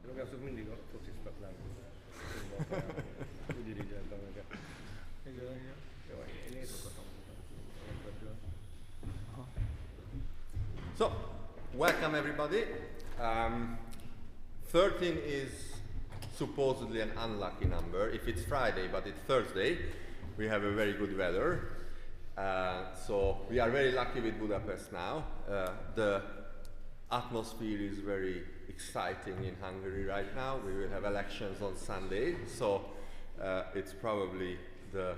Ragazok mindig a fociztak lenni. Úgy irigyeltem őket. Igen. Jó, én éjszakat alapvetően. So, welcome everybody. 13 is supposedly an unlucky number. If it's Friday, but it's Thursday, we have a very good weather. So we are very lucky with Budapest now. The atmosphere is very exciting in Hungary right now. We will have elections on Sunday, so it's probably the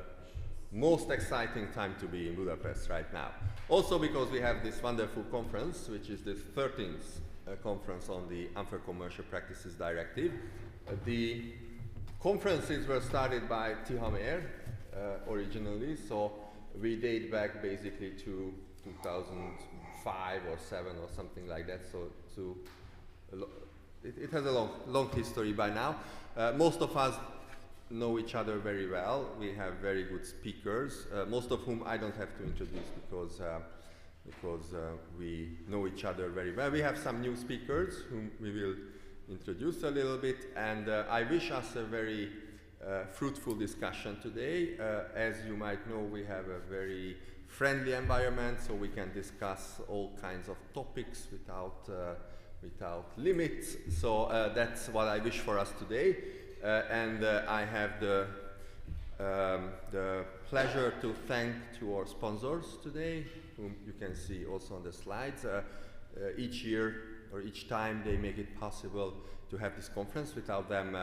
most exciting time to be in Budapest right now. Also because we have this wonderful conference, which is the 13th conference on the Unfair Commercial Practices Directive. The conferences were started by Tihamér originally, so we date back basically to 2005 or 7 or something like that. So it has a long history by now. Most of us know each other very well. We have very good speakers, most of whom I don't have to introduce because we know each other very well. We have some new speakers whom we will introduce a little bit, and I wish us a very fruitful discussion today. As you might know, we have a very friendly environment, so we can discuss all kinds of topics without limits. So that's what I wish for us today. And I have the pleasure to thank to our sponsors today, whom you can see also on the slides. Each year or each time they make it possible to have this conference. Without them,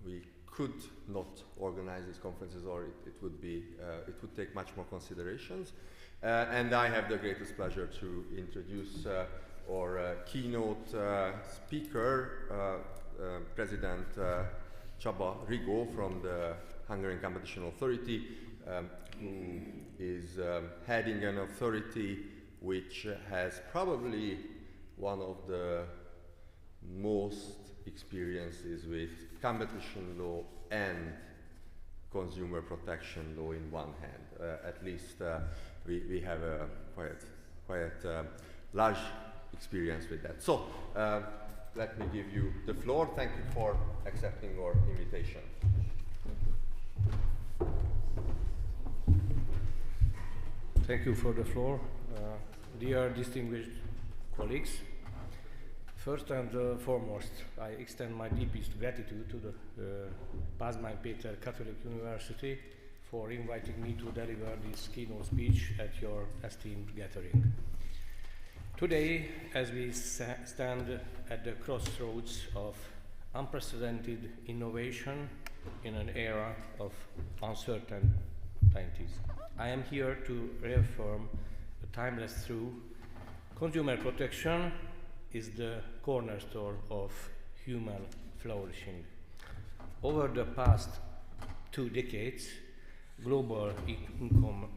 we could not organize these conferences, or it would take much more considerations. And I have the greatest pleasure to introduce our keynote speaker, President Csaba Rigó from the Hungarian Competition Authority, who is heading an authority which has probably one of the most experiences with competition law and consumer protection law in one hand. At least we have a quite large experience with that. So let me give you the floor. Thank you for accepting our invitation. Thank you for the floor. Dear distinguished colleagues, first and foremost, I extend my deepest gratitude to the Pázmány Péter Catholic University for inviting me to deliver this keynote speech at your esteemed gathering. Today, as we stand at the crossroads of unprecedented innovation in an era of uncertainties, I am here to reaffirm a timeless truth: consumer protection is the cornerstone of human flourishing. Over the past 2 decades, global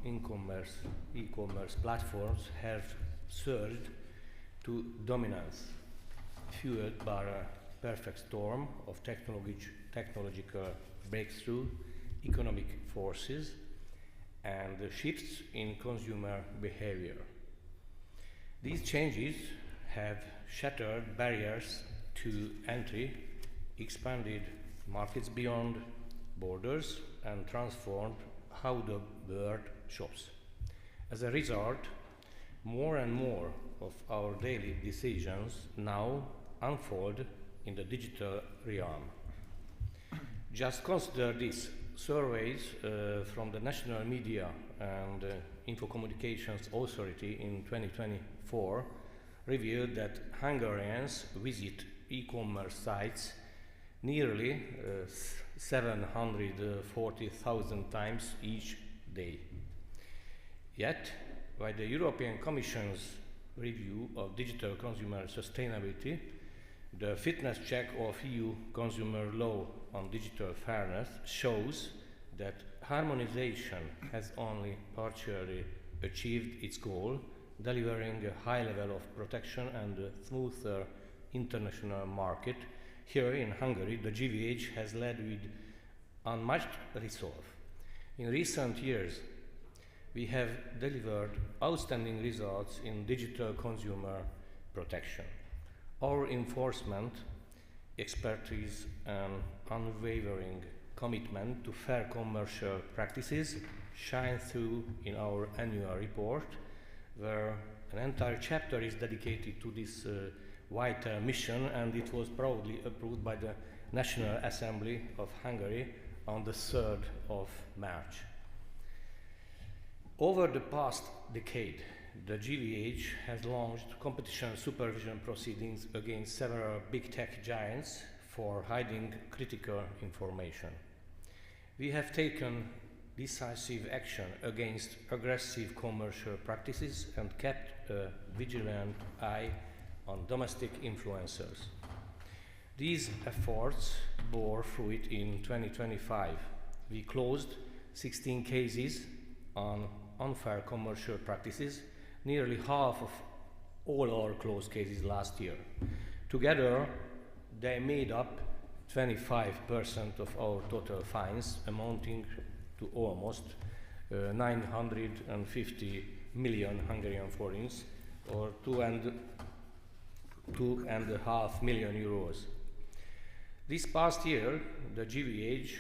e-commerce platforms have surged to dominance, fueled by a perfect storm of technological breakthrough, economic forces, and shifts in consumer behavior. These changes have shattered barriers to entry, expanded markets beyond borders, and transformed how the world shops. As a result, more and more of our daily decisions now unfold in the digital realm. Just consider this. Surveys from the National Media and Infocommunications Authority in 2024 revealed that Hungarians visit e-commerce sites nearly 740,000 times each day. Yet, by the European Commission's review of digital consumer sustainability, the fitness check of EU consumer law on digital fairness shows that harmonization has only partially achieved its goal, delivering a high level of protection and a smoother international market. Here in Hungary, the GVH has led with unmatched resolve. In recent years, we have delivered outstanding results in digital consumer protection. Our enforcement expertise and unwavering commitment to fair commercial practices shine through in our annual report, where an entire chapter is dedicated to this vital mission, and it was proudly approved by the National Assembly of Hungary on the 3rd of March. Over the past decade, the GVH has launched competition supervision proceedings against several big tech giants for hiding critical information. We have taken decisive action against aggressive commercial practices and kept a vigilant eye on domestic influencers. These efforts bore fruit in 2025. We closed 16 cases on unfair commercial practices, nearly half of all our closed cases last year. Together, they made up 25% of our total fines, amounting to almost 950 million Hungarian forints, or 2.5 million euros. This past year, the GVH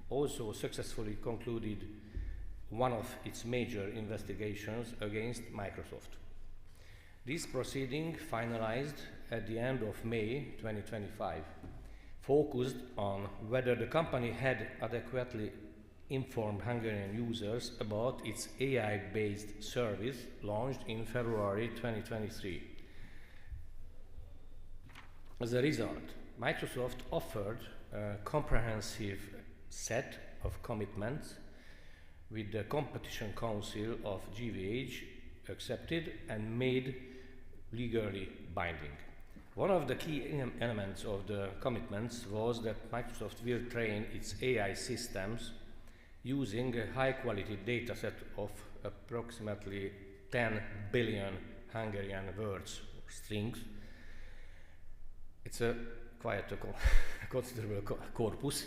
also successfully concluded one of its major investigations against Microsoft. This proceeding, finalized at the end of May 2025, focused on whether the company had adequately informed Hungarian users about its AI-based service launched in February 2023. As a result, Microsoft offered a comprehensive set of commitments with the Competition Council of GVH accepted and made legally binding. One of the key elements of the commitments was that Microsoft will train its AI systems using a high-quality dataset of approximately 10 billion Hungarian words or strings. It's quite a considerable corpus,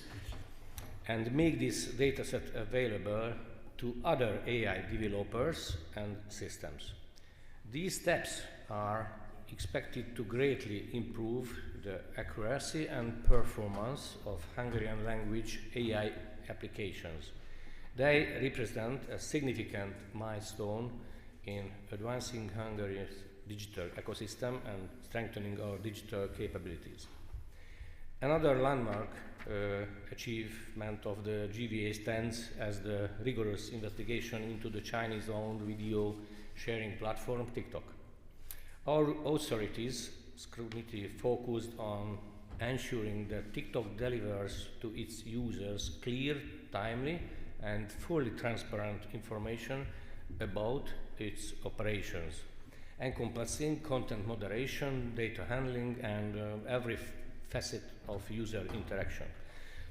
and make this dataset available to other AI developers and systems. These steps are expected to greatly improve the accuracy and performance of Hungarian language AI applications. They represent a significant milestone in advancing Hungary's digital ecosystem and strengthening our digital capabilities. Another landmark achievement of the GVA stands as the rigorous investigation into the Chinese-owned video sharing platform TikTok. Our authorities' scrutiny focused on ensuring that TikTok delivers to its users clear, timely, and fully transparent information about its operations, encompassing content moderation, data handling, and every facet of user interaction.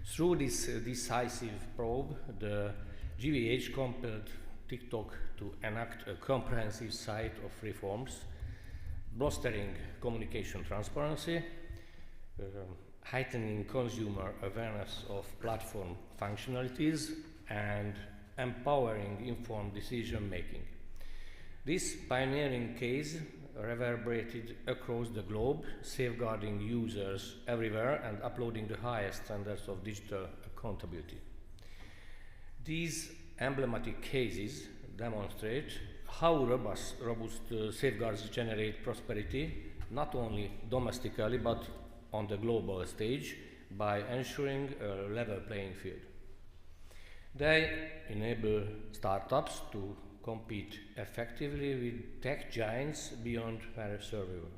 Through this decisive probe, the GVH compelled TikTok to enact a comprehensive set of reforms, bolstering communication transparency, heightening consumer awareness of platform functionalities, and empowering informed decision-making. This pioneering case reverberated across the globe, safeguarding users everywhere and upholding the highest standards of digital accountability. These emblematic cases demonstrate how robust safeguards generate prosperity, not only domestically but on the global stage, by ensuring a level playing field. They enable startups to compete effectively with tech giants beyond their survival.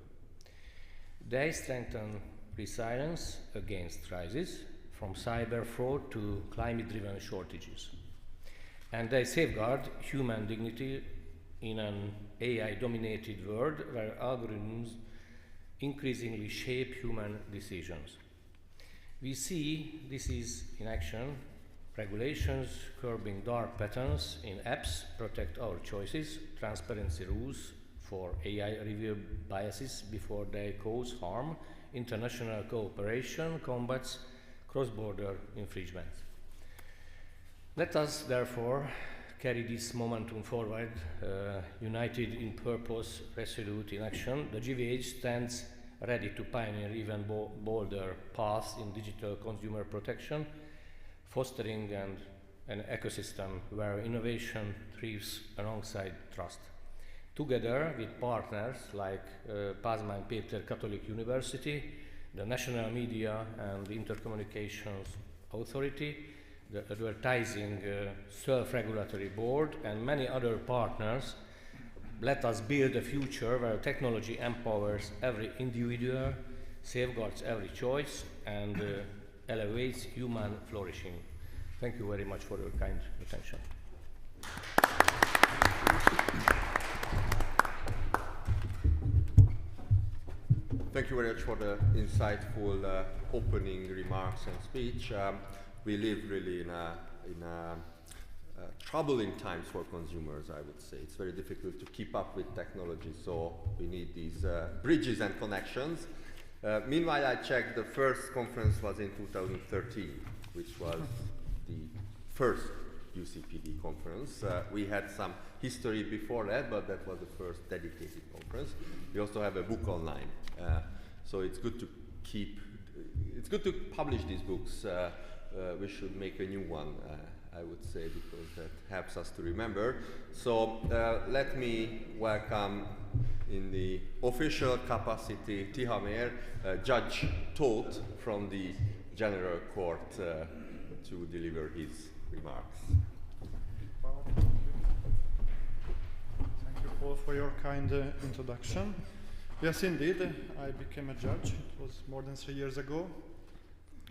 They strengthen resilience against crises, from cyber fraud to climate-driven shortages. And they safeguard human dignity in an AI-dominated world where algorithms increasingly shape human decisions. We see this is in action. Regulations curbing dark patterns in apps protect our choices, transparency rules for AI review biases before they cause harm, international cooperation combats cross-border infringements. Let us therefore carry this momentum forward, united in purpose, resolute in action. The GVH stands ready to pioneer even bolder paths in digital consumer protection, fostering an ecosystem where innovation thrives alongside trust. Together with partners like Pázmány Péter Catholic University, the National Media and Intercommunications Authority, the Advertising Self-Regulatory Board, and many other partners, let us build a future where technology empowers every individual, safeguards every choice, and elevates human flourishing. Thank you very much for your kind attention. Thank you very much for the insightful opening remarks and speech. We live really in troubling times for consumers, I would say. It's very difficult to keep up with technology, so we need these bridges and connections. Meanwhile, I checked the first conference was in 2013, which was the first UCPD conference. We had some history before that, but that was the first dedicated conference. We also have a book online, so it's good to publish these books. We should make a new one, I would say, because that helps us to remember. So let me welcome in the official capacity Tihamér, Judge Tóth from the General Court to deliver his remarks. Thank you, Paul, for your kind introduction. Yes, indeed, I became a judge. It was more than 3 years ago,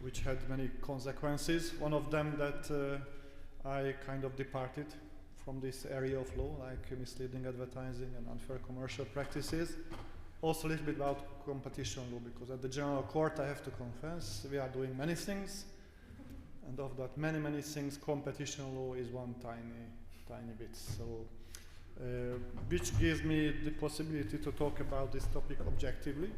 which had many consequences. One of them that I kind of departed from this area of law, like misleading advertising and unfair commercial practices. Also a little bit about competition law, because at the General Court, I have to confess, we are doing many things, and of that many things, competition law is one tiny bit. So, which gives me the possibility to talk about this topic objectively.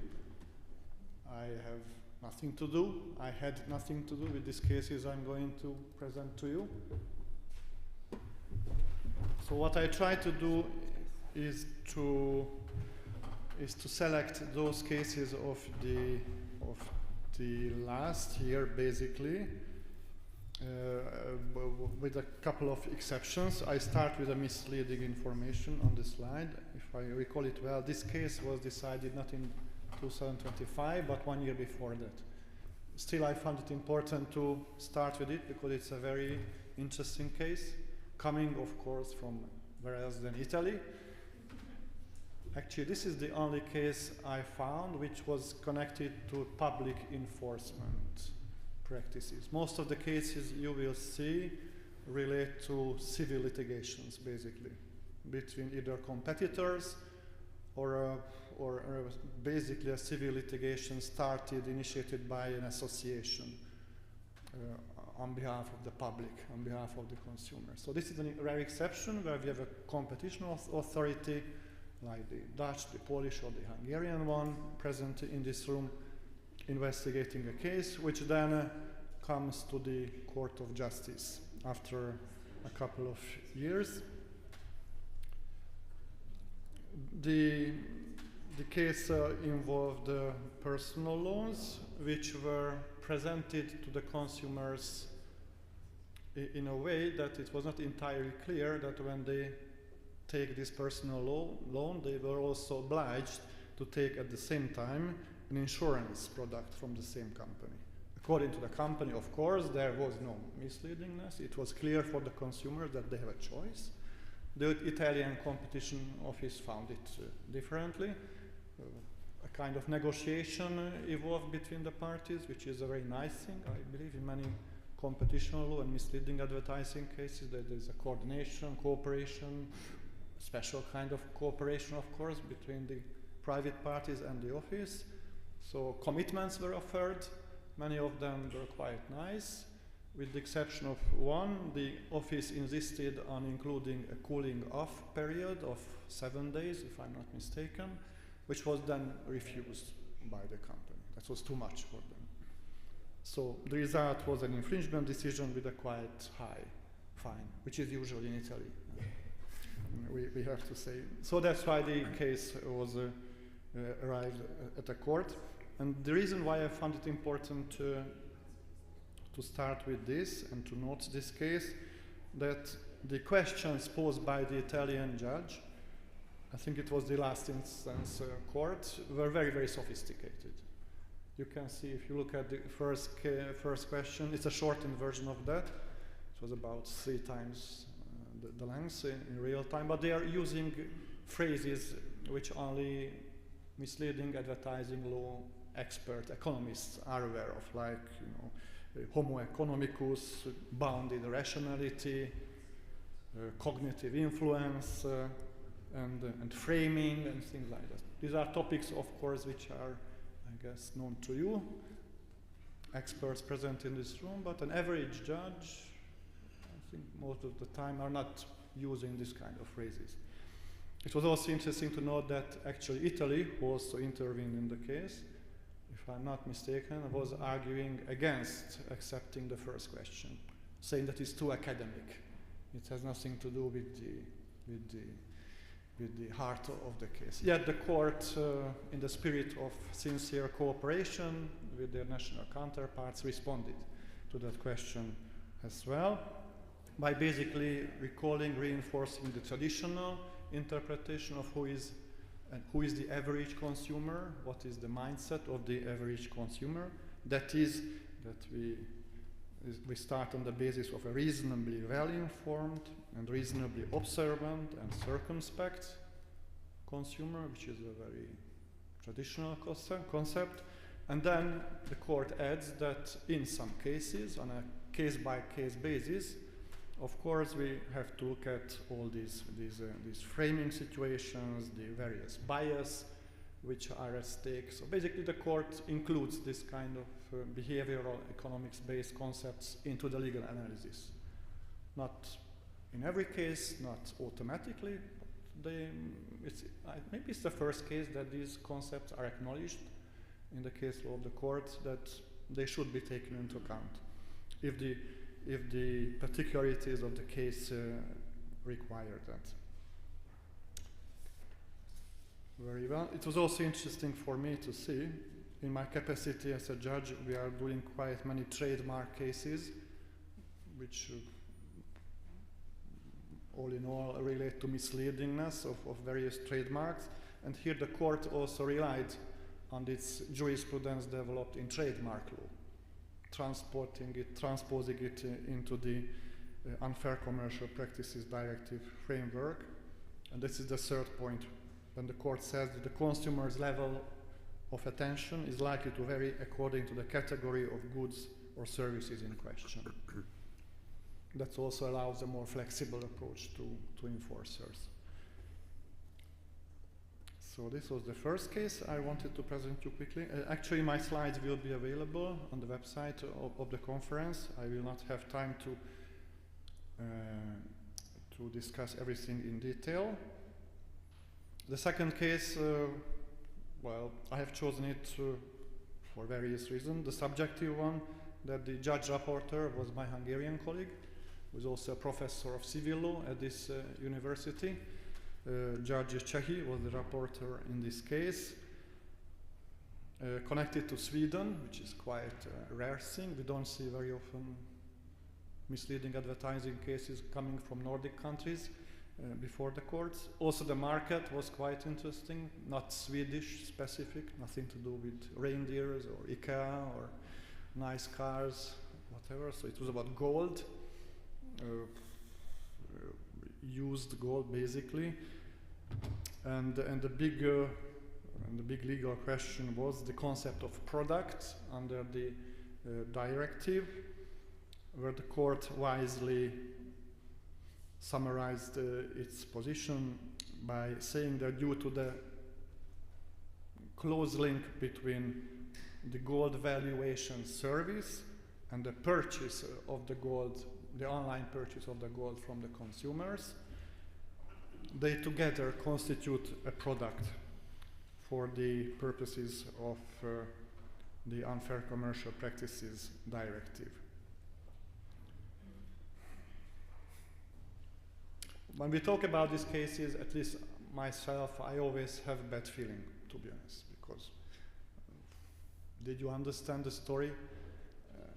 I have nothing to do. I had nothing to do with these cases I'm going to present to you. So what I try to do is to select those cases of the last year, basically, with a couple of exceptions. I start with a misleading information on the slide. If I recall it well, this case was decided not in 2025, but 1 year before that. Still, I found it important to start with it because it's a very interesting case, coming, of course, from Vereasden, Italy. Actually, this is the only case I found which was connected to public enforcement practices. Most of the cases you will see relate to civil litigations, basically, between either competitors or basically a civil litigation initiated by an association on behalf of the public, on behalf of the consumer. So this is a rare exception where we have a competition authority like the Dutch, the Polish, or the Hungarian one present in this room, investigating a case, which then comes to the Court of Justice after a couple of years. The case involved personal loans, which were presented to the consumers in a way that it was not entirely clear that when they take this personal loan, they were also obliged to take at the same time an insurance product from the same company. According to the company, of course, there was no misleadingness. It was clear for the consumer that they have a choice. The Italian Competition Office found it differently. A kind of negotiation evolved between the parties, which is a very nice thing. I believe in many competition law and misleading advertising cases that there is a coordination, cooperation, special kind of cooperation, of course, between the private parties and the office. So commitments were offered. Many of them were quite nice. With the exception of one, the office insisted on including a cooling off period of 7 days, if I'm not mistaken, which was then refused by the company. That was too much for them. So the result was an infringement decision with a quite high fine, which is usually in Italy, we have to say. So that's why the case was arrived at the court. And the reason why I found it important to start with this and to note this case, that the questions posed by the Italian judge, I think it was the last instance court, were very, very sophisticated. You can see if you look at the first question, it's a shortened version of that. It was about 3 times the length in real time, but they are using phrases which only misleading advertising law expert economists are aware of, like, you know, homo economicus, bounded rationality, cognitive influence, and framing and things like that. These are topics, of course, which are, I guess, known to you, experts present in this room, but an average judge, I think most of the time, are not using this kind of phrases. It was also interesting to note that actually Italy, who also intervened in the case, if I'm not mistaken, was arguing against accepting the first question, saying that it's too academic. It has nothing to do with the heart of the case. Yet the court, in the spirit of sincere cooperation with their national counterparts, responded to that question as well by basically recalling, reinforcing the traditional interpretation of who is the average consumer, what is the mindset of the average consumer. That is, that we start on the basis of a reasonably well-informed and reasonably observant and circumspect consumer, which is a very traditional concept. And then the court adds that in some cases, on a case-by-case basis, of course, we have to look at all these framing situations, the various bias which are at stake. So basically, the court includes this kind of behavioral economics-based concepts into the legal analysis. Not in every case, not automatically. Maybe it's the first case that these concepts are acknowledged in the case law of the court, that they should be taken into account if the particularities of the case require that. Very well. It was also interesting for me to see, in my capacity as a judge, we are doing quite many trademark cases, which all in all relate to misleadingness of various trademarks. And here the court also relied on its jurisprudence developed in trademark law, transposing it into the Unfair Commercial Practices Directive framework. And this is the third point, when the court says that the consumer's level of attention is likely to vary according to the category of goods or services in question. That also allows a more flexible approach to enforcers. So this was the first case I wanted to present you quickly. Actually, my slides will be available on the website of the conference. I will not have time to discuss everything in detail. The second case, well, I have chosen it for various reasons. The subjective one, that the judge rapporteur was my Hungarian colleague, who is also a professor of civil law at this university. Judge Csehy was the rapporteur in this case, connected to Sweden, which is quite a rare thing. We don't see very often misleading advertising cases coming from Nordic countries before the courts. Also, the market was quite interesting, not Swedish specific, nothing to do with reindeers or IKEA or nice cars, whatever. So it was about gold, used gold basically, and the big legal question was the concept of product under the directive, where the court wisely summarized its position by saying that due to the close link between the gold valuation service and the purchase of the gold, the online purchase of the gold from the consumers, they together constitute a product for the purposes of the Unfair Commercial Practices Directive. When we talk about these cases, at least myself, I always have a bad feeling. to be honest, because did you understand the story?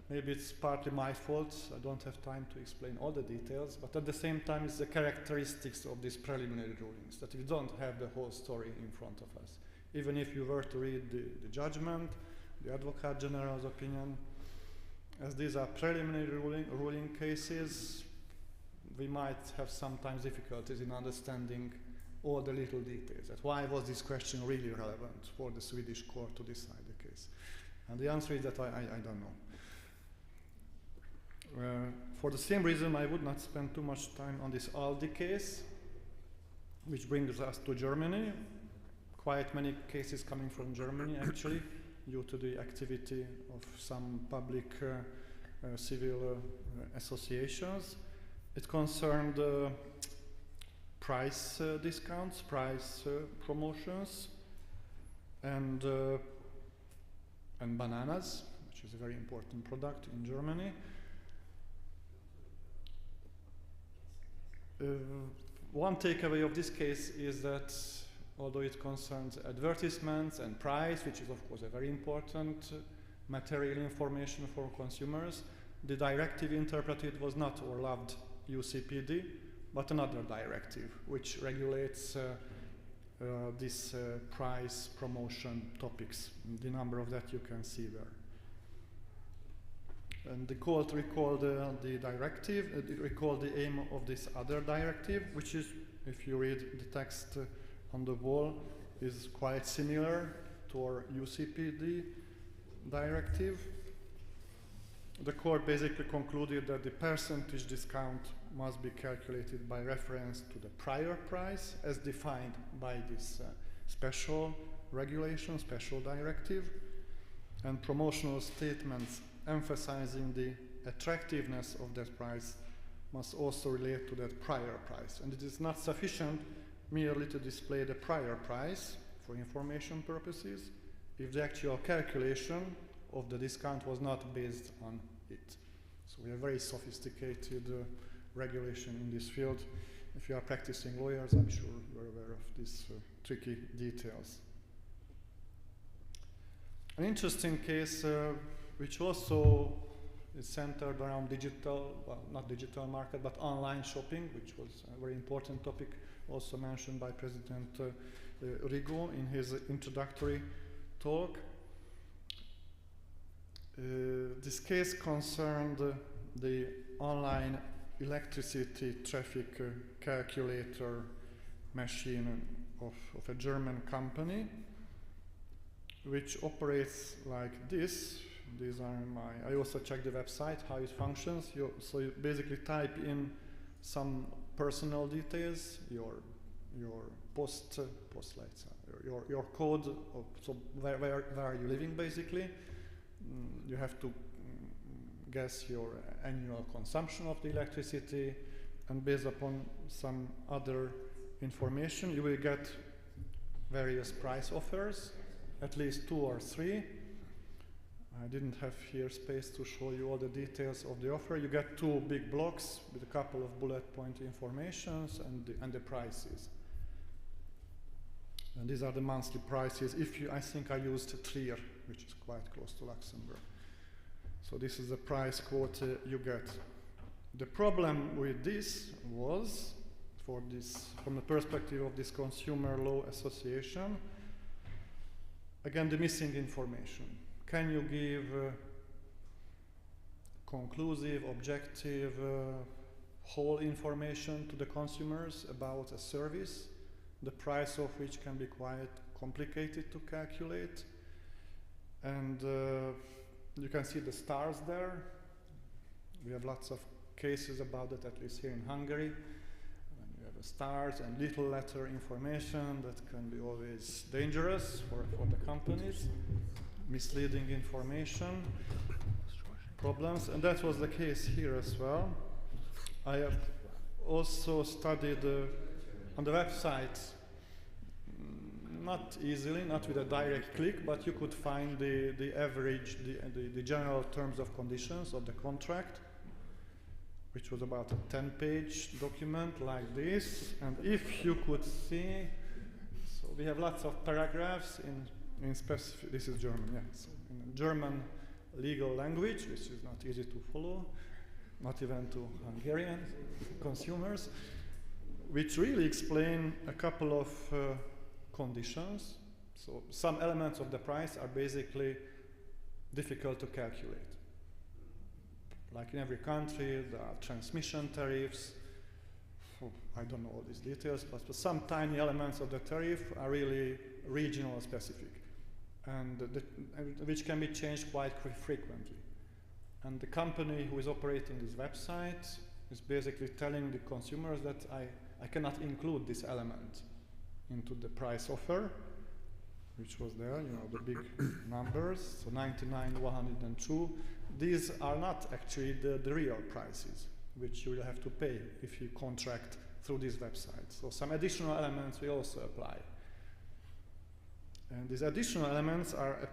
Maybe it's partly my fault. I don't have time to explain all the details, but at the same time, it's the characteristics of these preliminary rulings that we don't have the whole story in front of us. Even if you were to read the judgment, the Advocate General's opinion, as these are preliminary ruling cases, we might have sometimes difficulties in understanding all the little details. That why was this question really relevant for the Swedish court to decide the case? And the answer is that I don't know. For the same reason, I would not spend too much time on this Aldi case, which brings us to Germany. Quite many cases coming from Germany, actually, due to the activity of some public civil associations. It concerned price discounts, price promotions, and bananas, which is a very important product in Germany. One takeaway of this case is that although it concerns advertisements and price, which is of course a very important material information for consumers, the directive interpreted was not Orlovd UCPD, but another directive which regulates these price promotion topics. The number of that you can see there. And the court recalled the directive, recalled the aim of this other directive, which is, if you read the text on the wall, is quite similar to our UCPD directive. The court basically concluded that the percentage discount must be calculated by reference to the prior price as defined by this special regulation, special directive, and promotional statements emphasizing the attractiveness of that price must also relate to that prior price. And it is not sufficient merely to display the prior price for information purposes if the actual calculation of the discount was not based on it. So we have very sophisticated regulation in this field. If you are practicing lawyers, I'm sure you're aware of these tricky details. An interesting case which also is centered around digital, well, not digital market, but online shopping, which was a very important topic also mentioned by President Rigo in his introductory talk. This case concerned the online electricity traffic calculator machine of a German company, which operates like this. These are I also checked the website, how it functions. So you basically type in some personal details, your your code, so where are you living basically. You have to guess your annual consumption of the electricity, and based upon some other information, you will get various price offers, at least 2 or 3. I didn't have here space to show you all the details of the offer. You get 2 big blocks with a couple of bullet point informations and the prices. And these are the monthly prices. I think I used Trier, which is quite close to Luxembourg. So this is the price quote you get. The problem with this was, from the perspective of this Consumer Law Association, again, the missing information. Can you give conclusive, objective, whole information to the consumers about a service, the price of which can be quite complicated to calculate? And you can see the stars there. We have lots of cases about that, at least here in Hungary. When you have the stars and little letter information, that can be always dangerous for the companies. Misleading information, problems, and that was the case here as well. I have also studied on the website, not easily, not with a direct click, but you could find the average, the general terms of conditions of the contract, which was about a 10-page document like this. And if you could see, so we have lots of paragraphs in specific, this is German, yes, in German legal language, which is not easy to follow, not even to Hungarian consumers, which really explain a couple of conditions. So some elements of the price are basically difficult to calculate. Like in every country, there are transmission tariffs. I don't know all these details, but some tiny elements of the tariff are really regional specific, and which can be changed quite frequently. And the company who is operating this website is basically telling the consumers that I cannot include this element into the price offer, which was there, you know, the big numbers, so 99, 102. These are not actually the real prices, which you will have to pay if you contract through this website. So some additional elements will also apply. And these additional elements are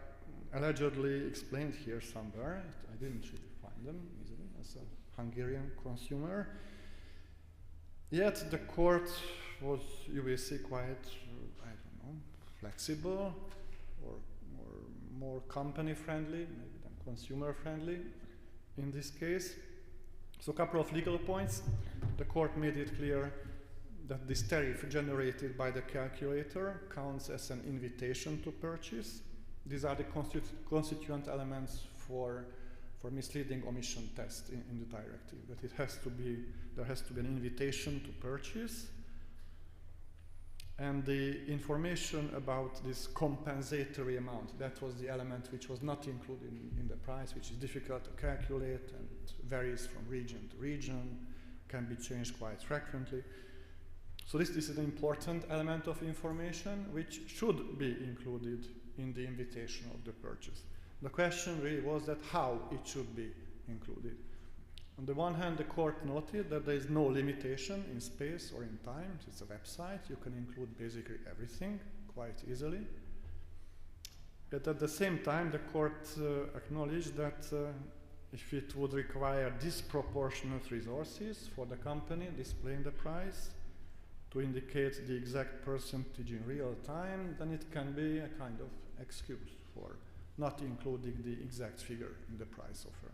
allegedly explained here somewhere. I didn't really find them easily as a Hungarian consumer. Yet the court was, you will see, quite, I don't know, flexible or more company friendly, maybe than consumer friendly in this case. So a couple of legal points. The court made it clear that this tariff generated by the calculator counts as an invitation to purchase. These are the constituent elements for misleading omission test in the directive, that it has to be, there has to be an invitation to purchase. And the information about this compensatory amount, that was the element which was not included in the price, which is difficult to calculate and varies from region to region, can be changed quite frequently. So this is an important element of information which should be included in the invitation of the purchase. The question really was that how it should be included. On the one hand, the court noted that there is no limitation in space or in time. It's a website. You can include basically everything quite easily. But at the same time, the court acknowledged that if it would require disproportionate resources for the company displaying the price to indicate the exact percentage in real time, then it can be a kind of excuse for not including the exact figure in the price offer.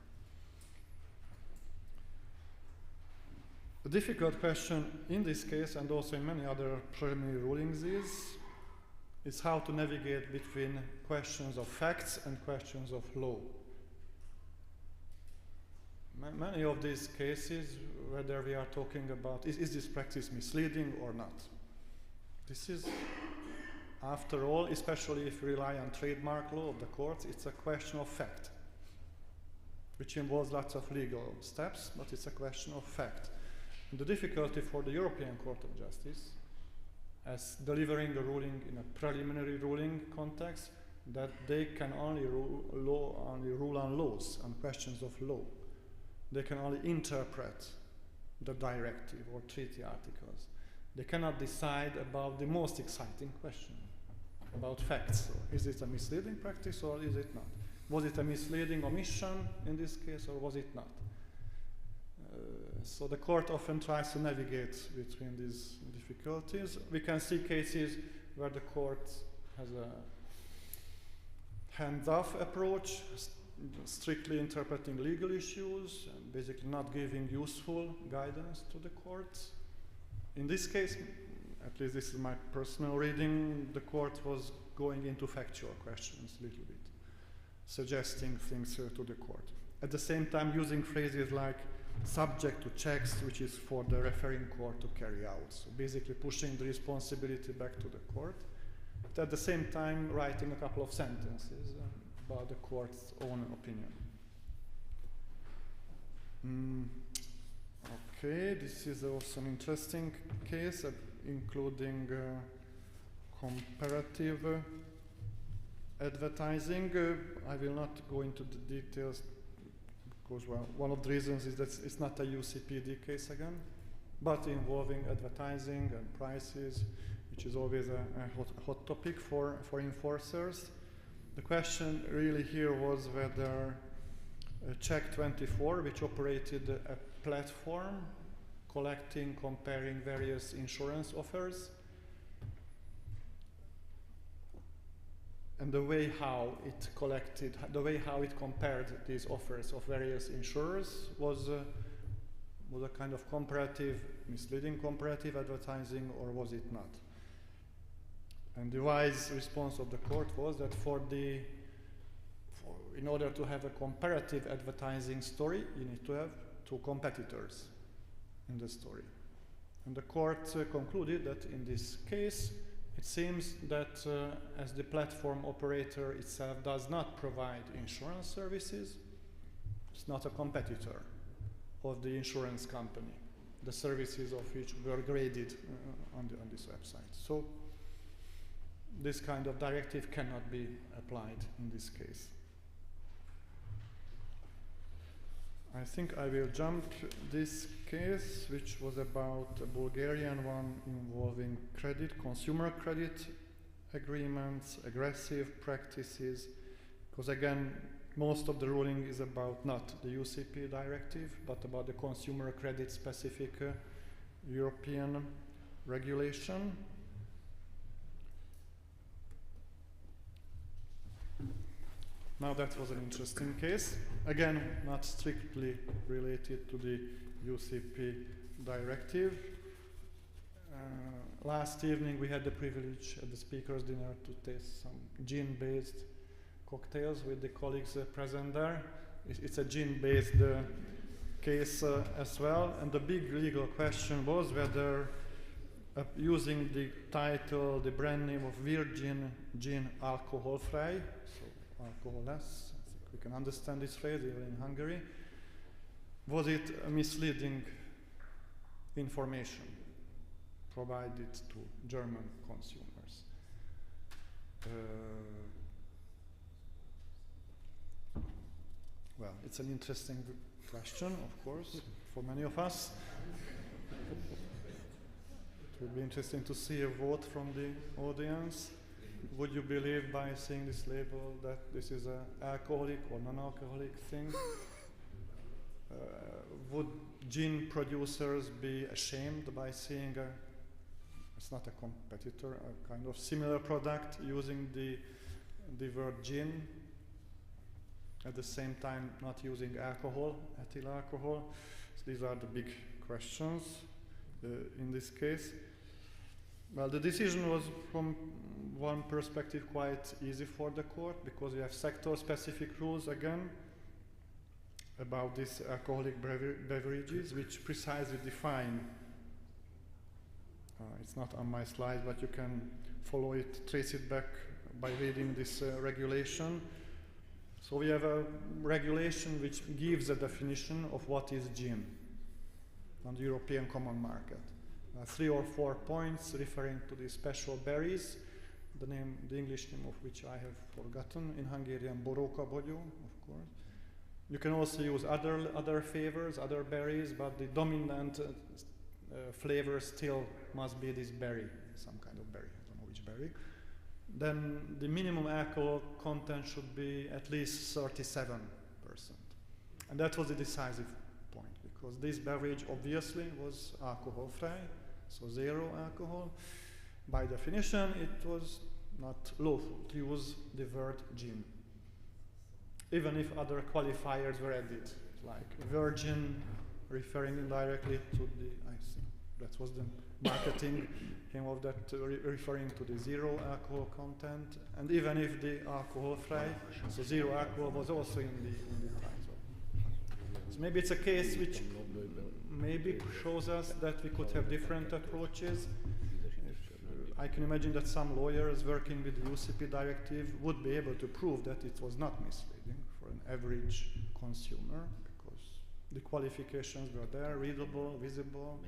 The difficult question in this case, and also in many other preliminary rulings, is how to navigate between questions of facts and questions of law. Many of these cases, whether we are talking about is this practice misleading or not, this is, after all, especially if we rely on trademark law of the courts, it's a question of fact, which involves lots of legal steps, but it's a question of fact. And the difficulty for the European Court of Justice, as delivering a ruling in a preliminary ruling context, that they can only rule on laws, on questions of law. They can only interpret the directive or treaty articles. They cannot decide about the most exciting question, about facts. So is it a misleading practice or is it not? Was it a misleading omission in this case or was it not? So the court often tries to navigate between these difficulties. We can see cases where the court has a hands-off approach, strictly interpreting legal issues and basically not giving useful guidance to the courts. In this case, at least this is my personal reading, the court was going into factual questions a little bit, suggesting things to the court. At the same time, using phrases like subject to checks, which is for the referring court to carry out. So basically pushing the responsibility back to the court, but at the same time writing a couple of sentences about the court's own opinion. Okay, this is also an interesting case, including comparative advertising. I will not go into the details because one of the reasons is that it's not a UCPD case again, but involving advertising and prices, which is always a hot topic for enforcers. The question really here was whether Check24, which operated a platform collecting, comparing various insurance offers, and the way how it collected, the way how it compared these offers of various insurers was a kind of comparative, misleading comparative advertising, or was it not? And the wise response of the court was that in order to have a comparative advertising story, you need to have two competitors in the story. And the court concluded that in this case, it seems that as the platform operator itself does not provide insurance services, it's not a competitor of the insurance company, the services of which were graded on this website. So this kind of directive cannot be applied in this case. I think I will jump this case, which was about a Bulgarian one involving consumer credit agreements, aggressive practices, because again, most of the ruling is about not the UCP directive, but about the consumer credit specific European regulation. Now that was an interesting case. Again, not strictly related to the UCP directive. Last evening we had the privilege at the speakers' dinner to taste some gin-based cocktails with the colleagues present there. It's a gin-based case as well, and the big legal question was whether using the title, the brand name of Virgin Gin alcohol-free, so alcohol-less, we can understand this phrase even in Hungary, was it a misleading information provided to German consumers? Well, it's an interesting question, of course, for many of us. It would be interesting to see a vote from the audience. Would you believe by seeing this label that this is an alcoholic or non-alcoholic thing? Would gin producers be ashamed by seeing it's not a competitor, a kind of similar product using the word gin, at the same time not using alcohol, ethyl alcohol? So these are the big questions in this case. Well, the decision was from one perspective quite easy for the court, because we have sector-specific rules again about these alcoholic beverages, which precisely define, it's not on my slide, but you can follow it, trace it back by reading this regulation. So we have a regulation which gives a definition of what is gin on the European common market. 3 or 4 points referring to the special berries, the English name of which I have forgotten, in Hungarian Boróka Bogyó, of course. You can also use other flavors, other berries, but the dominant flavor still must be this berry, some kind of berry, I don't know which berry. Then the minimum alcohol content should be at least 37%. And that was the decisive point, because this beverage obviously was alcohol-free, so 0 alcohol. By definition, it was not lawful to use the word gin, even if other qualifiers were added, like virgin, referring indirectly to the, I think that was the marketing aim of that, referring to the 0 alcohol content, and even if the alcohol-free, so 0 alcohol was also in the title. So maybe it's a case which maybe shows us that we could have different approaches. I can imagine that some lawyers working with the UCP directive would be able to prove that it was not misleading for an average consumer, because the qualifications were there, readable, visible.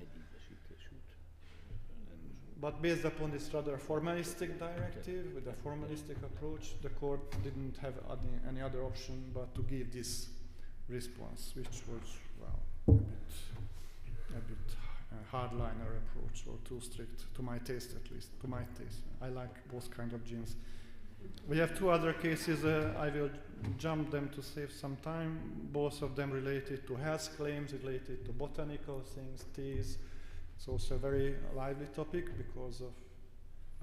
But based upon this rather formalistic directive, with a formalistic approach, the court didn't have any other option but to give this response, which was, well, a bit hardliner approach, or too strict, to my taste at least, to my taste. I like both kind of gins. We have 2 other cases, I will jump them to save some time, both of them related to health claims, related to botanical things, teas. It's also a very lively topic because of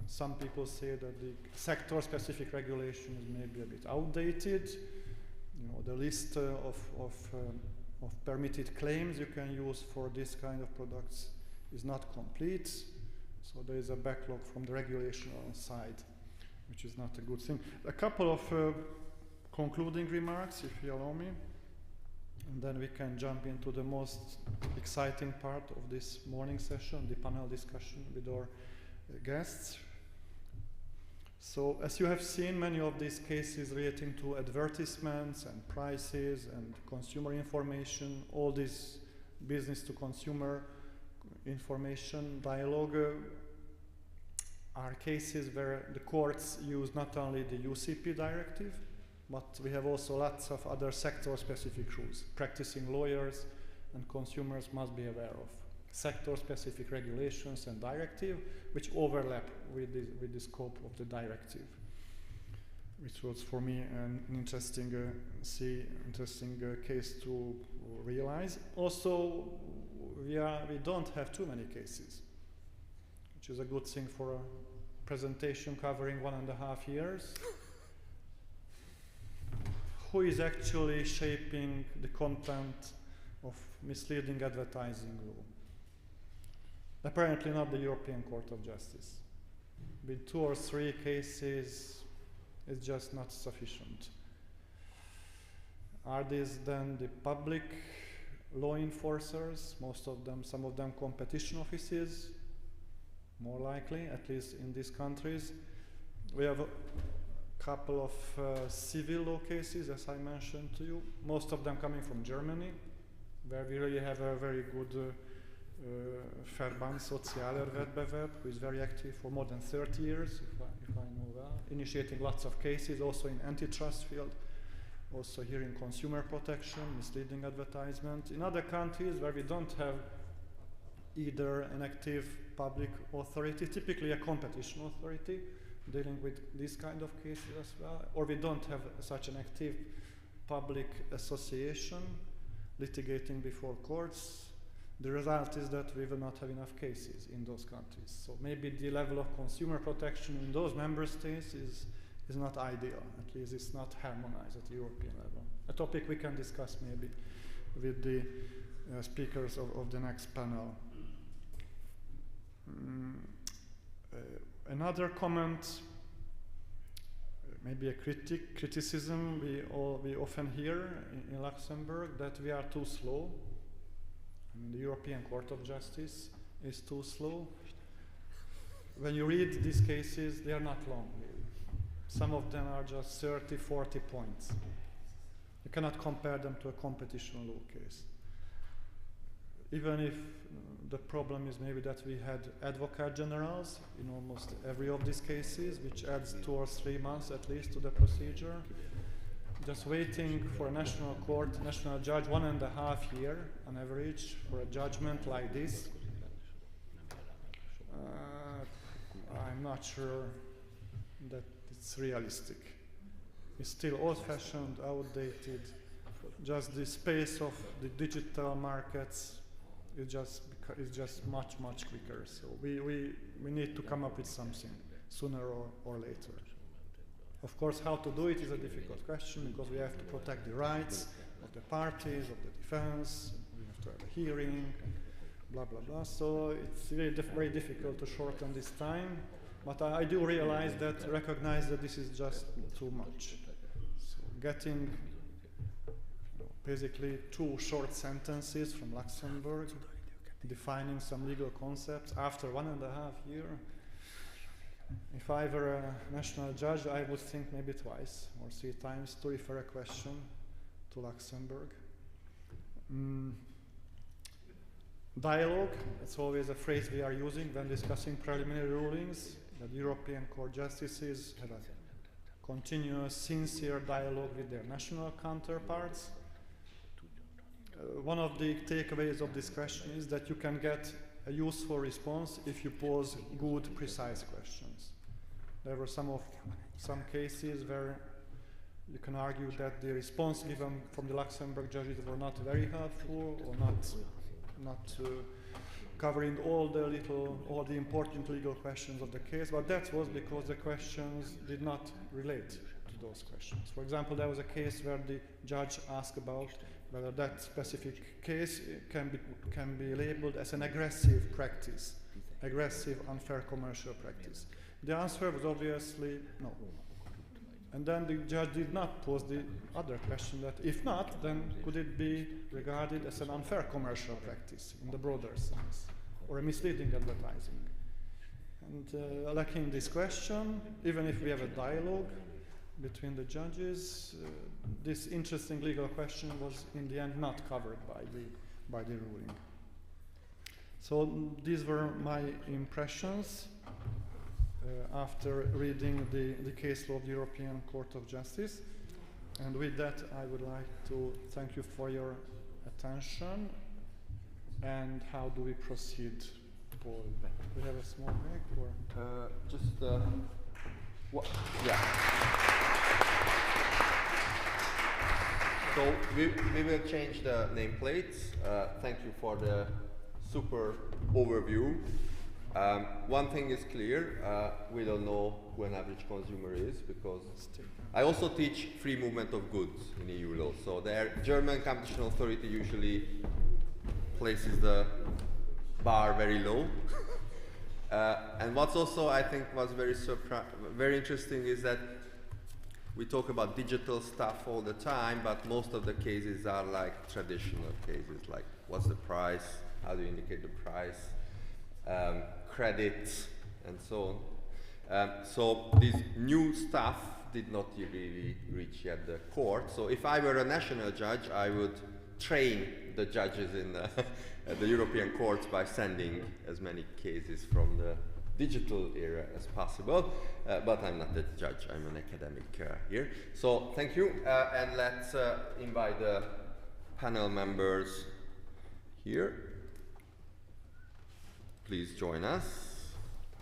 Some people say that the sector-specific regulation is maybe a bit outdated. You know, the list of permitted claims you can use for this kind of products is not complete. So there is a backlog from the regulational side, which is not a good thing. A couple of concluding remarks, if you allow me, and then we can jump into the most exciting part of this morning session, the panel discussion with our guests. So, as you have seen, many of these cases relating to advertisements and prices and consumer information, all this business to consumer information dialogue are cases where the courts use not only the UCP directive, but we have also lots of other sector-specific rules. Practicing lawyers and consumers must be aware of sector-specific regulations and directive, which overlap with the scope of the directive, which was for me an interesting case to realize. Also, we don't have too many cases, which is a good thing for a presentation covering 1.5 years. Who is actually shaping the content of misleading advertising law? Apparently not the European Court of Justice. With 2 or 3 cases, it's just not sufficient. Are these then the public law enforcers? Most of them, some of them competition offices, more likely, at least in these countries. We have a couple of civil law cases, as I mentioned to you, most of them coming from Germany, where we really have a very good Verband Sozialer Wettbewerb, who is very active for more than 30 years, if I know well, initiating lots of cases, also in antitrust field, also here in consumer protection, misleading advertisement. In other countries where we don't have either an active public authority, typically a competition authority, dealing with this kind of cases as well, or we don't have such an active public association litigating before courts, the result is that we will not have enough cases in those countries. So maybe the level of consumer protection in those member states is not ideal, at least it's not harmonized at the European level. A topic we can discuss maybe with the speakers of the next panel. Another comment, maybe a criticism we often hear in Luxembourg, that we are too slow. I mean, the European Court of Justice is too slow. When you read these cases, they are not long, really. Some of them are just 30, 40 points. You cannot compare them to a competition law case. Even if the problem is maybe that we had advocate generals in almost every of these cases, which adds 2 or 3 months at least to the procedure. Just waiting for a national court, national judge, 1.5 years on average for a judgment like this. I'm not sure that it's realistic. It's still old-fashioned, outdated. Just the space of the digital markets is just much quicker. So we need to come up with something sooner or later. Of course, how to do it is a difficult question because we have to protect the rights of the parties, of the defense. We have to have a hearing, blah blah blah. So it's really very difficult to shorten this time. But I do recognize that this is just too much. So getting basically 2 short sentences from Luxembourg, defining some legal concepts after 1.5 years. If I were a national judge, I would think maybe twice or 3 times to refer a question to Luxembourg. Dialogue, it's always a phrase we are using when discussing preliminary rulings, that European Court justices have a continuous, sincere dialogue with their national counterparts. One of the takeaways of this question is that you can get a useful response if you pose good, precise questions. There were some cases where you can argue that the response given from the Luxembourg judges were not very helpful or not covering all the important legal questions of the case, but that was because the questions did not relate to those questions. For example, there was a case where the judge asked about whether that specific case can be labeled as an aggressive practice, aggressive unfair commercial practice. The answer was obviously no. And then the judge did not pose the other question that if not, then could it be regarded as an unfair commercial practice in the broader sense, or a misleading advertising? And lacking this question, even if we have a dialogue between the judges, this interesting legal question was in the end not covered by the ruling. So these were my impressions after reading the case law of the European Court of Justice. And with that, I would like to thank you for your attention. And how do we proceed, Paul? Do we have a small break, or yeah. So we will change the nameplates. Thank you for the super overview. One thing is clear, we don't know who an average consumer is, because I also teach free movement of goods in EU law. So the German competition authority usually places the bar very low. And what's also, I think, was very interesting is that we talk about digital stuff all the time, but most of the cases are like traditional cases, like what's the price, how do you indicate the price, credits, and so on. So this new stuff did not really reach yet the court. So if I were a national judge, I would train the judges in the European courts by sending as many cases from the digital era as possible. But I'm not a judge, I'm an academic here. So thank you, and let's invite the panel members here. Please join us,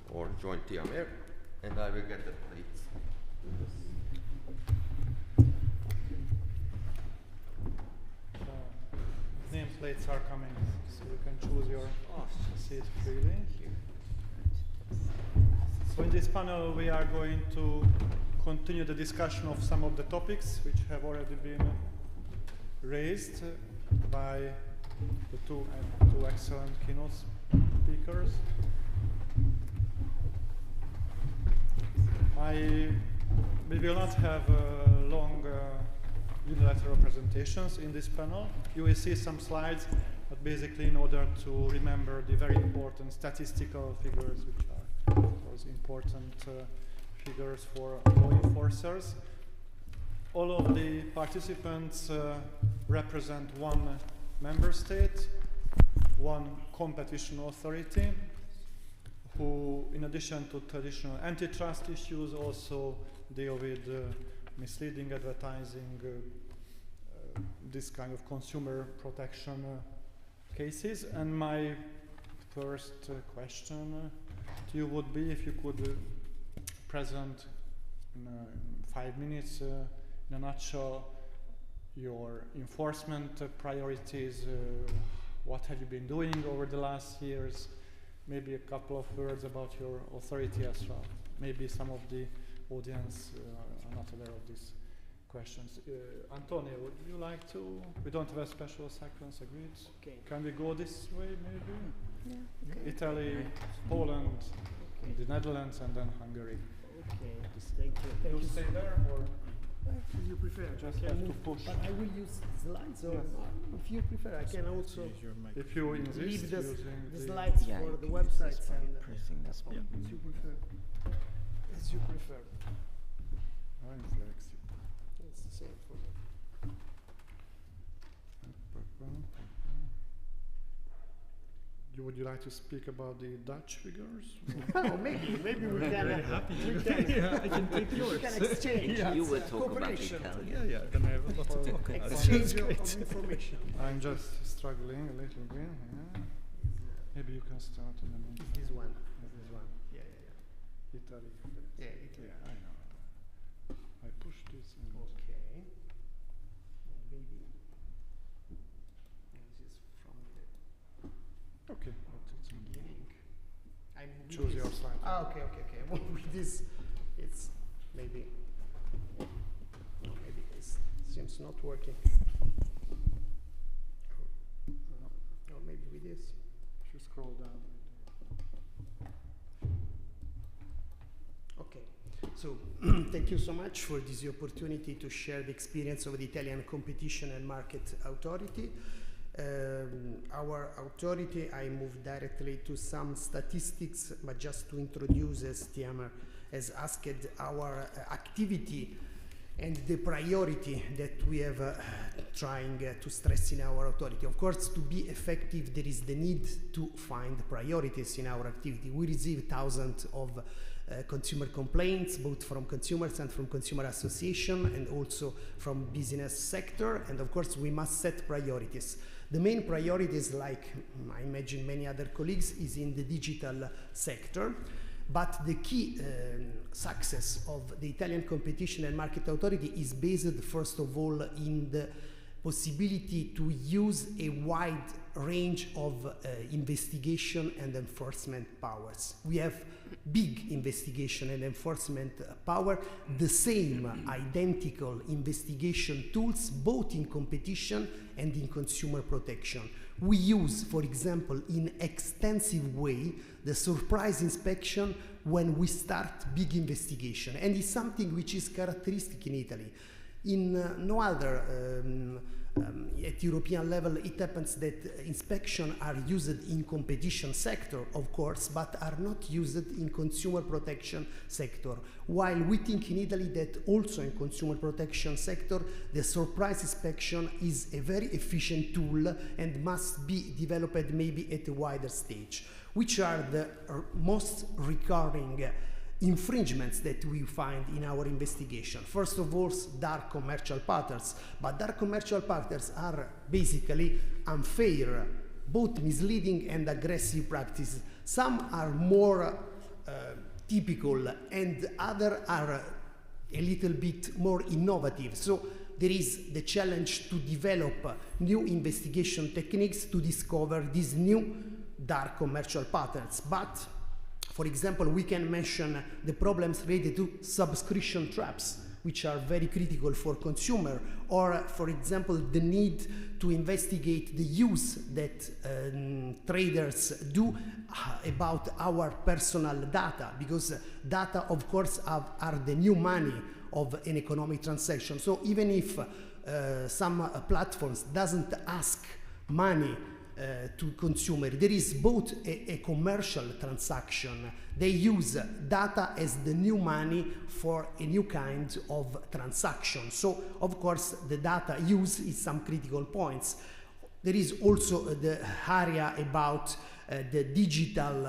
or join Tiamir, and I will get the plates. Nameplates are coming, so you can choose your seat freely. So in this panel, we are going to continue the discussion of some of the topics which have already been raised by the two excellent keynote speakers. We will not have long unilateral presentations in this panel. You will see some slides, but basically in order to remember the very important statistical figures, which are those important figures for law enforcers. All of the participants represent one member state, one competition authority, who, in addition to traditional antitrust issues, also deal with misleading advertising, this kind of consumer protection cases. And my first question to you would be if you could present in 5 minutes, in a nutshell, your enforcement priorities, what have you been doing over the last years, maybe a couple of words about your authority as well. Maybe some of the audience are not aware of these questions. Antonio, would you like to? We don't have a special sequence agreed. Okay. Can we go this way, maybe? Yeah. Okay. Italy, Poland, the Netherlands, and then Hungary. Okay. Thank you. Thank You you. stay there, or If you prefer, just I have can to move, push? but I will use slides, or Yes. if you prefer, I can also If you insist, leave the using slides Yeah, for you the can use this websites by and pressing this button. as you prefer. As you prefer. I'm flexible. It's the same for me. Would you like to speak about the Dutch figures? Oh, maybe we can. I can take We yours. can exchange. You will talk about Cooperation. Italian. Yeah, then I have a lot to talk about. Exchange of information. I'm just struggling a little bit. Yeah. Maybe you can start in the meantime. This one. This one. Yeah. Italy. Yeah, Italy. Yeah, I know. I push this and Okay. Maybe. This is from the. okay, but it's Choose your slide. Ah, okay. Well, with this, it's maybe it seems not working. Or maybe with this. If you scroll down. Okay, so thank you so much for this opportunity to share the experience of the Italian Competition and Market Authority. Our authority, I move directly to some statistics, but just to introduce, as Tiamer has asked, our activity and the priority that we have trying to stress in our authority. Of course, to be effective, there is the need to find priorities in our activity. We receive thousands of consumer complaints, both from consumers and from consumer association, and also from business sector. And of course, we must set priorities. The main priorities, like I imagine many other colleagues, is in the digital sector. But the key success of the Italian Competition and Market Authority is based, first of all, in the possibility to use a wide range of investigation and enforcement powers. We have big investigation and enforcement power, the same identical investigation tools, both in competition and in consumer protection. We use, for example, in extensive way, the surprise inspection when we start big investigation. And it's something which is characteristic in Italy. In no other, at European level, it happens that inspection are used in competition sector, of course, but are not used in consumer protection sector. While we think in Italy that also in consumer protection sector, the surprise inspection is a very efficient tool and must be developed maybe at a wider stage. Which are the most recurring infringements that we find in our investigation? First of all, dark commercial patterns. But dark commercial patterns are basically unfair, both misleading and aggressive practices. Some are more typical and others are a little bit more innovative. So there is the challenge to develop new investigation techniques to discover these new dark commercial patterns. But for example, we can mention the problems related to subscription traps, which are very critical for consumer, or for example, the need to investigate the use that traders do about our personal data, because data, of course, are the new money of an economic transaction. So even if some platforms doesn't ask money to consumer, there is both a commercial transaction. They use data as the new money for a new kind of transaction. So of course the data use is some critical points. There is also the area about the digital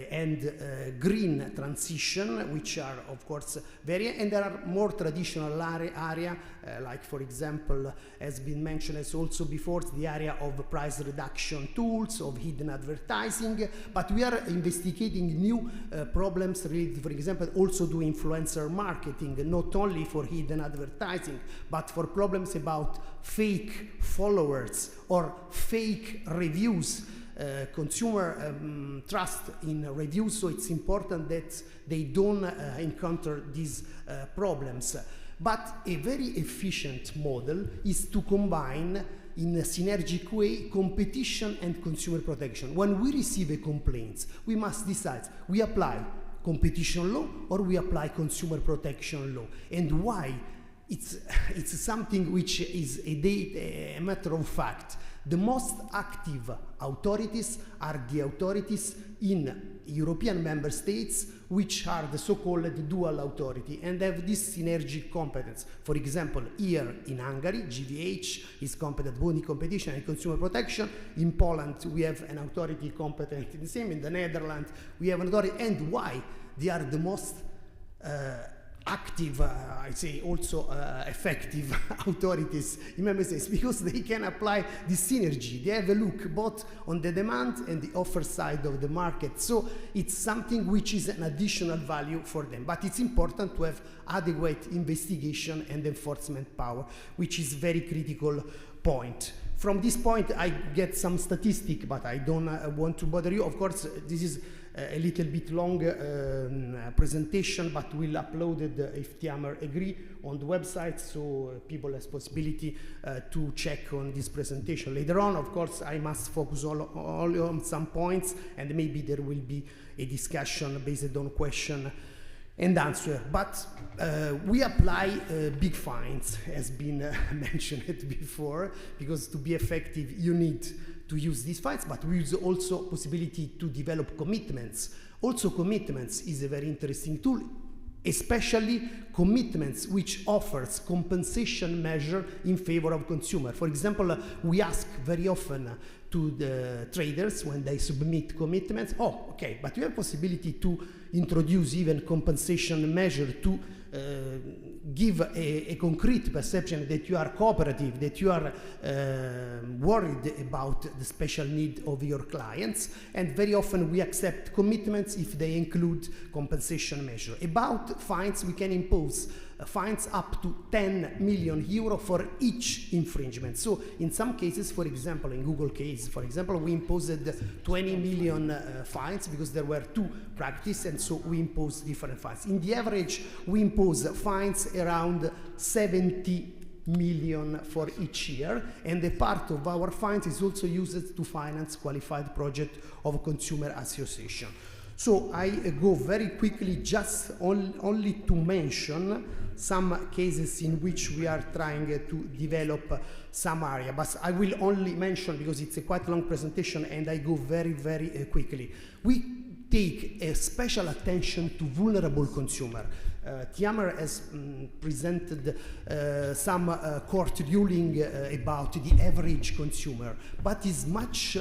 and green transition, which are of course very, and there are more traditional area, like for example, has been mentioned as also before, the area of price reduction tools, of hidden advertising, but we are investigating new problems related, for example, also to influencer marketing, not only for hidden advertising, but for problems about fake followers or fake reviews. Consumer trust in reviews, so it's important that they don't encounter these problems. But a very efficient model is to combine in a synergic way competition and consumer protection. When we receive a complaint, we must decide, we apply competition law or we apply consumer protection law, and why. It's something which is a matter of fact. The most active authorities are the authorities in European member states, which are the so-called dual authority and have this synergic competence. For example, here in Hungary, GVH is competent both in competition and consumer protection. In Poland, we have an authority competent in the same. In the Netherlands, we have an authority. And why? They are the most active, I say also effective authorities in member states, because they can apply this synergy. They have a look both on the demand and the offer side of the market. So it's something which is an additional value for them. But it's important to have adequate investigation and enforcement power, which is very critical point. From this point, I get some statistic, but I don't want to bother you. Of course, this is a little bit long presentation, but we'll upload it if Tiamer agree on the website, so people has possibility to check on this presentation later on. Of course, I must focus all on some points, and maybe there will be a discussion based on question and answer. But we apply big fines, has been mentioned before, because to be effective you need to use these fines, but we use also possibility to develop commitments. Also commitments is a very interesting tool, especially commitments which offers compensation measure in favor of consumer. For example, we ask very often to the traders when they submit commitments, oh, okay, but you have possibility to introduce even compensation measure to give a concrete perception that you are cooperative, that you are worried about the special need of your clients, and very often we accept commitments if they include compensation measure. About fines, we can impose fines up to 10 million euro for each infringement. So in some cases, for example, in Google case, for example, we imposed 20 million fines because there were two practices, and so we imposed different fines. In the average, we impose fines around 70 million for each year, and a part of our fines is also used to finance qualified project of consumer association. So I go very quickly just only to mention some cases in which we are trying to develop some area, but I will only mention because it's a quite long presentation and I go very, very quickly. We take a special attention to vulnerable consumer. Tiamer has presented some court ruling about the average consumer, but it's much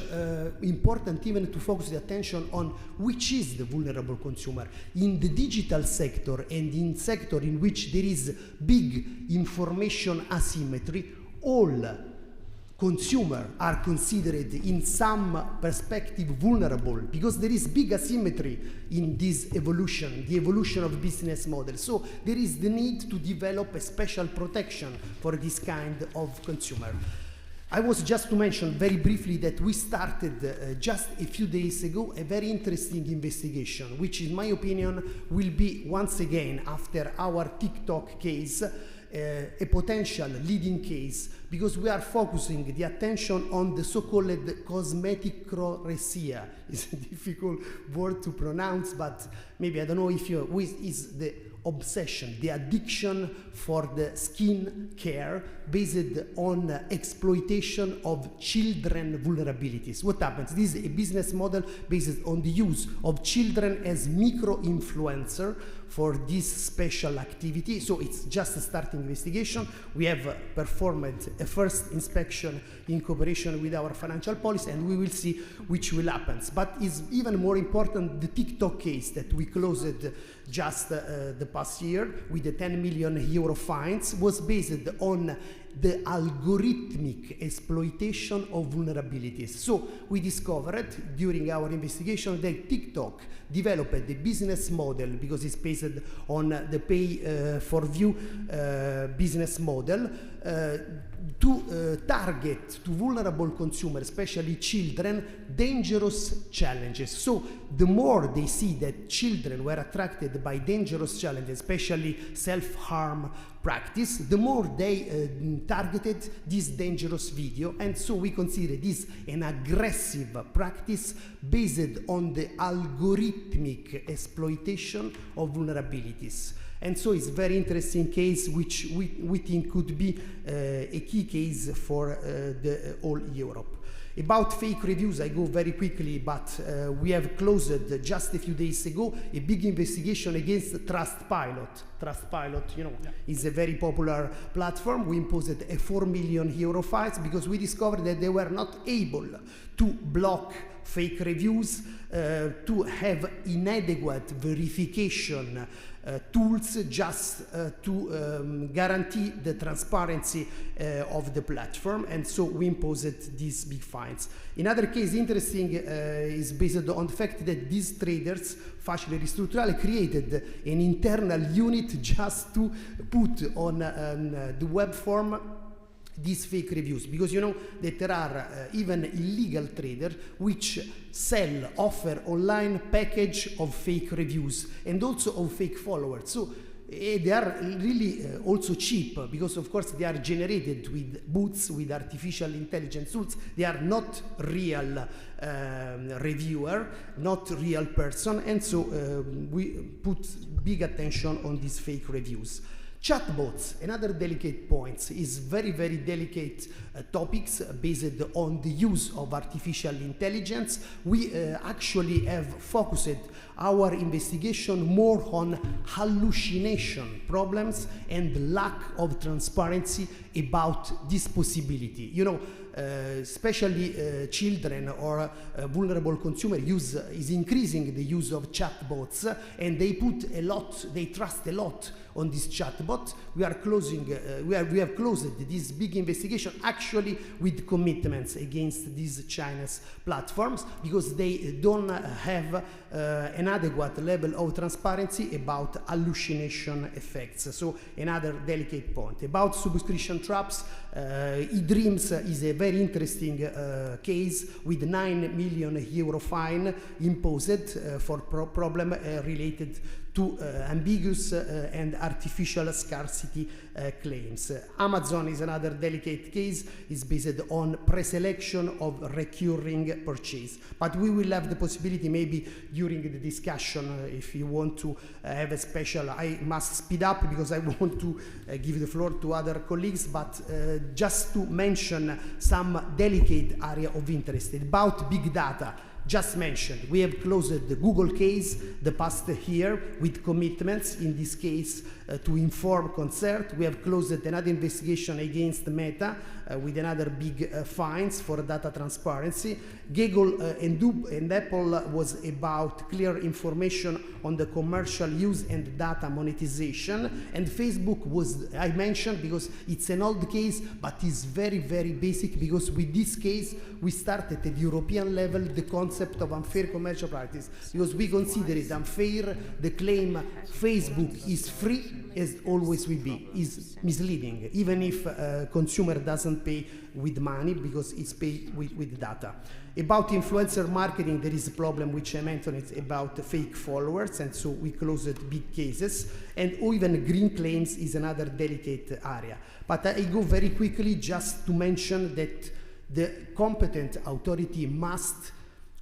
important even to focus the attention on which is the vulnerable consumer. In the digital sector and in sector in which there is big information asymmetry, all consumers are considered in some perspective vulnerable because there is big asymmetry in this evolution, the evolution of business model. So there is the need to develop a special protection for this kind of consumer. I was just to mention very briefly that we started just a few days ago a very interesting investigation, which in my opinion will be once again after our TikTok case, a potential leading case, because we are focusing the attention on the so-called cosmeticroresia. It's a difficult word to pronounce, but maybe I don't know if you, is the obsession, the addiction for the skin care based on exploitation of children vulnerabilities. What happens? This is a business model based on the use of children as micro-influencer for this special activity. So it's just a starting investigation. We have performed a first inspection in cooperation with our financial policy, and we will see which will happen. But it's even more important, the TikTok case that we closed just the past year with the 10 million euro fines was based on the algorithmic exploitation of vulnerabilities. So we discovered during our investigation that TikTok developed the business model, because it's based on the pay-for-view business model, to target to vulnerable consumers, especially children, dangerous challenges. So the more they see that children were attracted by dangerous challenges, especially self-harm practice, the more they targeted this dangerous video. And so we consider this an aggressive practice based on the algorithmic exploitation of vulnerabilities. And so it's a very interesting case which we think could be a key case for the whole Europe. About fake reviews, I go very quickly, but we have closed just a few days ago a big investigation against Trustpilot. Trustpilot, you know, is a very popular platform. We imposed a 4 million euro fine because we discovered that they were not able to block fake reviews, to have inadequate verification tools just to guarantee the transparency of the platform, and so we imposed these big fines. Another case interesting is based on the fact that these traders, Facile Ristrutturale, created an internal unit just to put on the web form these fake reviews, because you know that there are even illegal traders which offer online package of fake reviews and also of fake followers. So they are really also cheap, because of course they are generated with bots, with artificial intelligence tools. They are not real reviewer, not real person, and so we put big attention on these fake reviews. Chatbots, another delicate point, is very, very delicate topics based on the use of artificial intelligence. We actually have focused our investigation more on hallucination problems and lack of transparency about this possibility. You know, especially children or vulnerable consumer is increasing the use of chatbots, and they trust a lot on this chatbot. We have closed this big investigation actually with commitments against these Chinese platforms, because they don't have an adequate level of transparency about hallucination effects. So another delicate point. About subscription traps, eDreams is a very interesting case with 9 million euro fine imposed for problem related to ambiguous and artificial scarcity claims. Amazon is another delicate case. It's based on preselection of recurring purchase. But we will have the possibility maybe during the discussion, if you want to have a special, I must speed up because I want to give the floor to other colleagues, but just to mention some delicate area of interest about big data. Just mentioned, we have closed the Google case the past year with commitments, in this case to inform consent. We have closed another investigation against Meta with another big fines for data transparency. Google and Apple was about clear information on the commercial use and data monetization. And Facebook was, I mentioned, because it's an old case, but it's very, very basic, because with this case, we started at the European level the concept of unfair commercial practice, because we consider it unfair. The claim Facebook is free, as always will be, is misleading, even if consumer doesn't pay with money, because it's paid with data. About influencer marketing, there is a problem which I mentioned, it's about fake followers, and so we closed big cases. And even green claims is another delicate area. But I go very quickly just to mention that the competent authority must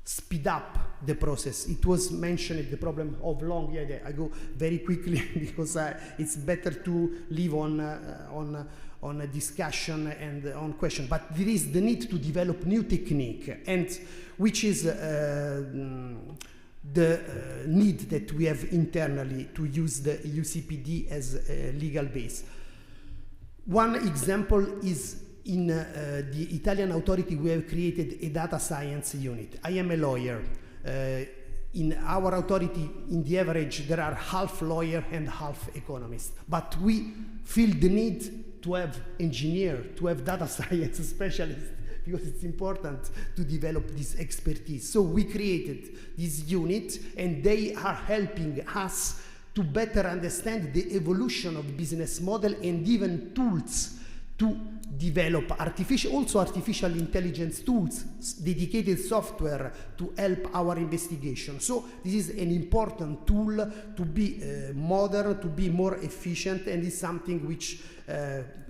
speed up the process. It was mentioned the problem of long. I go very quickly because it's better to leave on a discussion and on question. But there is the need to develop new technique, and which is the need that we have internally to use the UCPD as a legal base. One example is in the Italian authority, we have created a data science unit. I am a lawyer. In our authority, in the average, there are half lawyer and half economist. But we feel the need to have engineer, to have data science specialists, because it's important to develop this expertise. So we created this unit, and they are helping us to better understand the evolution of business model and even tools to develop artificial intelligence tools, dedicated software to help our investigation. So this is an important tool to be modern, to be more efficient, and is something which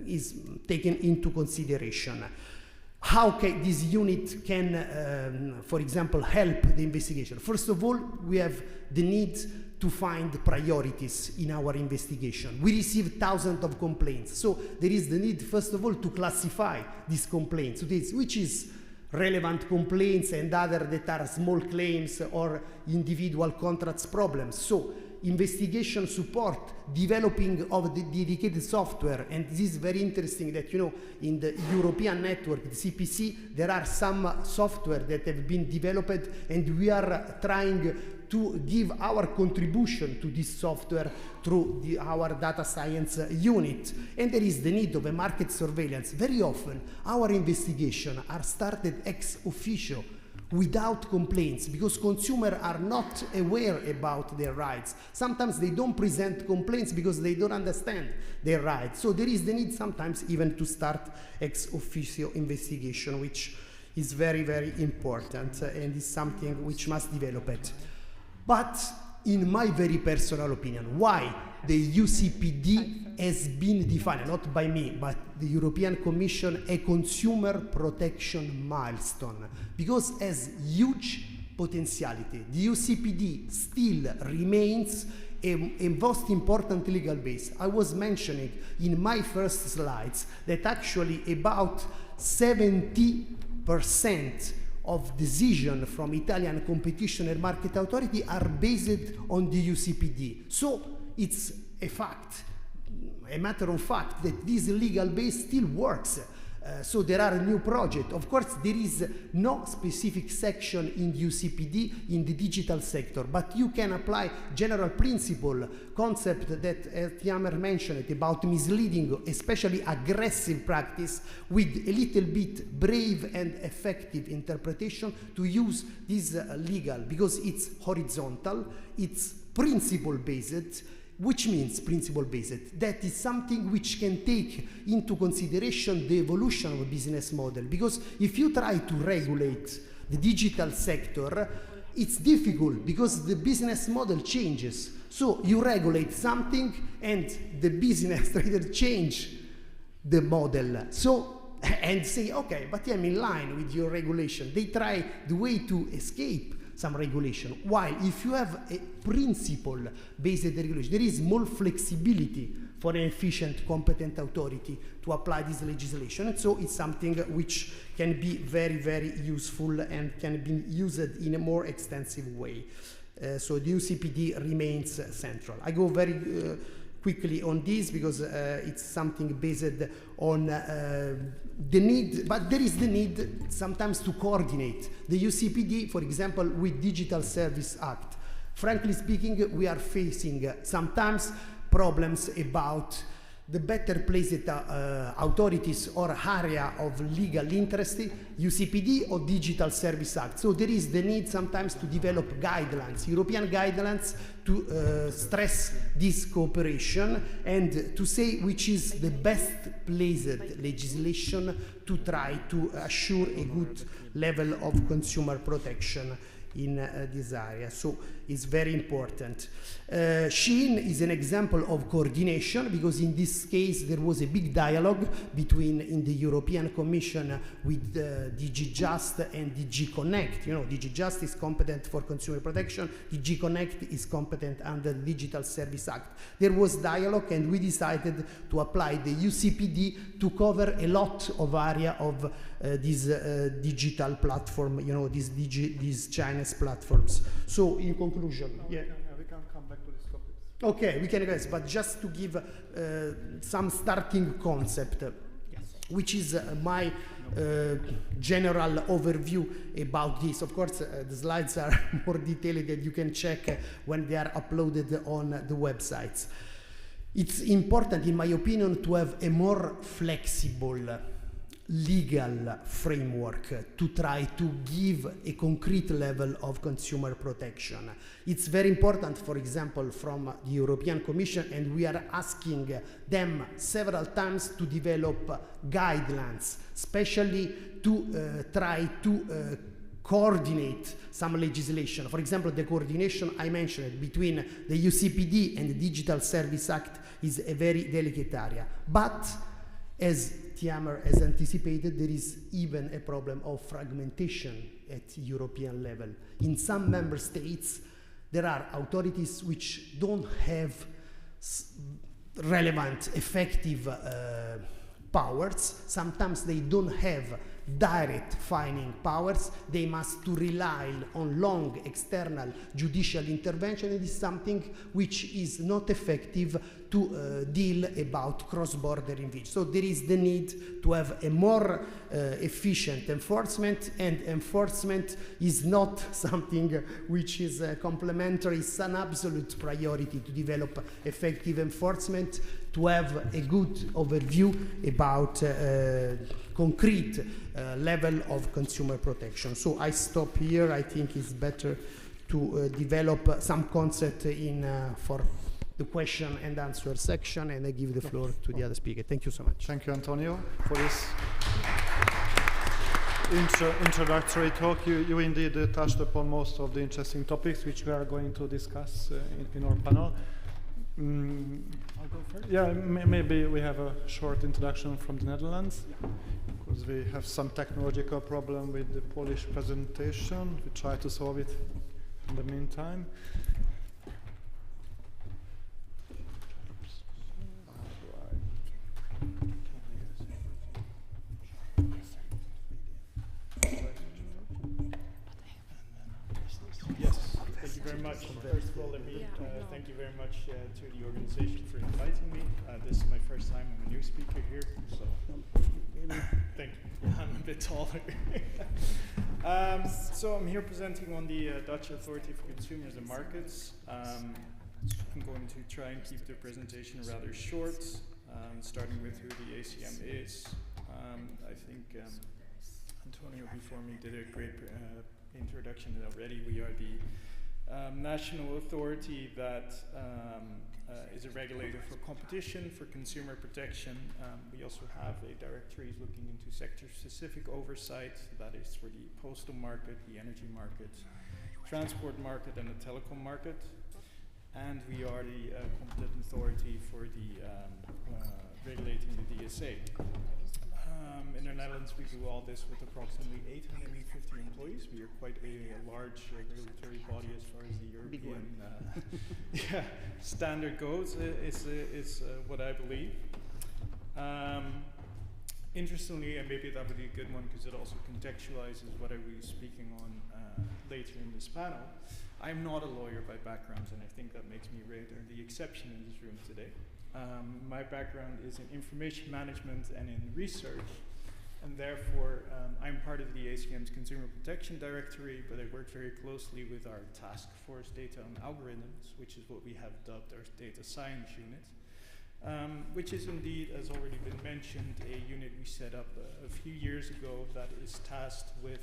is taken into consideration. How this unit can, for example, help the investigation? First of all, we have the need to find priorities in our investigation. We receive thousands of complaints. So there is the need, first of all, to classify these complaints, which is relevant complaints and other that are small claims or individual contracts problems. So investigation support, developing of the dedicated software, and this is very interesting that, you know, in the European network, the CPC, there are some software that have been developed, and we are trying to give our contribution to this software through our data science unit. And there is the need of a market surveillance. Very often, our investigations are started ex officio without complaints, because consumers are not aware about their rights. Sometimes they don't present complaints because they don't understand their rights. So there is the need sometimes even to start ex officio investigation, which is very, very important and is something which must develop it. But in my very personal opinion, why the UCPD has been defined, not by me, but the European Commission, a consumer protection milestone? Because it has huge potentiality. The UCPD still remains a most important legal base. I was mentioning in my first slides that actually about 70% of decision from Italian Competition and Market Authority are based on the UCPD. So it's a fact, a matter of fact, that this legal base still works. So there are new projects. Of course, there is no specific section in UCPD in the digital sector, but you can apply general principle concept that Tiamer mentioned about misleading, especially aggressive practice, with a little bit brave and effective interpretation to use this legal, because it's horizontal, it's principle-based. Which means principle-based? That is something which can take into consideration the evolution of a business model. Because if you try to regulate the digital sector, it's difficult because the business model changes. So you regulate something and the business trader change the model. So, and say, okay, but I'm in line with your regulation. They try the way to escape some regulation. While if you have a principle-based regulation, there is more flexibility for an efficient, competent authority to apply this legislation. And so it's something which can be very, very useful and can be used in a more extensive way. So the UCPD remains central. I go very quickly on this because it's something based on the need, but there is the need sometimes to coordinate the UCPD, for example, with Digital Service Act. Frankly speaking, we are facing sometimes problems about the better placed authorities or area of legal interest, UCPD or Digital Service Act. So there is the need sometimes to develop guidelines, European guidelines, to stress this cooperation and to say which is the best placed legislation to try to assure a good level of consumer protection in this area. So it's very important. Shein is an example of coordination because in this case there was a big dialogue between in the European Commission with DG Just and DG Connect. You know, DG Just is competent for consumer protection, DG Connect is competent under the Digital Service Act. There was dialogue and we decided to apply the UCPD to cover a lot of area of this digital platform, you know, these Chinese platforms. So in conclusion, yeah. We can come back to this topic. Okay, we can guess, but just to give some starting concept, which is my general overview about this. Of course, the slides are more detailed that you can check when they are uploaded on the websites. It's important, in my opinion, to have a more flexible legal framework to try to give a concrete level of consumer protection. It's very important, for example, from the European Commission, and we are asking them several times to develop guidelines, especially to try to coordinate some legislation. For example, the coordination I mentioned between the UCPD and the Digital Service Act is a very delicate area. But as Tiamer has anticipated, there is even a problem of fragmentation at European level. In some member states, there are authorities which don't have relevant, effective powers. Sometimes they don't have direct fining powers. They must to rely on long external judicial intervention. It is something which is not effective to deal about cross-border invasion. So there is the need to have a more efficient enforcement, and enforcement is not something which is complementary. It's an absolute priority to develop effective enforcement to have a good overview about concrete level of consumer protection. So I stop here. I think it's better to develop some concept in for the question and answer section, and I give the floor to the other speaker. Thank you so much. Thank you, Antonio, for this introductory talk. You indeed touched upon most of the interesting topics which we are going to discuss in our panel. I'll go first. Yeah, maybe we have a short introduction from the Netherlands, because we have some technological problem with the Polish presentation. We try to solve it in the meantime. Yes, thank you very much. First of all, let me thank you very much to the organization for inviting me. This is my first time. I'm a new speaker here, so thank you. I'm a bit taller. So I'm here presenting on the Dutch Authority for Consumers and Markets. I'm going to try and keep the presentation rather short, starting with who the ACM is. I think Antonio before me did a great introduction already. We are the national authority that is a regulator for competition, for consumer protection. We also have a directorate looking into sector-specific oversight, that is for the postal market, the energy market, transport market, and the telecom market. And we are the competent authority for the regulating the DSA. In the Netherlands, we do all this with approximately 850 employees. We are quite a large regulatory body as far as the European standard goes, is what I believe. Interestingly, and maybe that would be a good one because it also contextualizes what I will be speaking on later in this panel. I'm not a lawyer by background, and I think that makes me rather the exception in this room today. My background is in information management and in research, and therefore I'm part of the ACM's Consumer Protection Directorate, but I work very closely with our task force Data and Algorithms, which is what we have dubbed our data science unit, which is indeed, as already been mentioned, a unit we set up a few years ago that is tasked with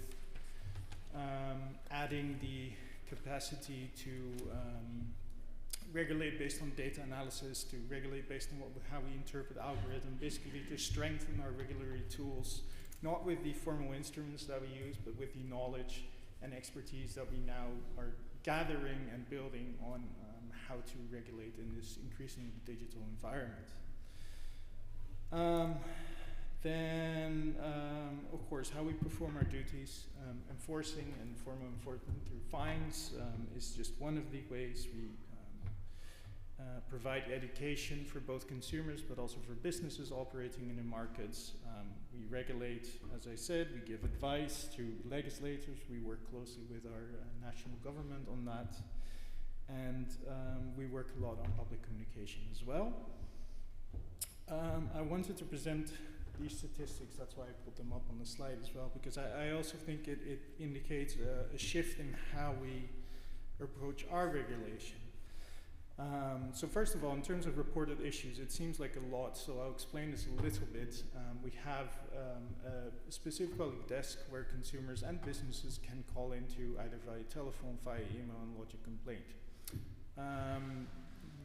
adding the capacity to regulate based on data analysis, to regulate based on how we interpret algorithm, basically to strengthen our regulatory tools, not with the formal instruments that we use, but with the knowledge and expertise that we now are gathering and building on how to regulate in this increasingly digital environment. Of course, how we perform our duties, enforcing and formal enforcement through fines is just one of the ways we provide education for both consumers but also for businesses operating in the markets. We regulate, as I said, we give advice to legislators, we work closely with our national government on that, and we work a lot on public communication as well. I wanted to present these statistics, that's why I put them up on the slide as well, because I also think it indicates a shift in how we approach our regulation. So first of all, in terms of reported issues, it seems like a lot, so I'll explain this a little bit. We have a specific desk where consumers and businesses can call into either via telephone, via email, and lodge a complaint.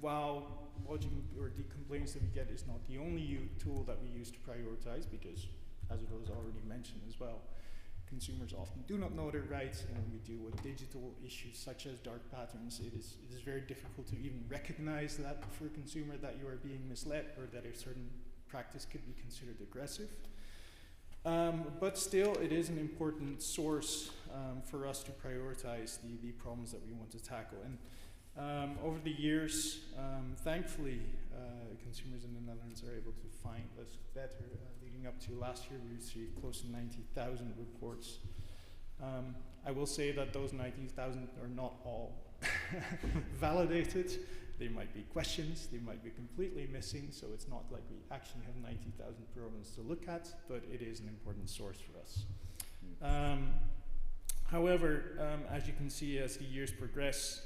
While lodging or the complaints that we get is not the only tool that we use to prioritize, because as it was already mentioned as well, consumers often do not know their rights, and when we deal with digital issues such as dark patterns, it is very difficult to even recognize that for a consumer that you are being misled or that a certain practice could be considered aggressive. But still, it is an important source for us to prioritize the problems that we want to tackle. And over the years, thankfully, consumers in the Netherlands are able to find us better. Leading up to last year, we received close to 90,000 reports. I will say that those 90,000 are not all validated. There might be questions, they might be completely missing, so it's not like we actually have 90,000 problems to look at, but it is an important source for us. However, as you can see, as the years progress,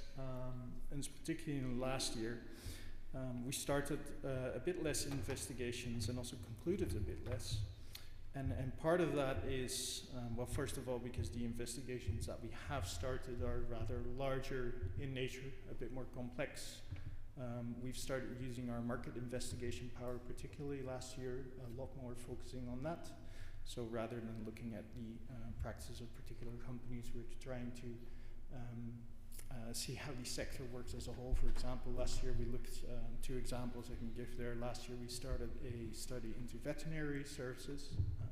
and particularly in the last year, We started a bit less investigations and also concluded a bit less. And part of that is, well, first of all, because the investigations that we have started are rather larger in nature, a bit more complex. We've started using our market investigation power, particularly last year, a lot more focusing on that. So rather than looking at the practices of particular companies, we're trying to see how the sector works as a whole. For example, last year we looked, 2 examples I can give there. Last year we started a study into veterinary services,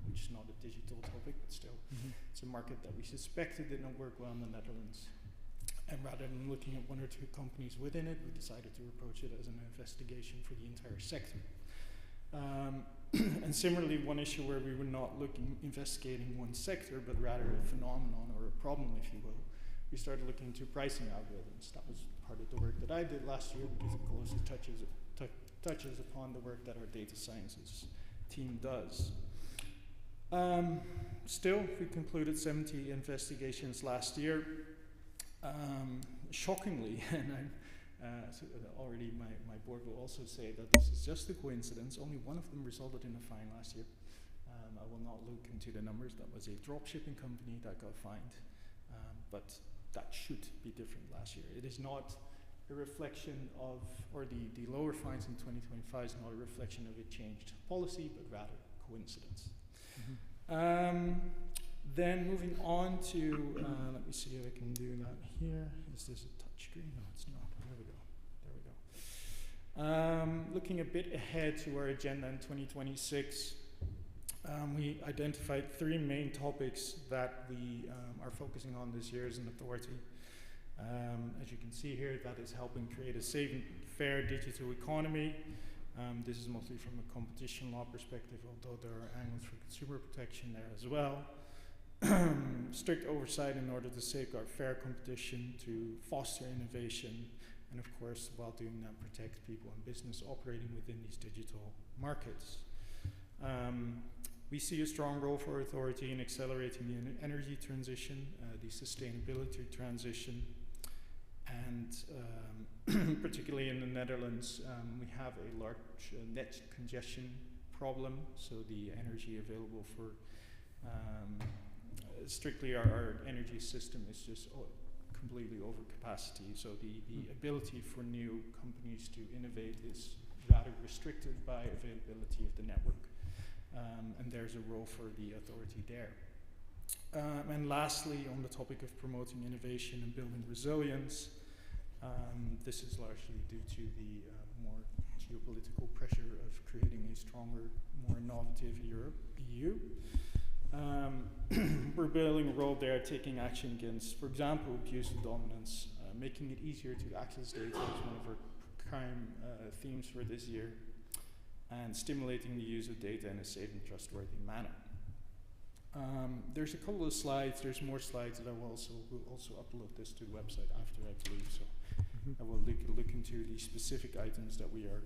which is not a digital topic, but still it's a market that we suspected did not work well in the Netherlands. And rather than looking at 1 or 2 companies within it, we decided to approach it as an investigation for the entire sector. And similarly, one issue where we were not investigating one sector, but rather a phenomenon or a problem, if you will, we started looking into pricing algorithms. That was part of the work that I did last year because it closely touches upon the work that our data sciences team does. Still, we concluded 70 investigations last year. Shockingly, and so already my board will also say that this is just a coincidence, only 1 of them resulted in a fine last year. I will not look into the numbers. That was a drop shipping company that got fined, but that should be different last year. It is not a reflection of, or the lower fines in 2025 is not a reflection of a changed policy, but rather coincidence. Then moving on to, let me see if I can do that here. Is this a touch screen? No, it's not. There we go. Looking a bit ahead to our agenda in 2026, we identified 3 main topics that we are focusing on this year as an authority. As you can see here, that is helping create a safe and fair digital economy. This is mostly from a competition law perspective, although there are angles for consumer protection there as well. Strict oversight in order to safeguard fair competition, to foster innovation, and of course, while doing that, protect people and business operating within these digital markets. We see a strong role for authority in accelerating the energy transition, the sustainability transition, and particularly in the Netherlands, we have a large net congestion problem, so the energy available for strictly our energy system is just completely over capacity, so the ability for new companies to innovate is rather restricted by availability of the network. And there's a role for the authority there. And lastly, on the topic of promoting innovation and building resilience, this is largely due to the more geopolitical pressure of creating a stronger, more innovative EU. We're building a role there, taking action against, for example, abuse of dominance, making it easier to access data is one of our prime themes for this year, and stimulating the use of data in a safe and trustworthy manner. There's a couple of slides. There's more slides that I will also upload this to the website after, I believe. So I will look into the specific items that we are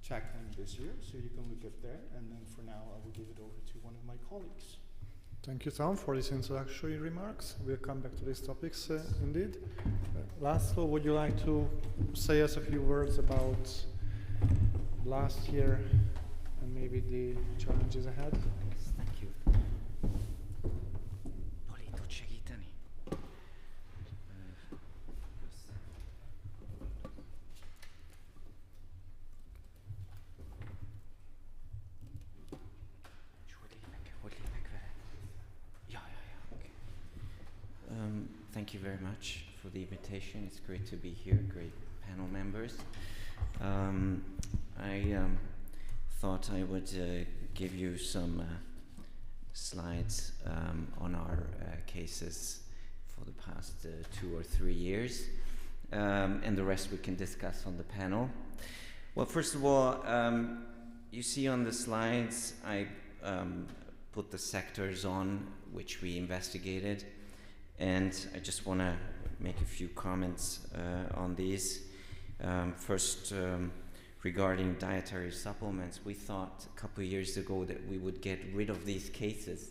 tackling this year. So you can look at there. And then for now, I will give it over to one of my colleagues. Thank you, Tom, for these introductory remarks. We'll come back to these topics indeed. Laszlo, would you like to say us a few words about last year and maybe the challenges ahead? Thank you. Poli, tud segíteni? Hogy lépek vele? Ja, okay. Thank you very much for the invitation. It's great to be here, great panel members. I thought I would give you some slides on our cases for the past 2 or 3 years, and the rest we can discuss on the panel. Well, first of all, you see on the slides I put the sectors on which we investigated, and I just want to make a few comments on these. First, regarding dietary supplements, we thought a couple of years ago that we would get rid of these cases.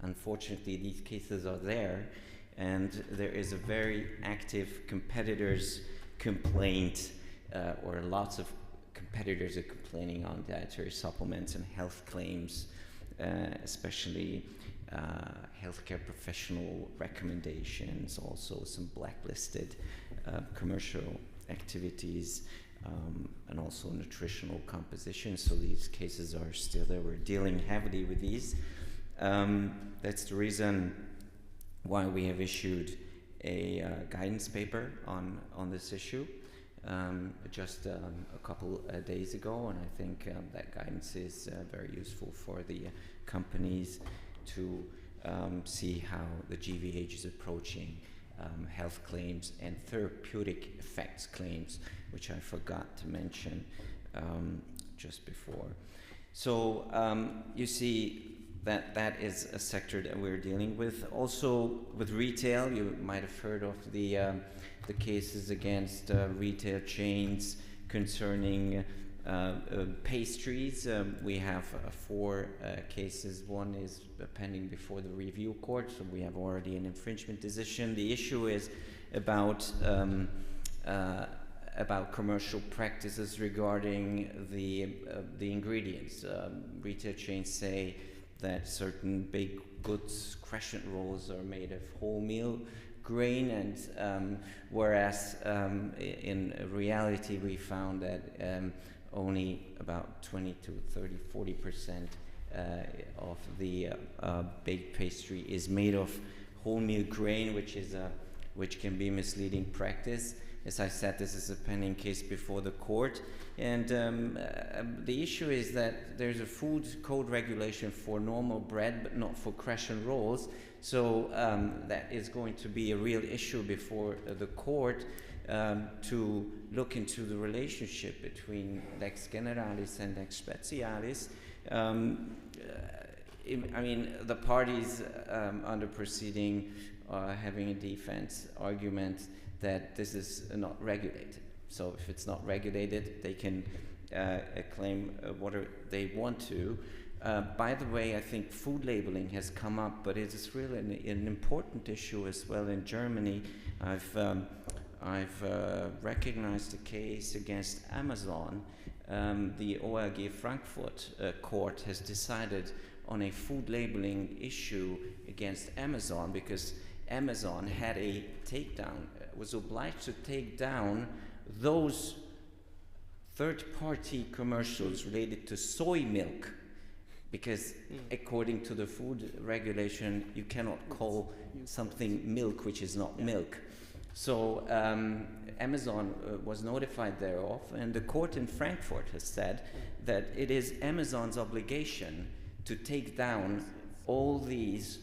Unfortunately, these cases are there, and there is a very active competitors' complaint or lots of competitors are complaining on dietary supplements and health claims, especially healthcare professional recommendations, also some blacklisted commercial activities, and also nutritional composition. So these cases are still there. We're dealing heavily with these. That's the reason why we have issued a guidance paper on this issue just a couple days ago, and I think that guidance is very useful for the companies to see how the GVH is approaching health claims and therapeutic effects claims, which I forgot to mention just before. So you see that is a sector that we're dealing with. Also with retail, you might have heard of the cases against retail chains concerning pastries. We have 4 cases. One is pending before the review court, so we have already an infringement decision. The issue is about commercial practices regarding the ingredients. Retail chains say that certain baked goods, crescent rolls, are made of wholemeal grain, and whereas in reality we found that only about 20 to 30, 40% of the baked pastry is made of wholemeal grain, which can be misleading practice. As I said, this is a pending case before the court, and the issue is that there's a food code regulation for normal bread, but not for crescent rolls. So that is going to be a real issue before the court to look into the relationship between lex generalis and lex specialis. I mean, the parties under proceeding are having a defense argument that this is not regulated. So if it's not regulated, they can claim whatever they want to. By the way, I think food labeling has come up, but it is really an important issue as well in Germany. I've recognized a case against Amazon. The OLG Frankfurt court has decided on a food labeling issue against Amazon because Amazon had a takedown, was obliged to take down those third-party commercials related to soy milk, because according to the food regulation, you cannot call something milk which is not milk. So Amazon was notified thereof, and the court in Frankfurt has said that it is Amazon's obligation to take down all these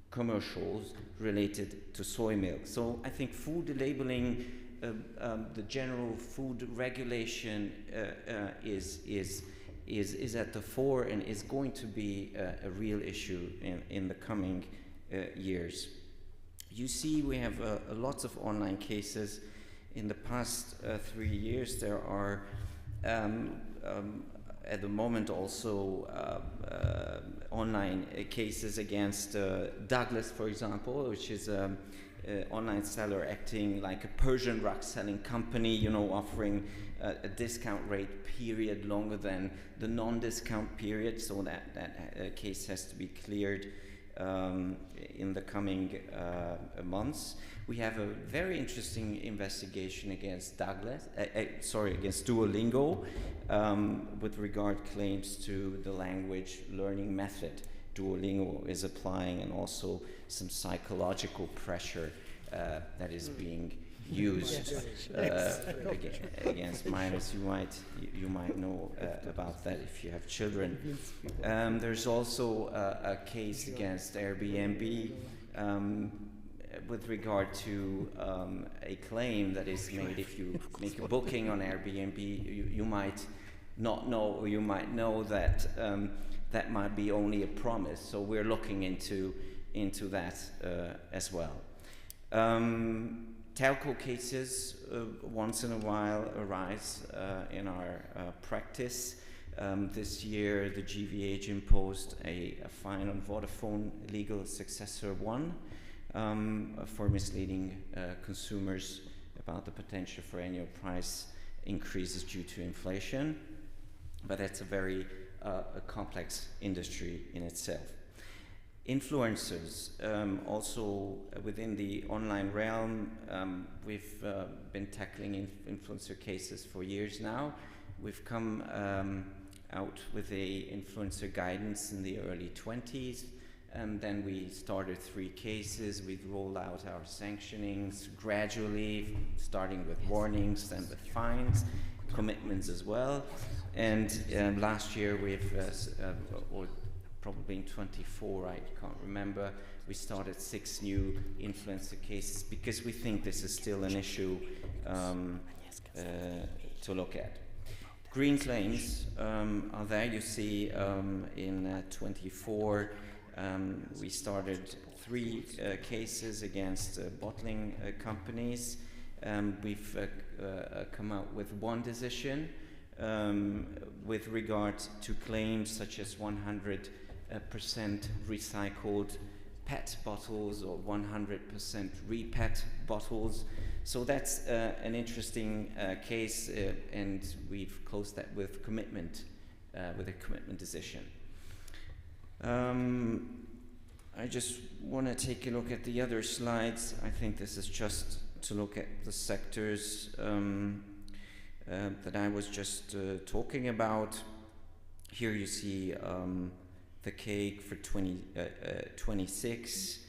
commercials related to soy milk. So I think food labeling, the general food regulation is at the fore and is going to be a real issue in the coming years. You see, we have lots of online cases. In the past 3 years, there are at the moment also online cases against Douglas, for example, which is an online seller acting like a Persian rug selling company, you know, offering a discount rate period longer than the non-discount period, so that case has to be cleared in the coming months. We have a very interesting investigation against against Duolingo with regard claims to the language learning method Duolingo is applying, and also some psychological pressure that is being used against minors. You might know about that if you have children. There's also a case against Airbnb with regard to a claim that is made if you make a booking on Airbnb. You might not know, or you might know that that might be only a promise. So we're looking into that as well. Telco cases once in a while arise in our practice. This year, the GVH imposed a fine on Vodafone Legal Successor 1 for misleading consumers about the potential for annual price increases due to inflation, but that's a very a complex industry in itself. Influencers, also within the online realm, we've been tackling influencer cases for years now. We've come out with a influencer guidance in the early 20s, and then we started 3 cases. We've rolled out our sanctionings gradually, starting with warnings, then with fines, commitments as well. And last year we've, or probably in 24, I can't remember, we started 6 new influencer cases because we think this is still an issue to look at. Green claims are there. You see in 24 we started 3 cases against bottling companies. We've come out with 1 decision with regard to claims such as 100% recycled PET bottles or 100% re-PET bottles. So that's an interesting case, and we've closed that with commitment, with a commitment decision. I just want to take a look at the other slides. I think this is just to look at the sectors that I was just talking about. Here you see the cake for 26.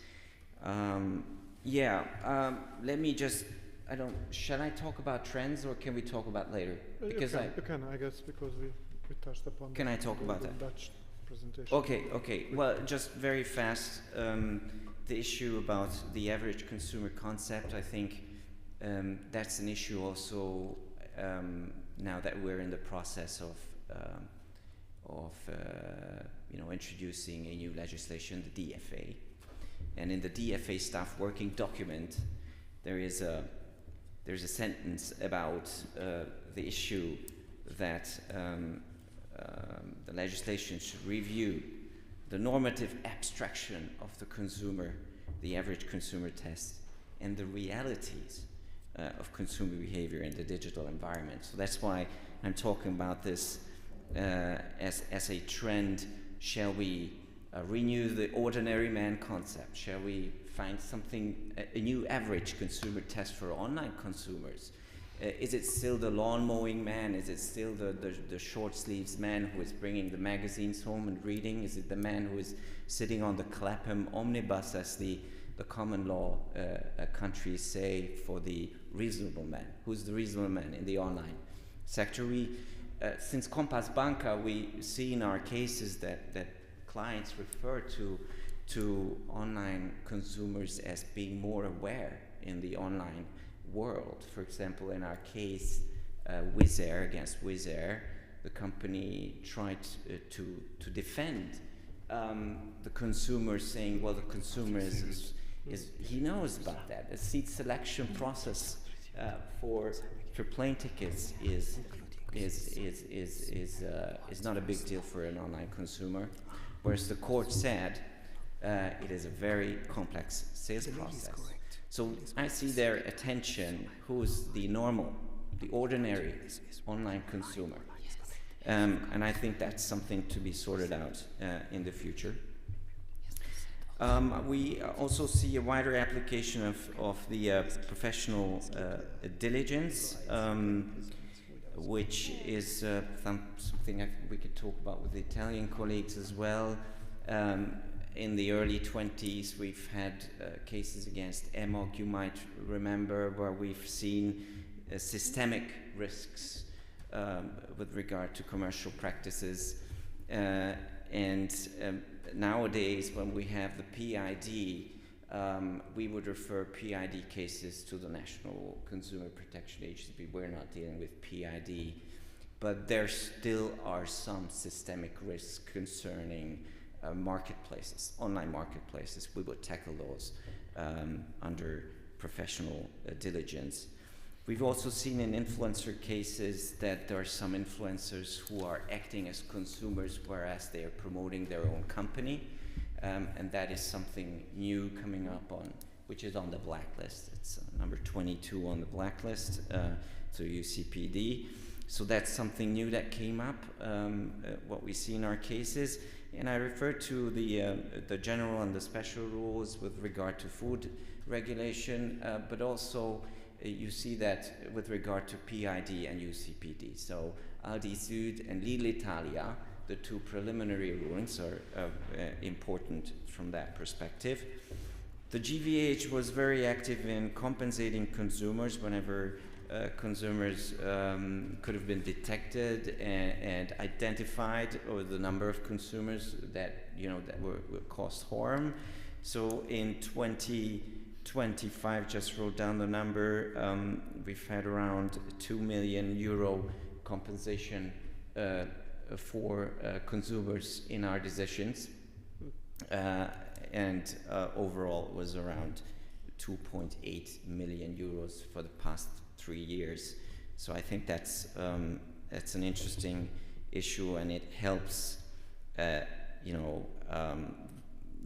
Let me just, shall I talk about trends or can we talk about later? Because you can, I guess, because we touched upon. Can I talk about that? Dutch presentation. Okay. Well, just very fast, the issue about the average consumer concept, I think that's an issue also now that we're in the process of introducing a new legislation, the DFA. And in the DFA staff working document, there's a sentence about the issue that the legislation should review the normative abstraction of the consumer, the average consumer test, and the realities of consumer behavior in the digital environment. So that's why I'm talking about this as a trend. Shall we renew the ordinary man concept? Shall we find something, a new average consumer test for online consumers? Is it still the lawn mowing man? Is it still the short sleeves man who is bringing the magazines home and reading? Is it the man who is sitting on the Clapham omnibus, as the common law countries say, for the reasonable man? Who's the reasonable man in the online sector? Since Compass Banca, we see in our cases that clients refer to online consumers as being more aware in the online world. For example, in our case, Wizz Air against Wizz Air, the company tried to defend the consumer, saying, well, the consumer is he knows about that. A seat selection process for plane tickets is not a big deal for an online consumer, whereas the court said it is a very complex sales process. So I see their attention, who's the normal, the ordinary online consumer. And I think that's something to be sorted out in the future. We also see a wider application of the professional diligence, which is something we could talk about with the Italian colleagues as well. In the early 20s, we've had cases against EMOG, you might remember, where we've seen systemic risks with regard to commercial practices. Nowadays, when we have the PID, we would refer PID cases to the National Consumer Protection Agency. We're not dealing with PID, but there still are some systemic risks concerning marketplaces, online marketplaces. We would tackle those under professional diligence. We've also seen in influencer cases that there are some influencers who are acting as consumers, whereas they are promoting their own company. And that is something new coming up which is on the blacklist. It's number 22 on the blacklist. to UCPD. So that's something new that came up, what we see in our cases. And I refer to the general and the special rules with regard to food regulation, but also you see that with regard to PID and UCPD. So Aldi Süd and Lidl Italia, the two preliminary rulings, are important from that perspective. The GVH was very active in compensating consumers whenever consumers could have been detected and identified, or the number of consumers that were caused harm. So in 2025, just wrote down the number, we've had around €2 million compensation for consumers in our decisions, and overall it was around €2.8 million for the past 3 years. So I think that's an interesting issue, and it helps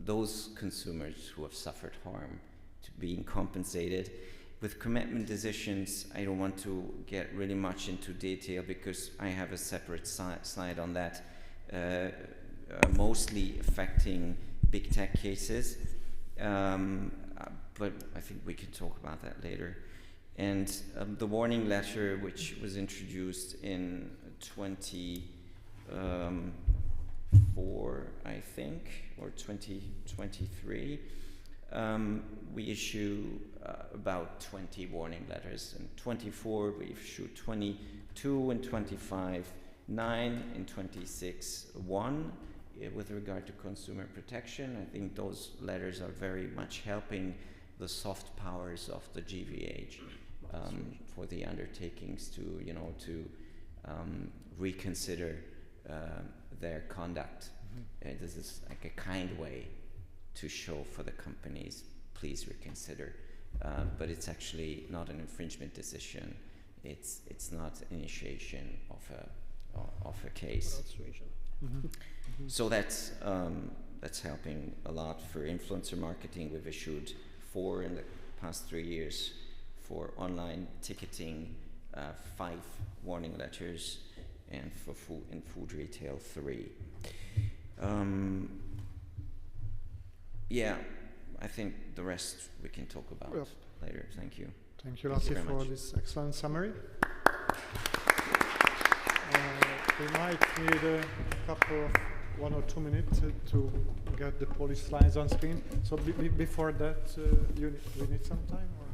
those consumers who have suffered harm to being compensated. With commitment decisions, I don't want to get really much into detail because I have a separate slide on that, mostly affecting big tech cases, but I think we can talk about that later. And the warning letter, which was introduced in 24, I think, or 2023, we issue about 20 warning letters. In 24, we issued 22, in 25, 9, in 26, 1. With regard to consumer protection, I think those letters are very much helping the soft powers of the GVH for the undertakings to reconsider their conduct. This is like a kind way to show for the companies, please reconsider. But it's actually not an infringement decision. It's not initiation of a case. So that's helping a lot for influencer marketing. We've issued 4 in the past 3 years. For online ticketing, 5 warning letters, and for food retail, 3. Yeah, I think the rest we can talk about later. Thank you. Thank you, Lassi, for this excellent summary. We might need a couple of 1 or 2 minutes to get the Polish slides on screen. So before that, we need some time? Or?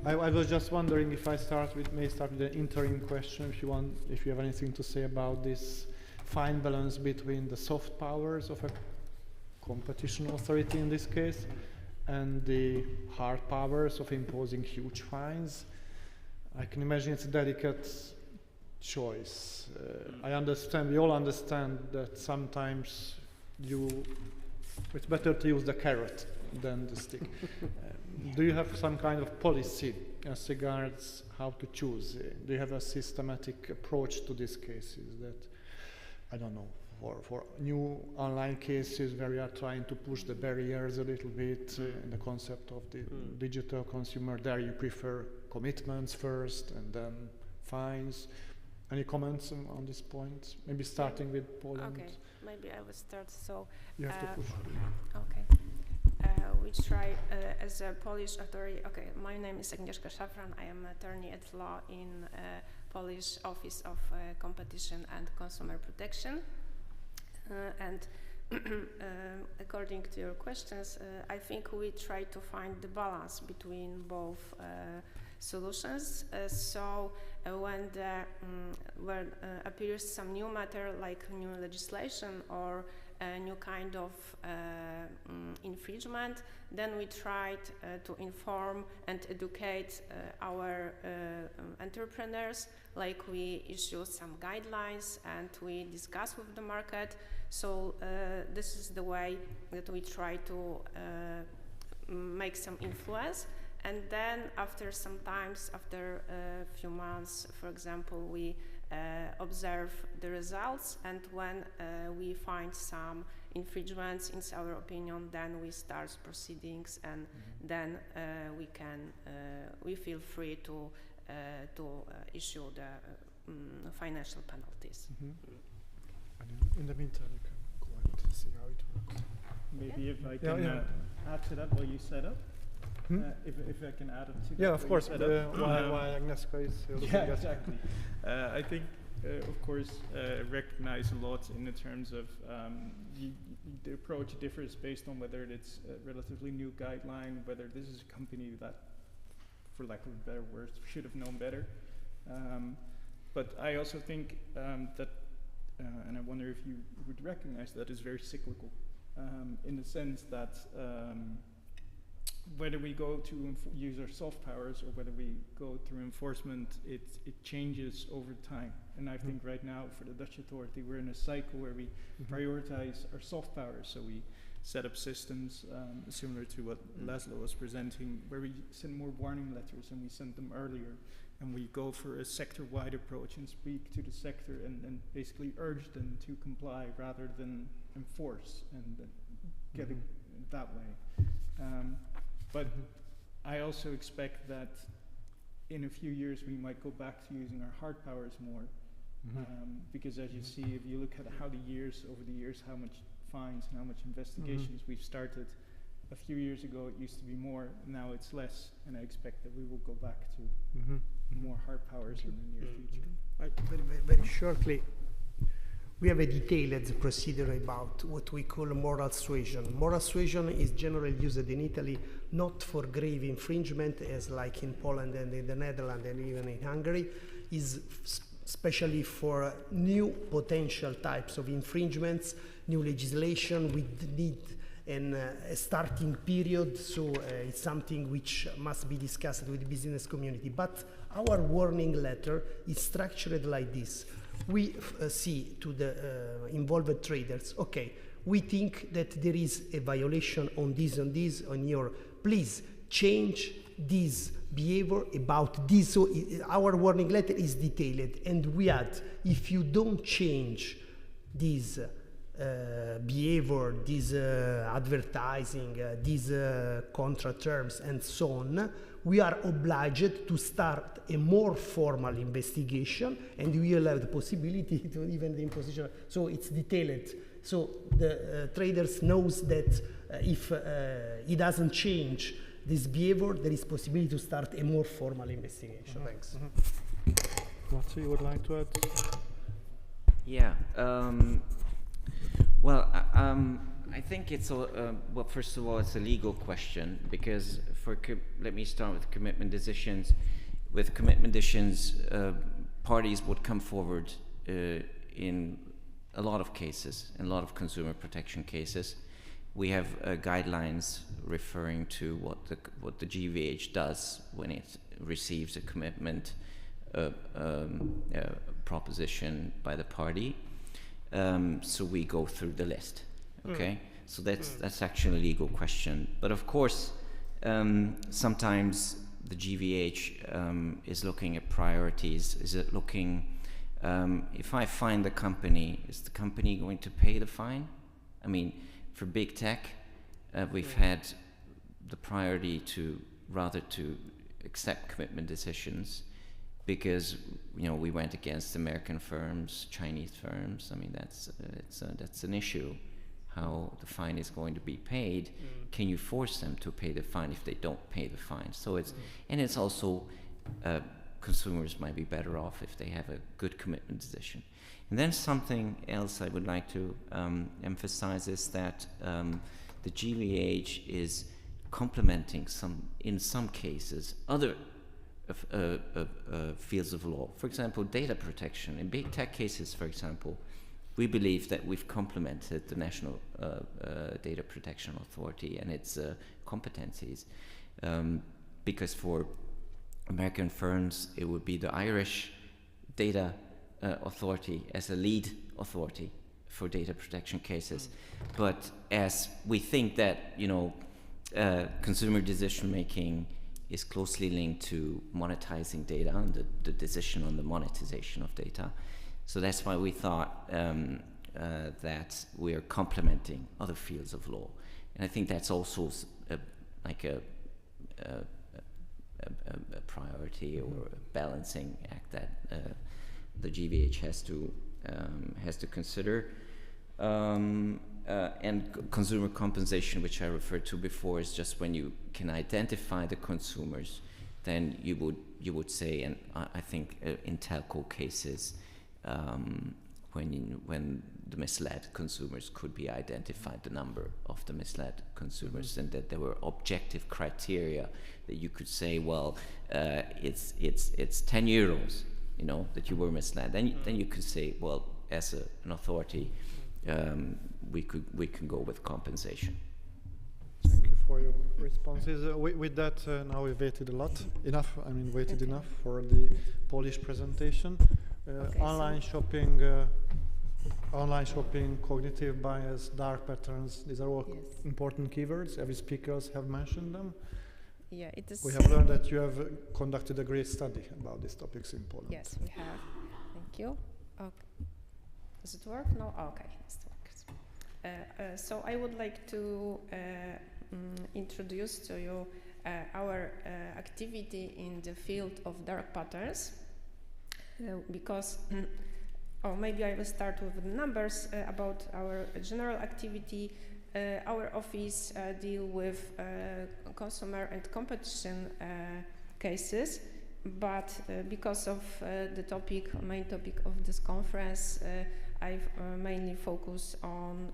I was just wondering if may start with an interim question, if you have anything to say about this fine balance between the soft powers of a competition authority in this case and the hard powers of imposing huge fines. I can imagine it's a delicate choice. We all understand that sometimes it's better to use the carrot than the stick. Do you have some kind of policy as regards how to choose? Do you have a systematic approach to these cases that, I don't know, for new online cases where we are trying to push the barriers a little bit in the concept of the digital consumer, there you prefer commitments first and then fines? Any comments on this point? Maybe starting with Poland. Okay, maybe I will start. So you have to push. Okay. We try as a Polish authority. Okay, my name is Agnieszka Szafran. I am attorney at law in Polish Office of Competition and Consumer Protection. And according to your questions, I think we try to find the balance between both solutions. So when appears some new matter like new legislation or a new kind of infringement, then we tried to inform and educate our entrepreneurs, like we issue some guidelines and we discuss with the market. So this is the way that we try to make some influence. And then after after a few months, for example, we observe the results, and when we find some infringements in our opinion, then we start proceedings, and then we feel free to to issue the financial penalties. And in the meantime, you can go and see how it works. Maybe if I can add to that while you set up. If I can add it to that. Yeah, of while course. you set up. Why Agnieszka is looking Yeah, at exactly. I think, of course, recognize a lot in the terms of the approach differs based on whether it's a relatively new guideline, whether this is a company that, for lack of a better word, should have known better. But I also think that, and I wonder if you would recognize that is very cyclical, in the sense that whether we go to use our soft powers or whether we go through enforcement, it changes over time. And I think right now for the Dutch authority, we're in a cycle where we prioritize our soft powers. So we set up systems similar to what Laszlo was presenting, where we send more warning letters and we send them earlier. And we go for a sector-wide approach and speak to the sector and basically urge them to comply rather than enforce and get it that way. But I also expect that in a few years we might go back to using our hard powers more, because as you see, if you look at how over the years, how much fines and how much investigations we've started. A few years ago it used to be more, now it's less, and I expect that we will go back to more hard powers in the near future. Very shortly, we have a detailed procedure about what we call moral suasion. Moral suasion is generally used in Italy not for grave infringement, as like in Poland and in the Netherlands and even in Hungary, is especially for new potential types of infringements, new legislation with need and a starting period, so it's something which must be discussed with the business community. But our warning letter is structured like this. We see to the involved traders, okay, we think that there is a violation on this, on your, please change this behavior about this. So our warning letter is detailed, and we add, if you don't change this behavior, this advertising, these contract terms and so on, we are obliged to start a more formal investigation, and we will have the possibility to even the imposition. So it's detailed. So the traders knows that if he doesn't change this behavior, there is possibility to start a more formal investigation. Thanks. What you would like to add? Yeah. Well, I think it's well. First of all, it's a legal question because let me start with commitment decisions. With commitment decisions, parties would come forward in a lot of cases, in a lot of consumer protection cases. We have guidelines referring to what the GVH does when it receives a commitment proposition by the party. So we go through the list, okay? So that's actually a legal question. But of course, sometimes the GVH is looking at priorities. Is it looking, if I fine the company, is the company going to pay the fine? I mean, for big tech, we've had the priority to accept commitment decisions, because we went against American firms, Chinese firms. I mean, that's an issue. How the fine is going to be paid? Can you force them to pay the fine if they don't pay the fine? So it's also consumers might be better off if they have a good commitment decision. And then something else I would like to emphasize is that the GVH is complementing in some cases other fields of law. For example, data protection. In big tech cases, for example, we believe that we've complemented the National Data Protection Authority and its competencies, because for American firms, it would be the Irish Data Authority as a lead authority for data protection cases. But as we think that consumer decision making is closely linked to monetizing data and the decision on the monetization of data. So that's why we thought that we are complementing other fields of law. And I think that's also a a priority or a balancing act that the GVH has to consider. And consumer compensation, which I referred to before, is just when you can identify the consumers, then you would say, and I think in telco cases, when the misled consumers could be identified, the number of the misled consumers, and that there were objective criteria that you could say, well, it's 10 euros, that you were misled. Then you could say, well, as an authority, we can go with compensation. Thank you for your responses. With that, now we've waited enough for the Polish presentation. Online shopping, cognitive bias, dark patterns, these are all important keywords. Every speakers have mentioned them. Yeah, it is. We have learned that you have conducted a great study about these topics in Poland. Yes, we have. Thank you. Okay. Does it work? No? Oh, okay. It works. So I would like to introduce to you our activity in the field of dark patterns, because or maybe I will start with the numbers about our general activity. Our office deal with consumer and competition cases, but because of the main topic of this conference, I've mainly focus on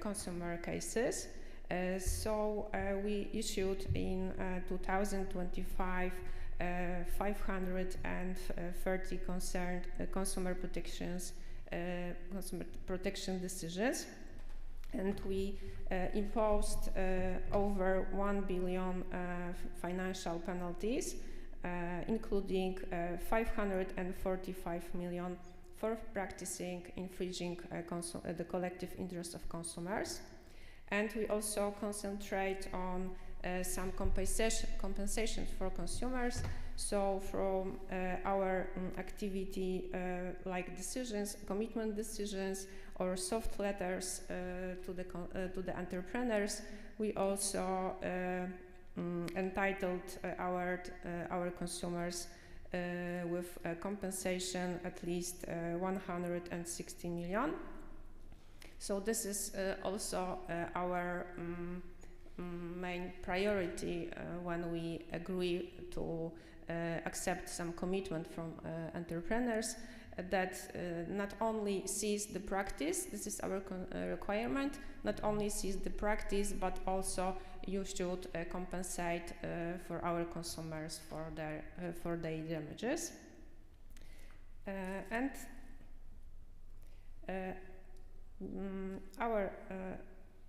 consumer cases. So we issued in 2025 530 concerned consumer protection decisions, and we imposed over 1 billion financial penalties, including 545 million for infringing the collective interest of consumers. And we also concentrate on some compensation for consumers. So from our activity, like decisions, commitment decisions, or soft letters to the entrepreneurs, we also entitled our consumers with compensation at least 160 million. So this is also our main priority when we agree to accept some commitment from entrepreneurs that not only sees the practice, this is our requirement, not only sees the practice, but also you should compensate for our consumers for their damages. Our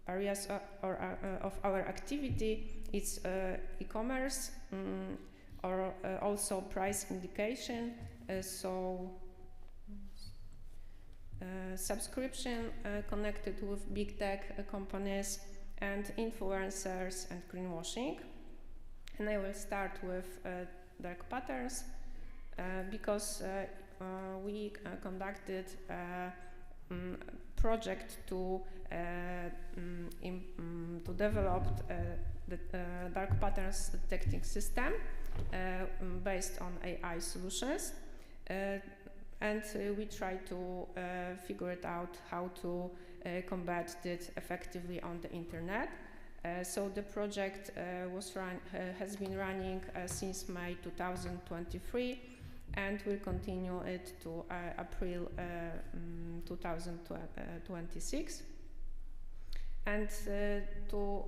areas of our activity is e-commerce, or also price indication, subscription connected with big tech companies, and influencers and greenwashing. And I will start with dark patterns because we conducted a project to develop the dark patterns detecting system based on AI solutions, and we try to figure it out how to combat it effectively on the internet. So the project has been running since May 2023, and will continue it to April 2026. And to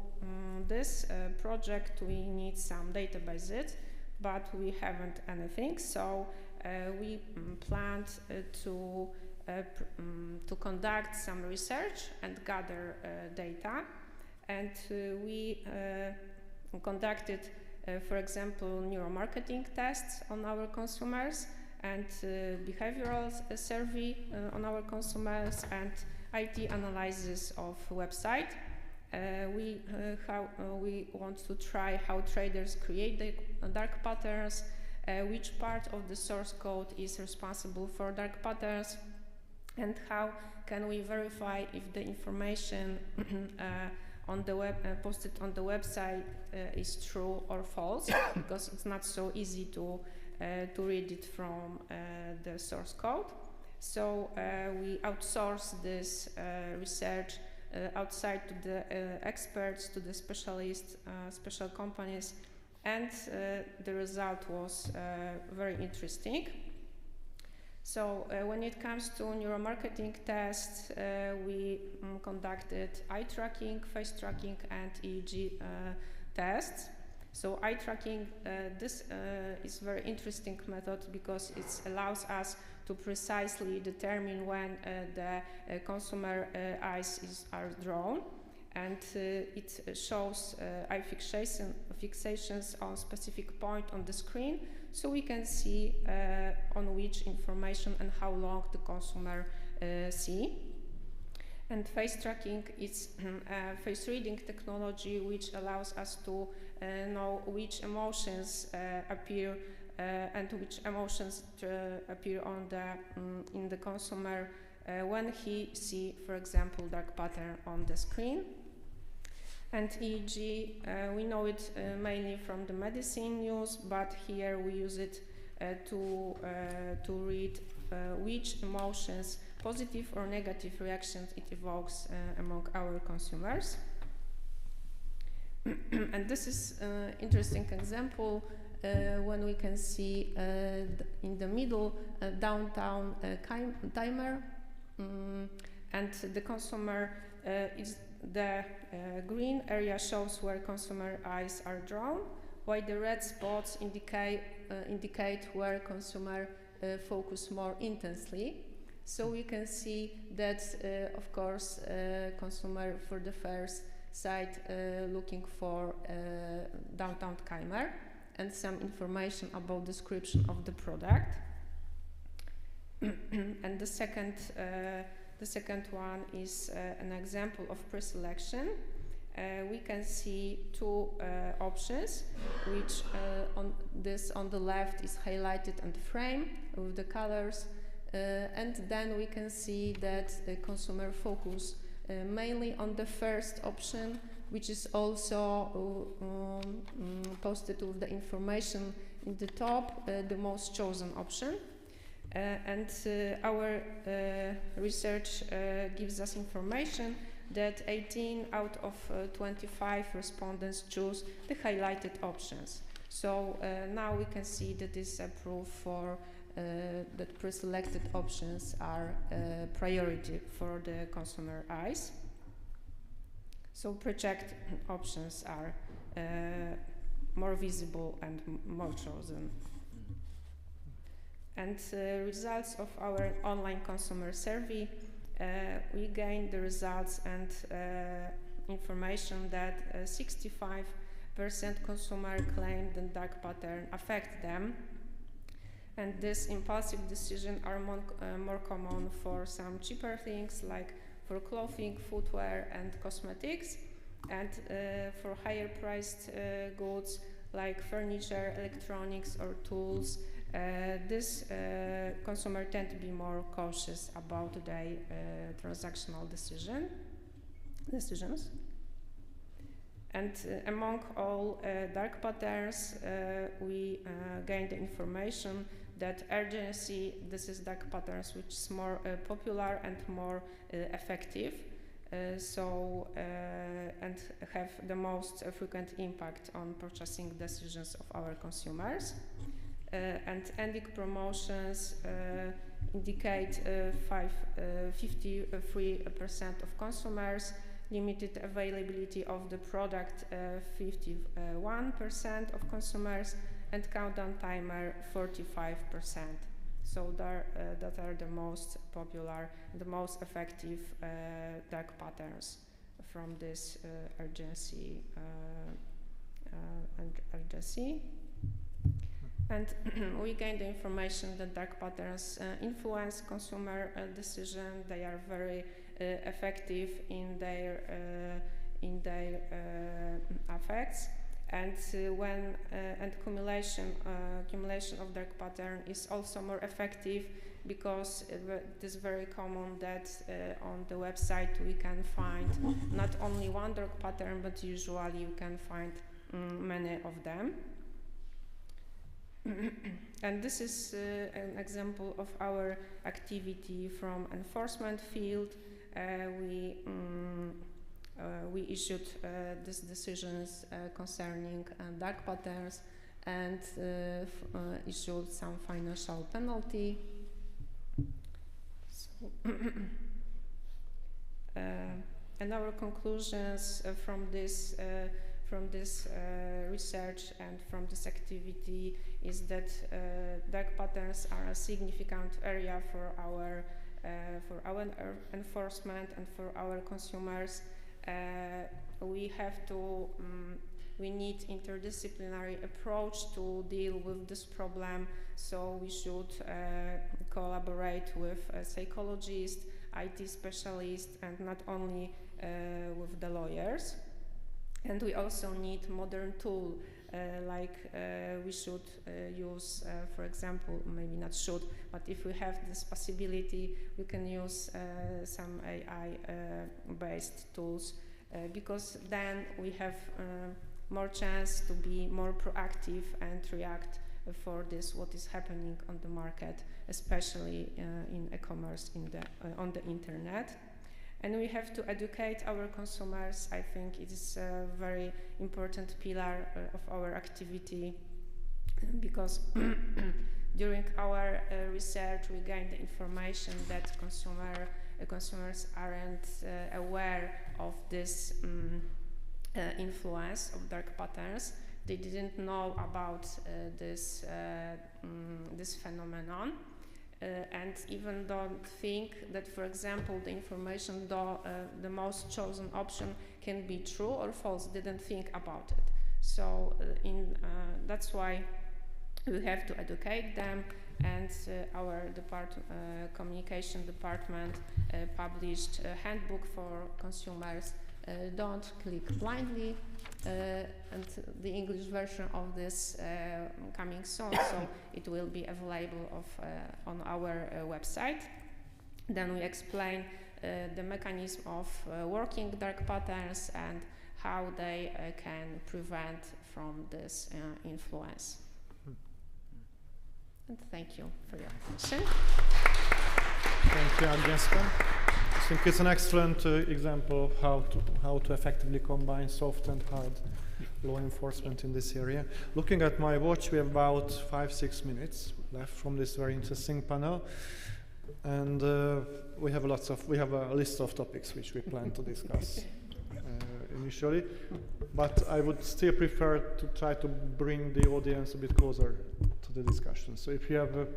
this project we need some databases, but we haven't anything. So we planned to conduct some research and gather data, and we conducted, for example, neuromarketing tests on our consumers, and behavioral survey on our consumers, and IT analysis of website. We want to try how traders create the dark patterns, which part of the source code is responsible for dark patterns, and how can we verify if the information on the web posted on the website is true or false, because it's not so easy to read it from the source code. So we outsource this research outside to the experts, to the specialists, special companies, and the result was very interesting. So when it comes to neuromarketing tests, we conducted eye tracking, face tracking, and EEG tests. So eye tracking, this is very interesting method because it allows us to precisely determine when the consumer eyes are drawn, and it shows eye fixations on specific point on the screen, so we can see on which information and how long the consumer see. And face tracking is a face reading technology which allows us to know which emotions appear and which emotions appear on the in the consumer when he see, for example, dark pattern on the screen. And EEG, we know it mainly from the medicine news, but here we use it to read which emotions, positive or negative reactions, it evokes among our consumers. And this is an interesting example when we can see in the middle downtown timer, and the consumer is the green area shows where consumer eyes are drawn, while the red spots indicate where consumer focus more intensely. So we can see that, of course, consumer for the first site looking for downtown timer and some information about description of the product. And the second one is an example of pre-selection. We can see two options, which on the left is highlighted and framed with the colors, and then we can see that the consumer focus mainly on the first option, which is also posted with the information in the top, the most chosen option. And our research gives us information that 18 out of 25 respondents choose the highlighted options. So now we can see that this is a proof for that pre-selected options are priority for the consumer eyes. So pre-checked options are more visible and more chosen. And results of our online consumer survey, we gained the results and information that 65% consumer claimed that dark pattern affect them, and this impulsive decisions are more common for some cheaper things like for clothing, footwear, and cosmetics, and for higher priced goods like furniture, electronics, or tools. This consumer tend to be more cautious about their transactional decisions. And among all dark patterns, we gained the information that urgency, this is dark patterns which is more popular and more effective, and have the most frequent impact on purchasing decisions of our consumers. And ending promotions indicate 53% of consumers, limited availability of the product 51% of consumers, and countdown timer 45%. So that are the most popular, the most effective dark patterns from this urgency. And we gained the information that dark patterns influence consumer decision. They are very effective in their effects, and accumulation of dark pattern is also more effective because it is very common that on the website we can find not only one dark pattern, but usually you can find many of them. And this is an example of our activity from enforcement field. We issued these decisions concerning dark patterns and issued some financial penalty. So and our conclusions from this research and from this activity is that dark patterns are a significant area for our enforcement and for our consumers. We need interdisciplinary approach to deal with this problem, so we should collaborate with psychologists, IT specialists, and not only with the lawyers. And we also need modern tool, we should use, for example, maybe not should, but if we have this possibility, we can use some AI-based tools, because then we have more chance to be more proactive and react for this, what is happening on the market, especially in e-commerce on the internet. And we have to educate our consumers. I think it is a very important pillar of our activity, because during our research we gained the information that consumers aren't aware of this influence of dark patterns. They didn't know about this phenomenon. And even don't think that, for example, the information, the most chosen option can be true or false, didn't think about it. So that's why we have to educate them, and our communication department published a handbook for consumers. Don't click blindly, and the English version of this coming soon, so it will be available on our website. Then we explain the mechanism of working dark patterns and how they can prevent from this influence. And thank you for your attention. Thank you, Agnieszka. I think it's an excellent example of how to effectively combine soft and hard law enforcement in this area. Looking at my watch, we have about 5-6 minutes left from this very interesting panel, and we have a list of topics which we plan to discuss initially, but I would still prefer to try to bring the audience a bit closer to the discussion. So if you have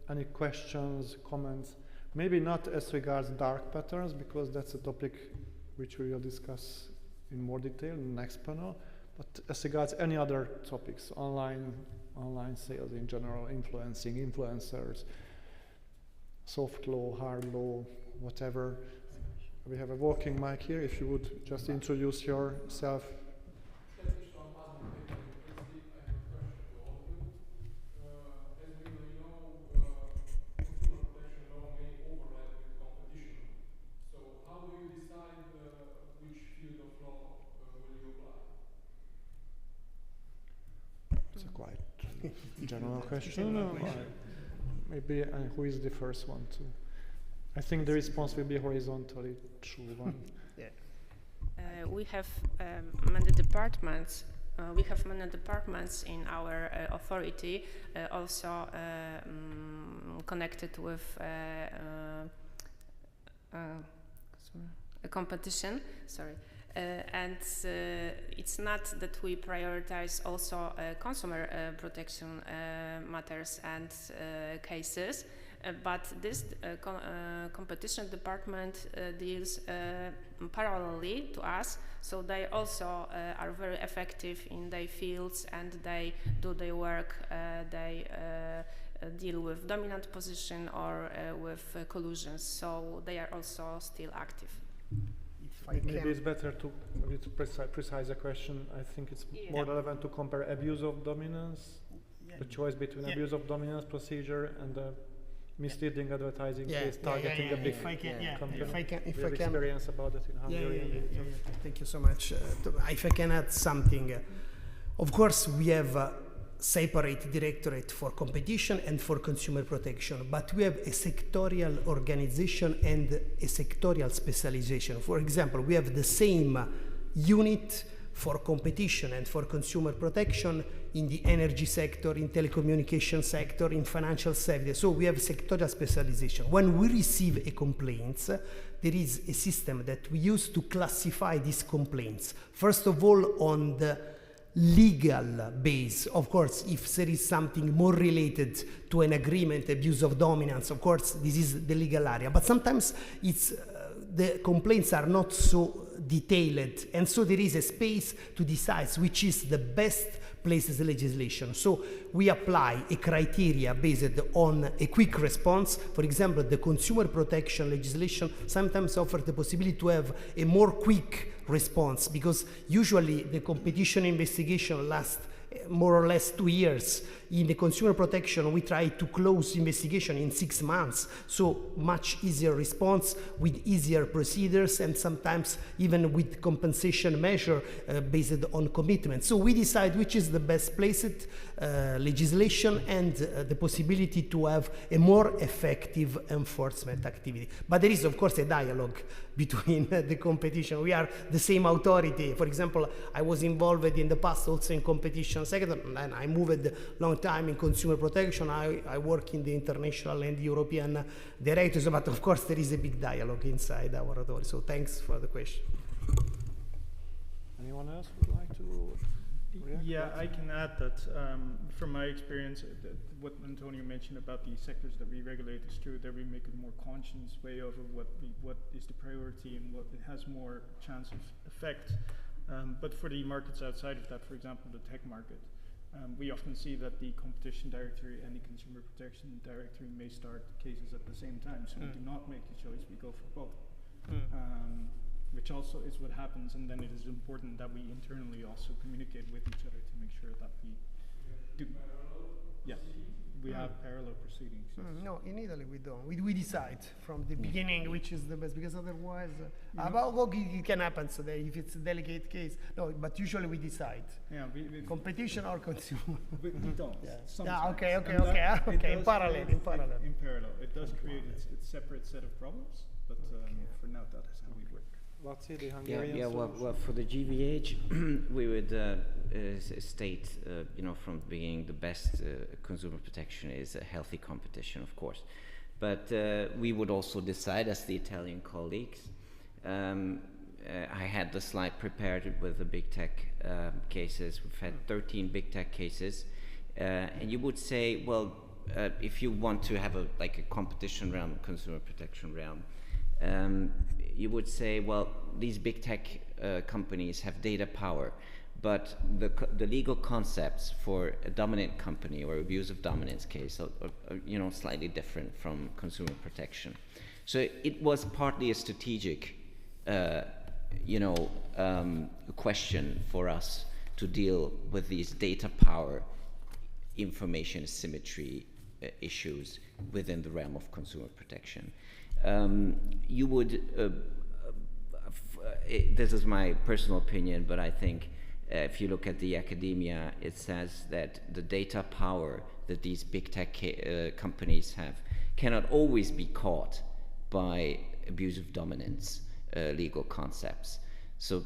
any questions, comments, maybe not as regards dark patterns, because that's a topic which we will discuss in more detail in the next panel, but as regards any other topics, online sales in general, influencers, soft law, hard law, whatever. We have a walking mic here, if you would just introduce yourself. General question. Maybe who is the first one to? I think the response will be horizontally true one. Yeah. We have many departments. We have many departments in our authority, also connected with a competition. Sorry. And it's not that we prioritize also consumer protection matters and cases, but this competition department deals parallelly to us, so they also are very effective in their fields, and they do their work. They deal with dominant position or with collusions, so they are also still active. Maybe it's better to precise a question. I think it's more relevant to compare abuse of dominance, the choice between abuse of dominance procedure and the misleading advertising case targeting a big company. If I can, We have experience about it in Hungary. Thank you so much. If I can add something, of course we have a separate directorate for competition and for consumer protection, but we have a sectorial organization and a sectorial specialization. For example, we have the same unit for competition and for consumer protection in the energy sector, in telecommunication sector, in financial sector. So we have sectorial specialization. When we receive a complaint, there is a system that we use to classify these complaints. First of all, on the legal base. Of course, if there is something more related to an agreement, abuse of dominance, of course, this is the legal area. But sometimes it's the complaints are not so detailed, and so there is a space to decide which is the best places legislation. So we apply a criteria based on a quick response. For example, the consumer protection legislation sometimes offers the possibility to have a more quick response, because usually the competition investigation lasts more or less 2 years. In the consumer protection, we try to close investigation in 6 months, so much easier response with easier procedures, and sometimes even with compensation measure based on commitment. So we decide which is the best placed legislation and the possibility to have a more effective enforcement activity. But there is, of course, a dialogue between the competition. We are the same authority. For example, I was involved in the past also in competition sector, and I moved long time in consumer protection. I work in the international and European directors, but of course there is a big dialogue inside our authority. So thanks for the question. Anyone else would like to react? Yeah, I can add that from my experience, what Antonio mentioned about the sectors that we regulate is true, that we make a more conscious way of what is the priority and what it has more chance of effect. But for the markets outside of that, for example, the tech market, we often see that the competition directory and the consumer protection directory may start cases at the same time. So we do not make the choice, we go for both. Which also is what happens, and then it is important that we internally also communicate with each other to make sure that we do. Yes, we have parallel proceedings. Yes. No, in Italy we don't. We decide from the beginning which is the best, because otherwise, it can happen today if it's a delicate case. No, but usually we decide. Yeah, competition or consumer. We don't. Yeah. Okay. In parallel. In parallel, it does create its separate set of problems, but for now that is how we work. The Hungarian well, for the GVH, we would state, from the beginning, the best consumer protection is a healthy competition, of course. But we would also decide, as the Italian colleagues, I had the slide prepared with the big tech cases. We've had 13 big tech cases, and you would say, well, if you want to have a competition realm, consumer protection realm, you would say, well, these big tech companies have data power, but the legal concepts for a dominant company or abuse of dominance case are slightly different from consumer protection. So it was partly a strategic, question for us to deal with these data power, information asymmetry issues within the realm of consumer protection. You would, this is my personal opinion, but I think if you look at the academia, it says that the data power that these big tech companies have cannot always be caught by abuse of dominance legal concepts. So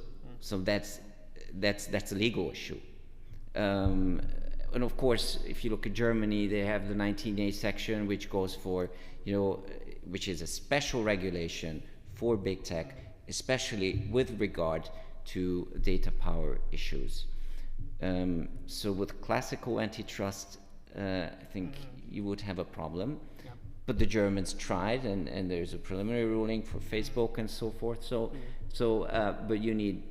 that's a legal issue. And of course, if you look at Germany, they have the 19A section, which goes for, which is a special regulation for big tech, especially with regard to data power issues. So with classical antitrust, I think you would have a problem. Yeah. But the Germans tried, and there's a preliminary ruling for Facebook and so forth. But you need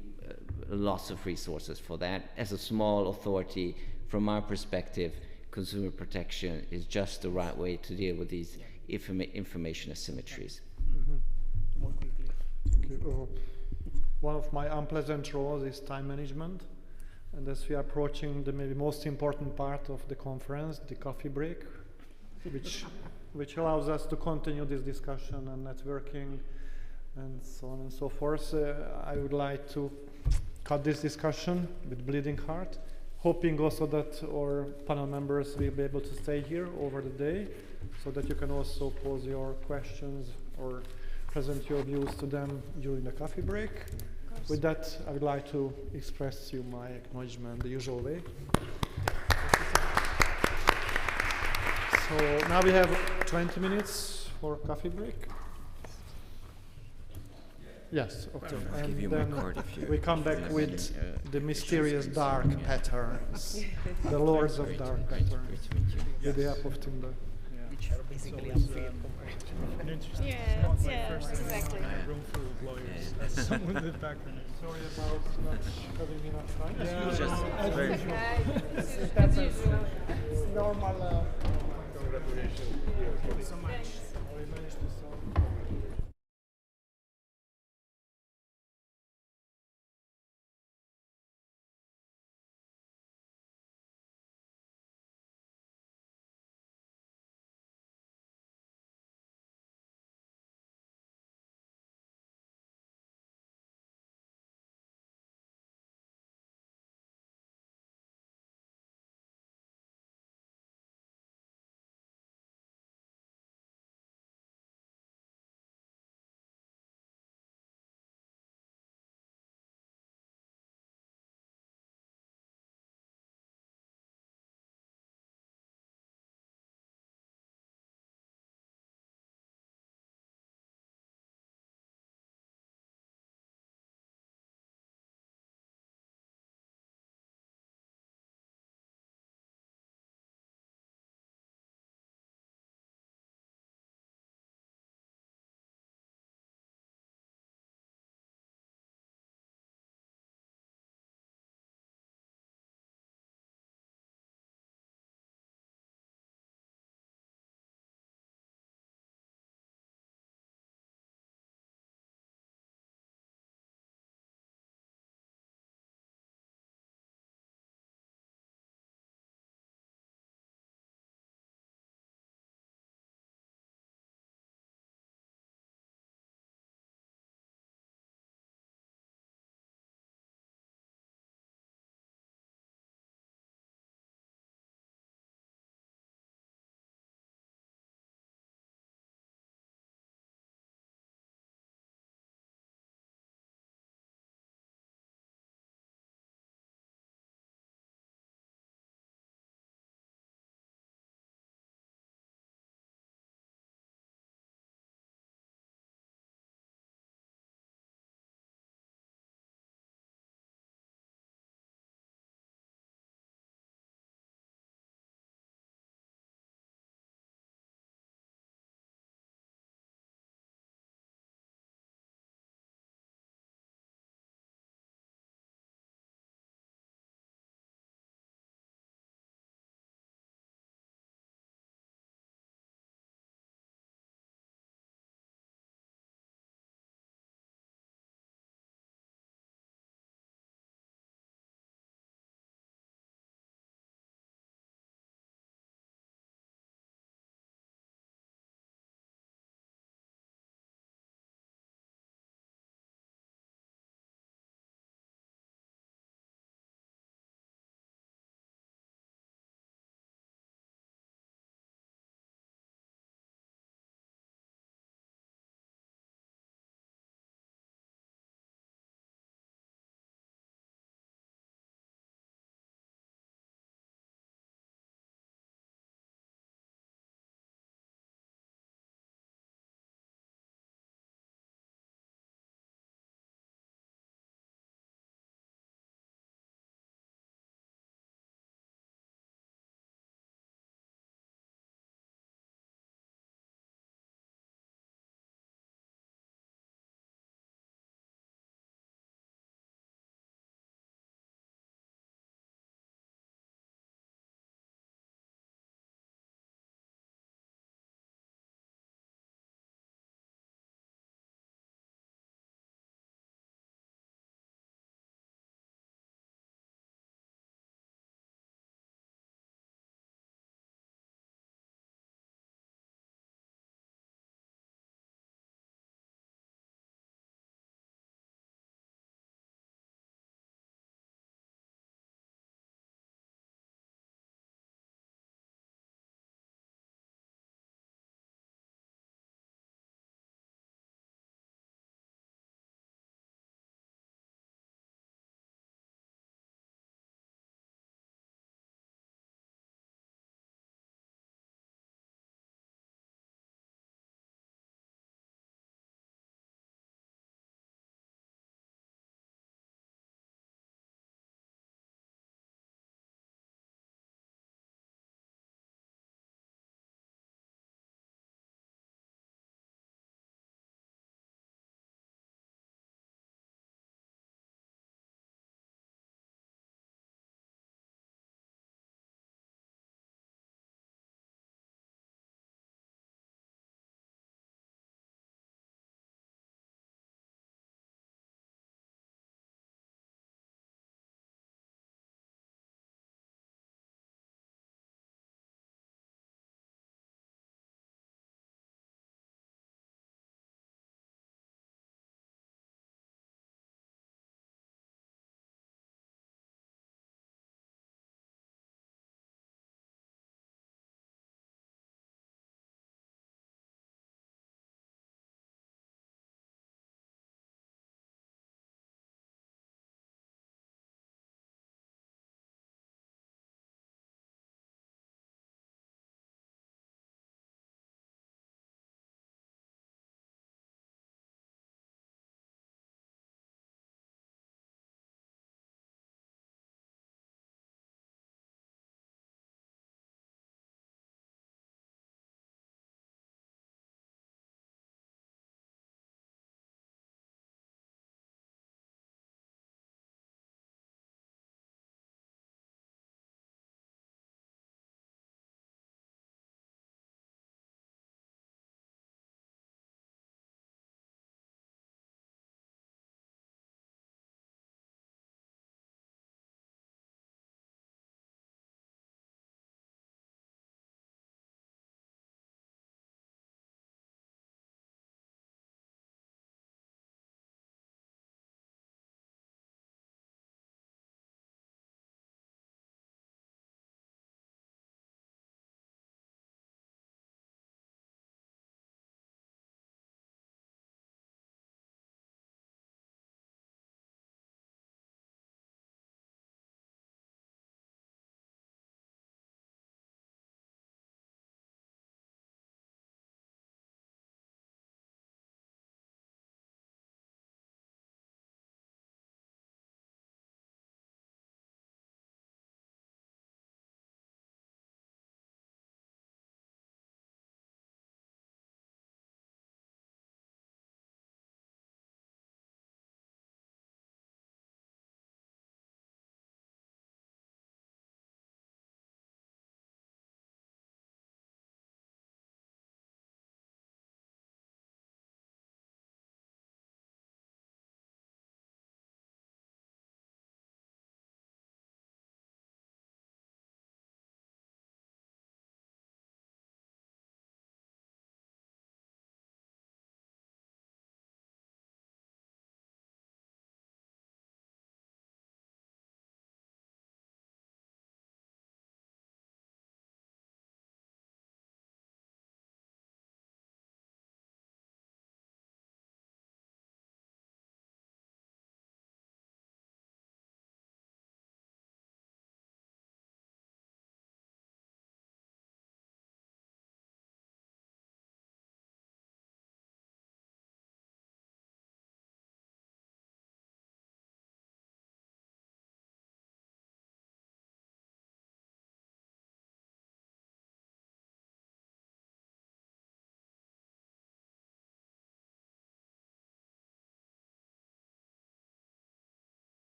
lots of resources for that. As a small authority, from our perspective, consumer protection is just the right way to deal with these information asymmetries. More quickly. Okay. One of my unpleasant roles is time management, and as we are approaching the maybe most important part of the conference, the coffee break, which which allows us to continue this discussion and networking and so on and so forth. I would like to cut this discussion with bleeding heart, hoping also that our panel members will be able to stay here over the day so that you can also pose your questions or present your views to them during the coffee break. With that, I would like to express you my acknowledgement the usual way. So now we have 20 minutes for coffee break. Yes, okay. I'll And give you my then card if you we come back have with any, the mysterious issues dark concerning, patterns, the lords of Great, dark great, patterns, great to meet you. with the help of Timber. Which are basically unfair compared to an interesting. Yeah, not my yeah, first time exactly. in a room full of lawyers as someone with background. Sorry about not having enough time. Yeah, Just as very- usual. It happens. It's normal. Congratulations. Thank you so much. We managed to solve.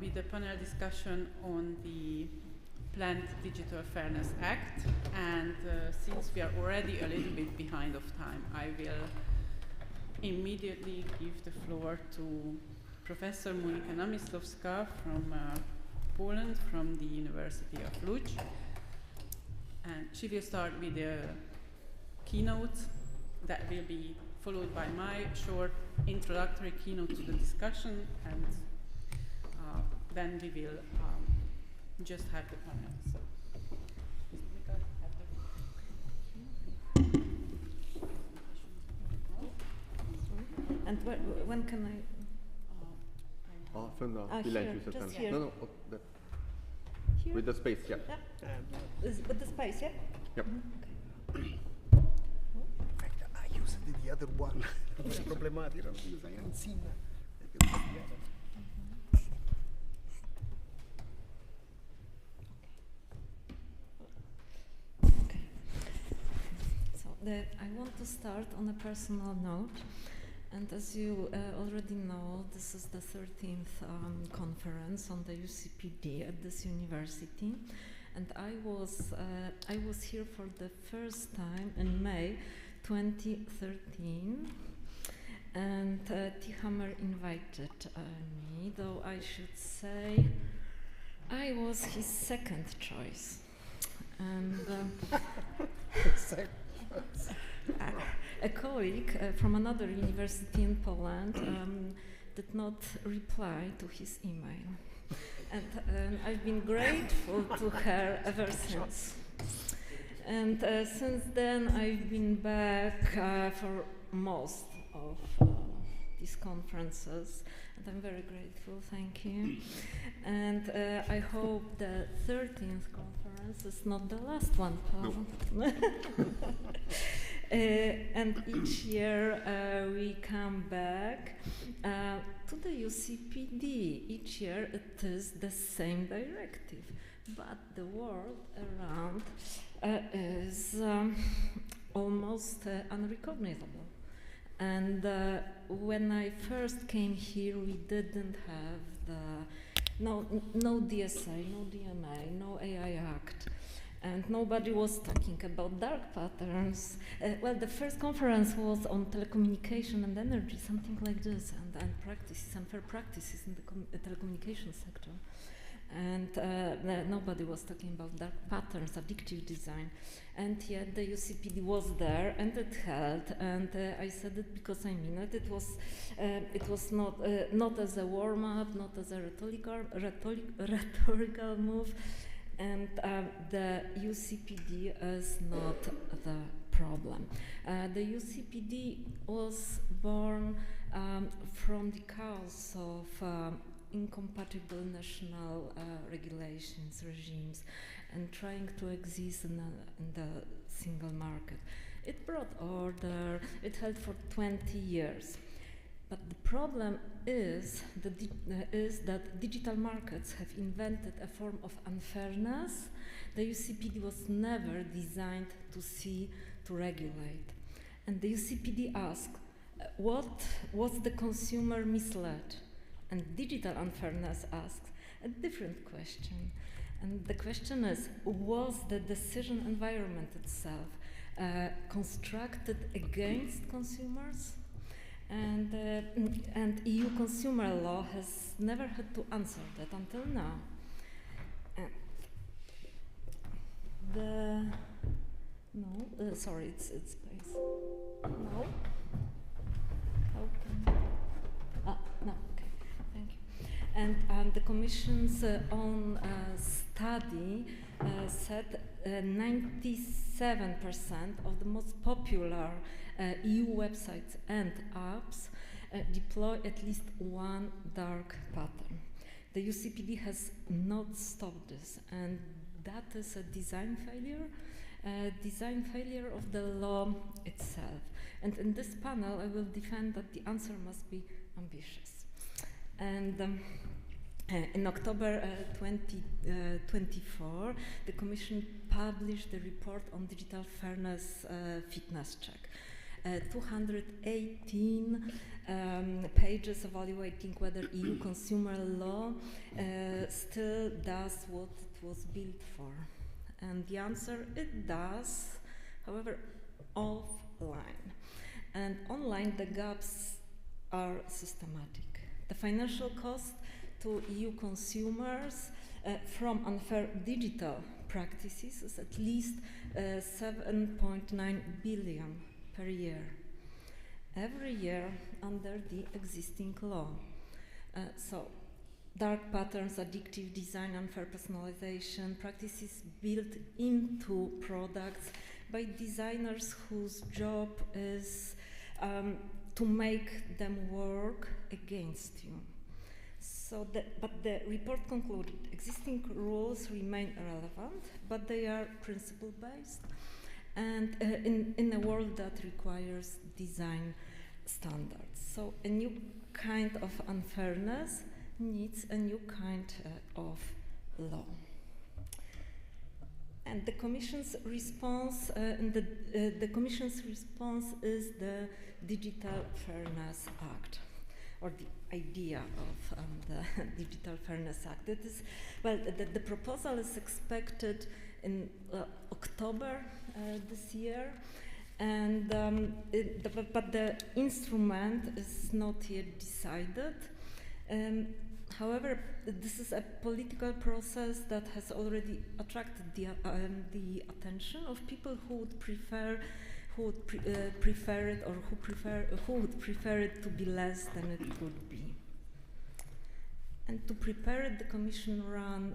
with a panel discussion on the planned Digital Fairness Act, and since we are already a little bit behind of time, I will immediately give the floor to Professor Monika Namislowska from Poland, from the University of Łódź, and she will start with a keynote that will be followed by my short introductory keynote to the discussion, and then we will just have the panel. So, Ms. Monika, have the And when can I? Often here, just here. No, that. Here? With the space, yeah. With the space, yeah? Yep. Okay. In fact, I used the other one. It was problematic because I hadn't seen that. Okay. So I want to start on a personal note. And as you already know, this is the 13th conference on the UCPD at this university. And I was here for the first time in May 2013. And Tihammer invited me, though I should say I was his second choice. And a colleague from another university in Poland did not reply to his email. And I've been grateful to her ever since. And since then, I've been back for most of these conferences, and I'm very grateful, thank you. And I hope the 13th conference is not the last one, Paul. No. And each year we come back to the UCPD. Each year it is the same directive, but the world around is almost unrecognizable. And when I first came here, we didn't have no DSA, no DMA, no AI Act. And nobody was talking about dark patterns. Well, the first conference was on telecommunication and energy, something like this, and practices, unfair practices in the telecommunication sector. And nobody was talking about dark patterns, addictive design. And yet the UCPD was there, and it held. And I said it because I mean it. It was not as a warm-up, not as a rhetorical move. And the UCPD is not the problem. The UCPD was born from the chaos of incompatible national regulations, regimes, and trying to exist in the single market. It brought order, it held for 20 years. But the problem is that digital markets have invented a form of unfairness. The UCPD was never designed to regulate. And the UCPD asked, what was the consumer misled? And digital unfairness asks a different question. And the question is, was the decision environment itself constructed against consumers? And EU consumer law has never had to answer that until now. Sorry, it's space. No? How can? No, okay, thank you. And the Commission's own study said 97% of the most popular EU websites and apps deploy at least one dark pattern. The UCPD has not stopped this, and that is a design failure of the law itself. And in this panel, I will defend that the answer must be ambitious. And in October 2024, the Commission published the report on digital fairness fitness check. 218 pages evaluating whether EU consumer law still does what it was built for. And the answer, it does, however, offline. And online, the gaps are systematic. The financial cost to EU consumers from unfair digital practices is at least 7.9 billion per year, every year under the existing law. So, dark patterns, addictive design, unfair personalization, practices built into products by designers whose job is to make them work against you. So, but the report concluded existing rules remain relevant, but they are principle-based, and in a world that requires design standards. So, a new kind of unfairness needs a new kind of law. And the Commission's response, the Commission's response is the Digital Fairness Act, or the idea of the Digital Fairness Act. It is, well, the proposal is expected in October this year, and but the instrument is not yet decided. However, this is a political process that has already attracted the attention of people who would prefer it, or who would prefer it to be less than it could be. And to prepare it, the Commission ran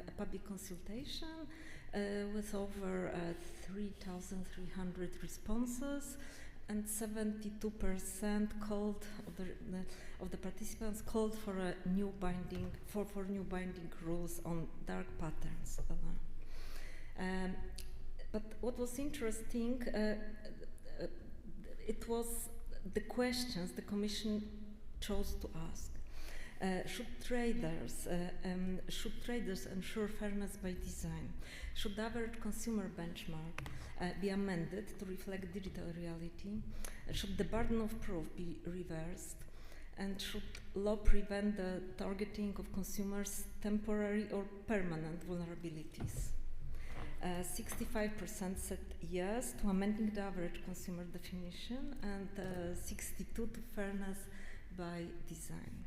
a public consultation with over 3,300 responses, and 72% of the participants called for a new binding new binding rules on dark patterns. But what was interesting, it was the questions the Commission chose to ask. Should traders ensure fairness by design? Should the average consumer benchmark be amended to reflect digital reality? Should the burden of proof be reversed? And should law prevent the targeting of consumers' temporary or permanent vulnerabilities? 65% said yes to amending the average consumer definition, and 62% to fairness by design.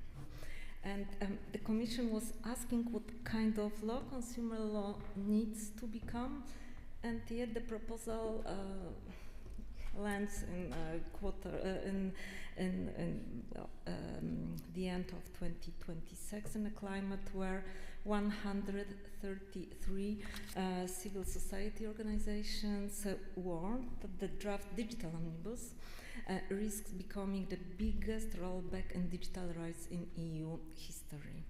And the Commission was asking what kind of law consumer law needs to become, and yet the proposal lands in the end of 2026 in a climate where 133 civil society organizations warned that the draft digital omnibus risks becoming the biggest rollback in digital rights in EU history.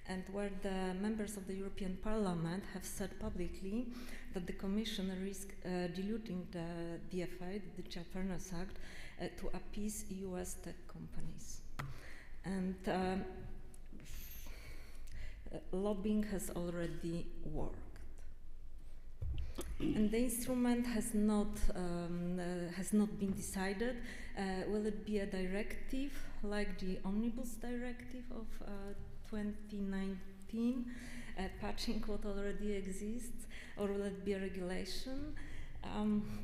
And where the members of the European Parliament have said publicly that the Commission risks diluting the DFA, the Digital Fairness Act, to appease US tech companies. And lobbying has already worked. And the instrument has not been decided. Will it be a directive like the Omnibus Directive of 2019, patching what already exists, or will it be a regulation?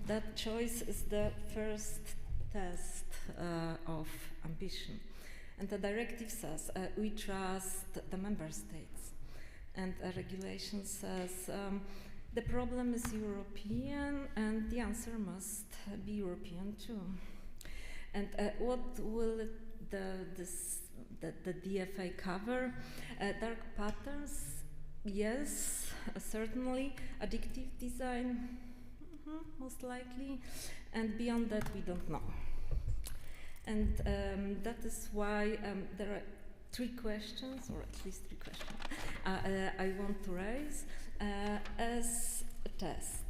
That choice is the first test of ambition. And the directive says we trust the member states, and a regulation says the problem is European, and the answer must be European too. And what will the DFA cover? Dark patterns, yes, certainly. Addictive design, most likely. And beyond that, we don't know. And that is why there are three questions, or at least three questions, I want to raise as a test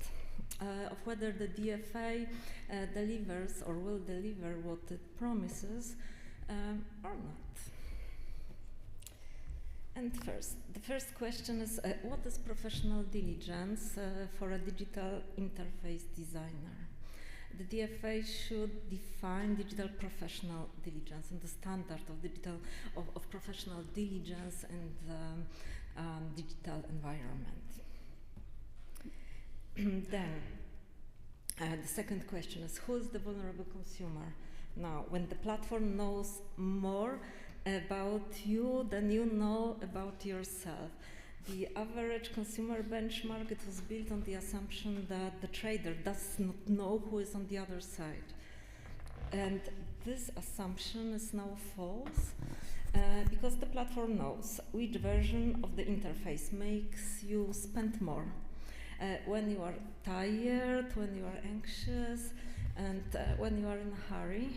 of whether the DFA delivers or will deliver what it promises or not. And the first question is, what is professional diligence for a digital interface designer? the DFA should define digital professional diligence and the standard of of professional diligence in the digital environment. Then, the second question is, who is the vulnerable consumer? Now, when the platform knows more about you than you know about yourself, the average consumer benchmark, it was built on the assumption that the trader does not know who is on the other side. And this assumption is now false because the platform knows which version of the interface makes you spend more. When you are tired, when you are anxious, and when you are in a hurry.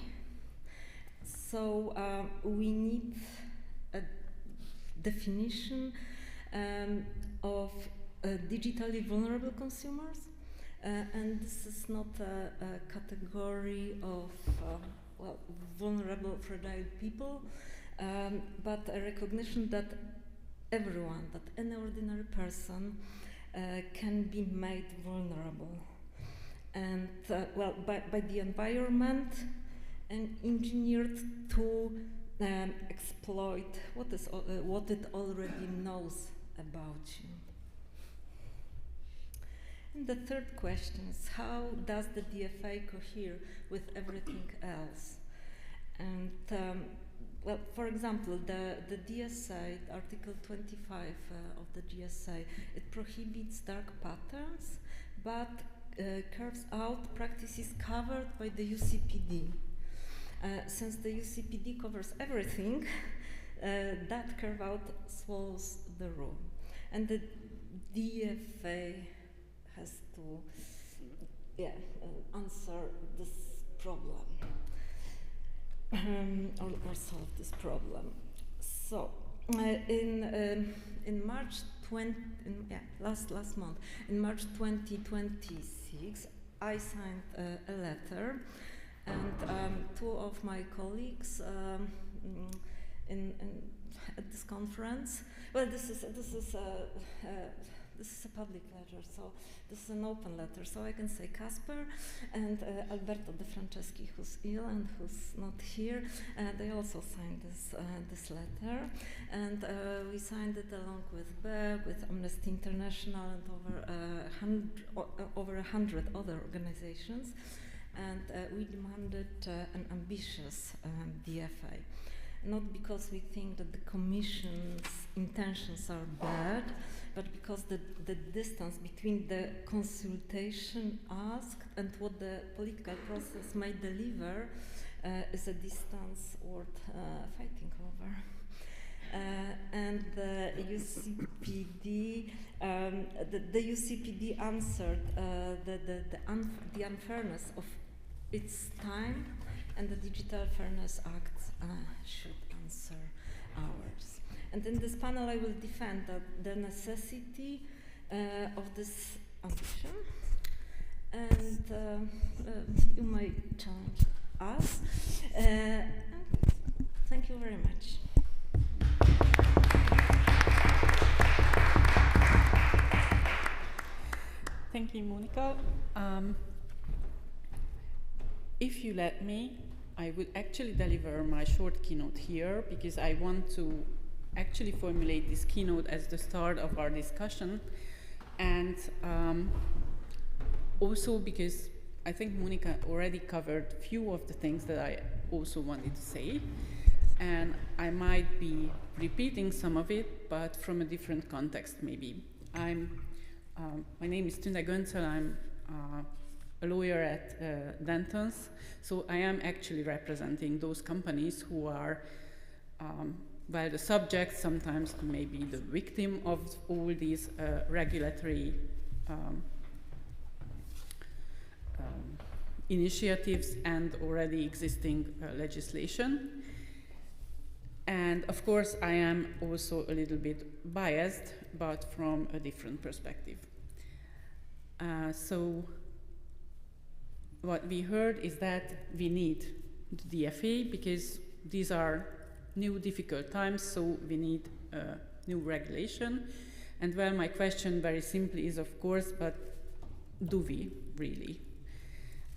So we need a definition of digitally vulnerable consumers, and this is not a category of vulnerable, fragile people, but a recognition that everyone, that any ordinary person can be made vulnerable, and by the environment and engineered to exploit what it already knows about you. And the third question is, how does the DFA cohere with everything else? And for example, the DSA, Article 25 of the DSA, it prohibits dark patterns, but carves out practices covered by the UCPD. Since the UCPD covers everything, that carve-out swallows the rule. And the DFA has to answer this problem or solve this problem. So, in March last month, in March 2026, I signed a letter, and two of my colleagues at this conference. Well, this is a public letter, so this is an open letter. So I can say Casper and Alberto De Franceschi, who's ill and who's not here. They also signed this letter, and we signed it along with BEG, with Amnesty International, and over 100 other organizations. And we demanded an ambitious DFA, not because we think that the Commission's intentions are bad, but because the distance between the consultation asked and what the political process may deliver is a distance worth fighting over. And the UCPD, the UCPD answered the unfairness of its time, and the Digital Fairness Act should answer ours. And in this panel, I will defend the necessity of this ambition, and you may challenge us. Thank you very much. Thank you, Monica. If you let me, I would actually deliver my short keynote here, because I want to actually formulate this keynote as the start of our discussion, and also because I think Monica already covered a few of the things that I also wanted to say, and I might be repeating some of it, but from a different context maybe. My name is Tünde Göncel. I'm a lawyer at Dentons, so I am actually representing those companies who are, the subject, sometimes maybe the victim of all these regulatory initiatives and already existing legislation. And of course, I am also a little bit biased, but from a different perspective. So what we heard is that we need the DFA because these are new difficult times, so we need new regulation. And well, my question very simply is, of course, but do we really?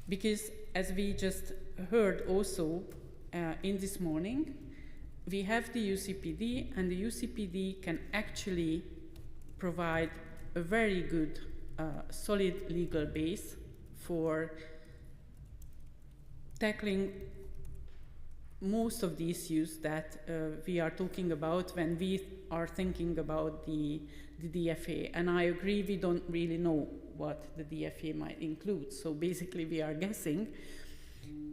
because as we just heard also in this morning, we have the UCPD, and the UCPD can actually provide a very good, solid legal base for tackling most of the issues that we are talking about when we are thinking about the DFA. And I agree, we don't really know what the DFA might include. So basically we are guessing.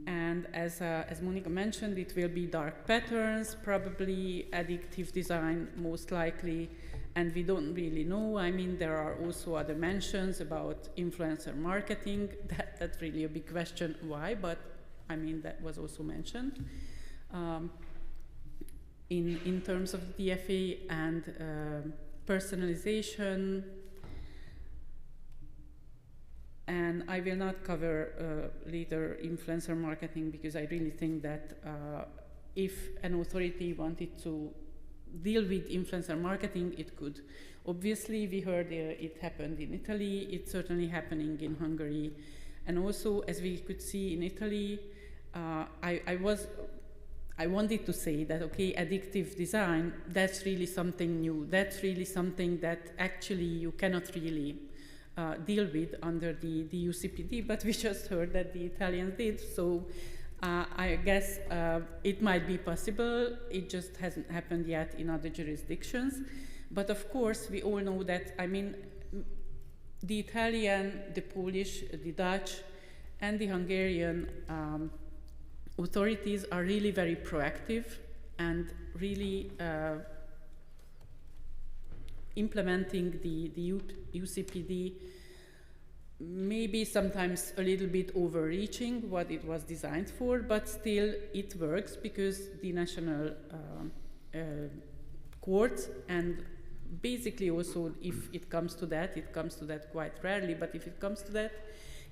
And as Monica mentioned, it will be dark patterns, probably addictive design, most likely, and we don't really know. I mean, there are also other mentions about influencer marketing. That's really a big question, why, but I mean, that was also mentioned in terms of the DFA, and personalization. And I will not cover later influencer marketing, because I really think that if an authority wanted to deal with influencer marketing, it could. Obviously, we heard it happened in Italy, it's certainly happening in Hungary. And also, as we could see in Italy, I wanted to say that, okay, addictive design, that's really something new. That's really something that actually you cannot really deal with under the UCPD, but we just heard that the Italians did, so I guess it might be possible. It just hasn't happened yet in other jurisdictions. But of course, we all know that, I mean, the Italian, the Polish, the Dutch, and the Hungarian authorities are really very proactive and really implementing the UCPD, maybe sometimes a little bit overreaching what it was designed for, but still it works, because the national courts, and basically also if it comes to that quite rarely, but if it comes to that,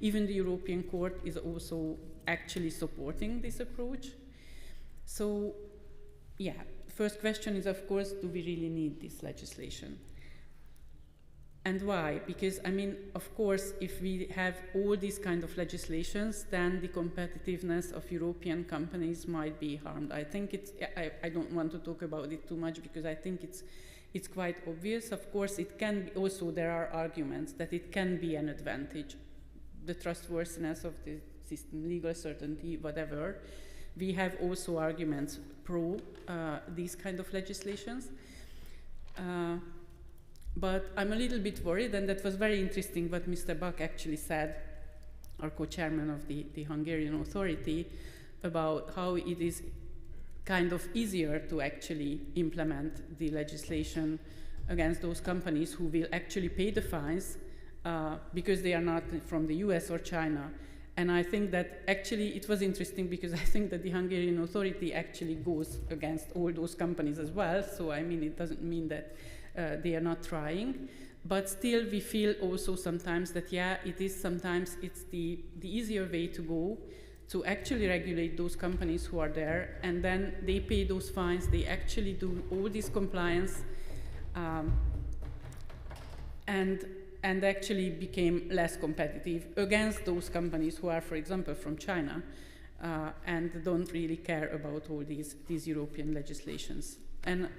even the European Court is also actually supporting this approach. So yeah, first question is, of course, do we really need this legislation? And why? Because, I mean, of course, if we have all these kind of legislations, then the competitiveness of European companies might be harmed. I think it's, I don't want to talk about it too much, because I think it's quite obvious. Of course, it can be also, there are arguments that it can be an advantage. The trustworthiness of the system, legal certainty, whatever. We have also arguments pro these kind of legislations. But I'm a little bit worried, and that was very interesting what Mr. Bak actually said, our co-chairman of the Hungarian authority, about how it is kind of easier to actually implement the legislation against those companies who will actually pay the fines because they are not from the US or China. And I think that actually it was interesting, because I think that the Hungarian authority actually goes against all those companies as well. So I mean, it doesn't mean that they are not trying, but still we feel also sometimes that, yeah, it is sometimes it's the easier way to go, to actually regulate those companies who are there, and then they pay those fines, they actually do all this compliance, and actually became less competitive against those companies who are, for example, from China, and don't really care about all these European legislations. And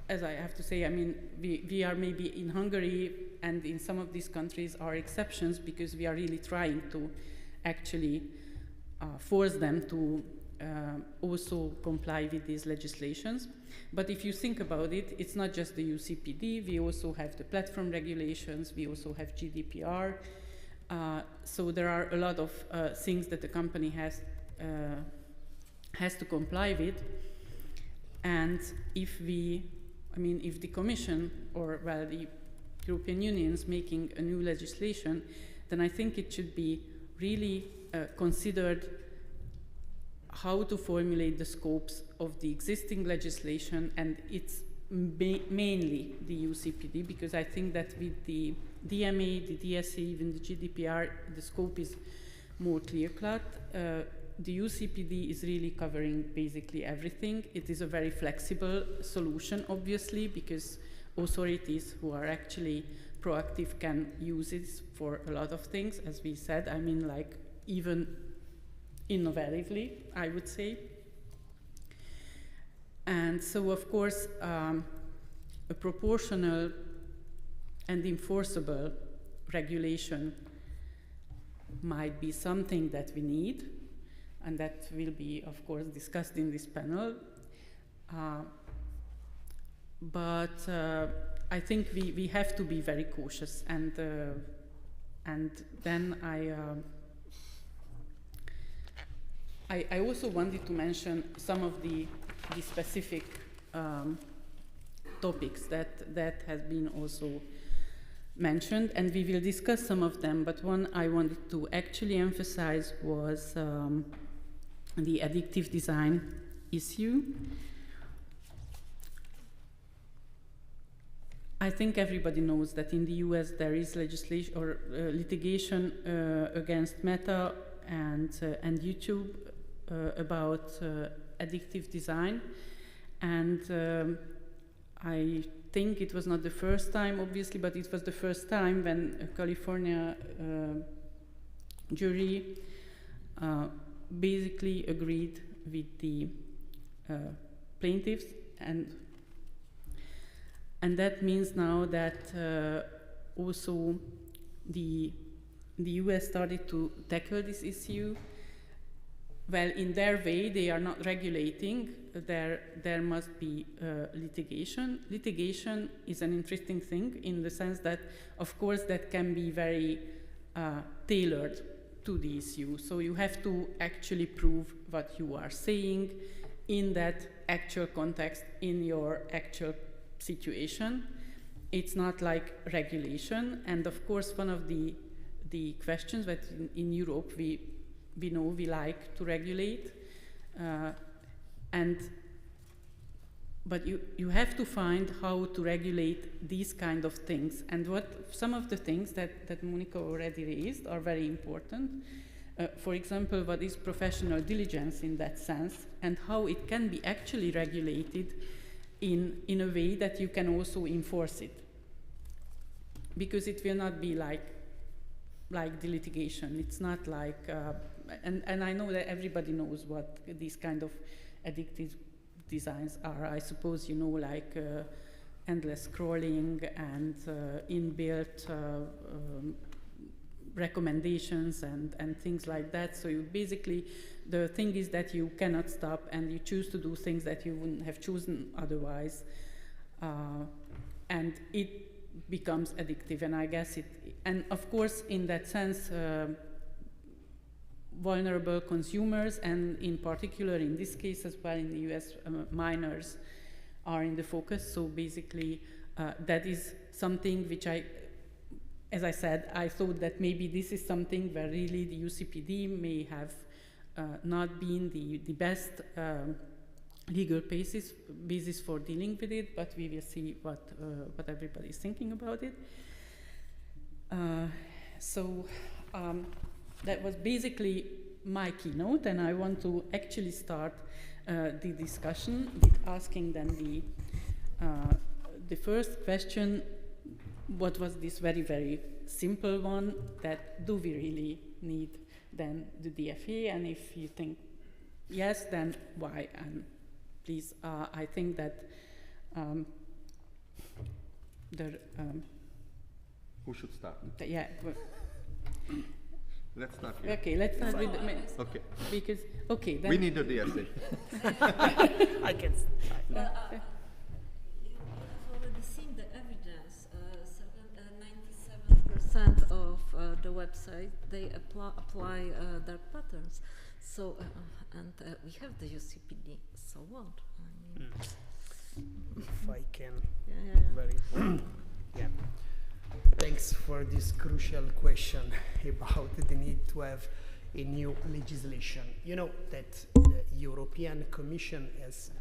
as I have to say, I mean, we are maybe in Hungary and in some of these countries are exceptions, because we are really trying to actually force them to also comply with these legislations. But if you think about it, it's not just the UCPD, we also have the platform regulations, we also have GDPR. So there are a lot of things that the company has to comply with. And if if the Commission, or well, the European Union is making a new legislation, then I think it should be really considered how to formulate the scopes of the existing legislation, and it's mainly the UCPD, because I think that with the DMA, the DSA, even the GDPR, the scope is more clear-cut. The UCPD is really covering basically everything. It is a very flexible solution, obviously, because authorities who are actually proactive can use it for a lot of things, as we said. I mean, like even innovatively, I would say. And so, of course, a proportional and enforceable regulation might be something that we need, and that will be, of course, discussed in this panel. But I think we have to be very cautious, and then I also wanted to mention some of the specific topics that has been also mentioned, and we will discuss some of them, but one I wanted to actually emphasize was the addictive design issue. I think everybody knows that in the US there is legislation or litigation against Meta and YouTube about addictive design, and I think it was not the first time, obviously, but it was the first time when a California jury basically agreed with the plaintiffs, and that means now that also the US started to tackle this issue. Well, in their way, they are not regulating. There must be litigation. Litigation is an interesting thing in the sense that, of course, that can be very tailored to the issue. So you have to actually prove what you are saying in that actual context, in your actual situation. It's not like regulation. And of course, one of the questions that in Europe we know we like to regulate, but you have to find how to regulate these kind of things. And some of the things that Monica already raised are very important. For example, what is professional diligence in that sense, and how it can be actually regulated in a way that you can also enforce it. Because it will not be like the litigation. It's not like, and I know that everybody knows what these kind of addictive designs are. I suppose you know, like endless scrolling and inbuilt recommendations and things like that. So you basically, the thing is that you cannot stop, and you choose to do things that you wouldn't have chosen otherwise, and it becomes addictive. And I guess and of course, in that sense, vulnerable consumers, and in particular in this case as well in the US, minors are in the focus. So basically, that is something which as I said, I thought that maybe this is something where really the UCPD may have not been the best legal basis for dealing with it, but we will see what everybody is thinking about it. So that was basically my keynote, and I want to actually start the discussion with asking then the first question. What was this very, very simple one, that do we really need then the DFA? And if you think yes, then why? And please, I think that who should start? Yeah. Let's start here. Okay, let's start with okay. Because then we need the DFA. I can. You have already seen the evidence. 97% of the website, they apply their patterns. So and we have the UCPD. So what? I mean, If I can. yeah. Very. Yeah. Thanks for this crucial question about the need to have a new legislation. You know that the European Commission has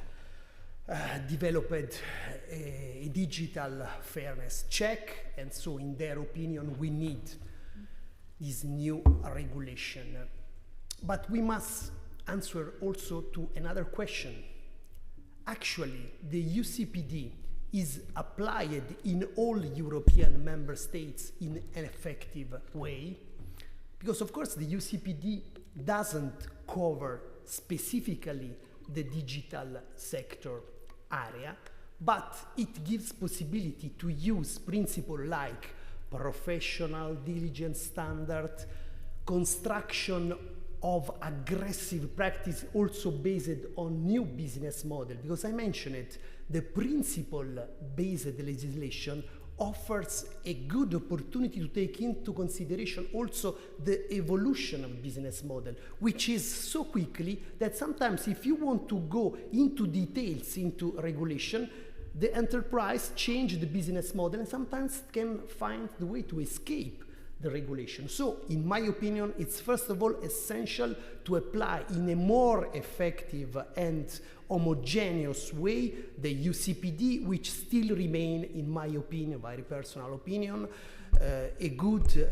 developed a digital fairness check, and so in their opinion we need this new regulation. But we must answer also to another question. Actually, the UCPD is applied in all European member states in an effective way. Because of course the UCPD doesn't cover specifically the digital sector area, but it gives possibility to use principles like professional diligence standard, construction of aggressive practice also based on new business model. Because I mentioned it, the principle-based legislation offers a good opportunity to take into consideration also the evolution of business model, which is so quickly that sometimes if you want to go into details, into regulation, the enterprise change the business model and sometimes can find the way to escape the regulation. So, in my opinion, it's first of all essential to apply in a more effective and homogeneous way the UCPD, which still remain, in my opinion, very personal opinion, a good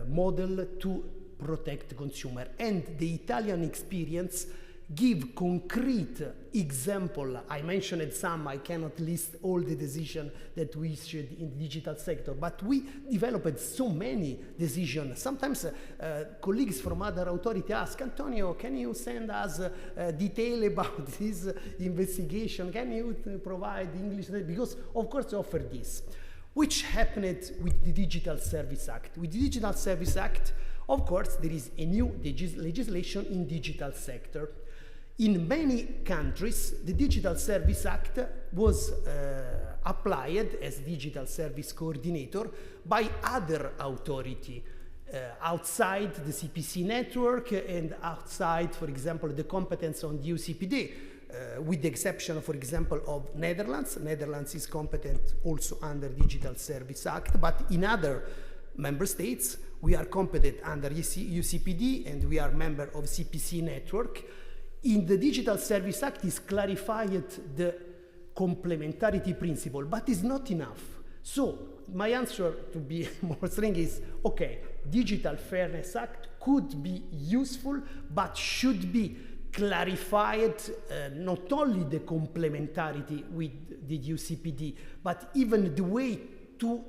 model to protect consumer. And the Italian experience give concrete example. I mentioned some, I cannot list all the decisions that we issued in the digital sector, but we developed so many decisions. Sometimes colleagues from other authorities ask, Antonio, can you send us detail about this investigation? Can you provide English? Because of course we offer this. Which happened with the Digital Service Act? With the Digital Service Act, of course, there is a new legislation in digital sector. In many countries, the Digital Service Act was applied as Digital Service Coordinator by other authority outside the CPC network and outside, for example, the competence on the UCPD, with the exception, for example, of Netherlands. Netherlands is competent also under Digital Service Act, but in other member states, we are competent under UCPD and we are member of CPC network. In the Digital Service Act is clarified the complementarity principle, but it's not enough. So my answer, to be more string, is okay, Digital Fairness Act could be useful, but should be clarified not only the complementarity with the UCPD, but even the way to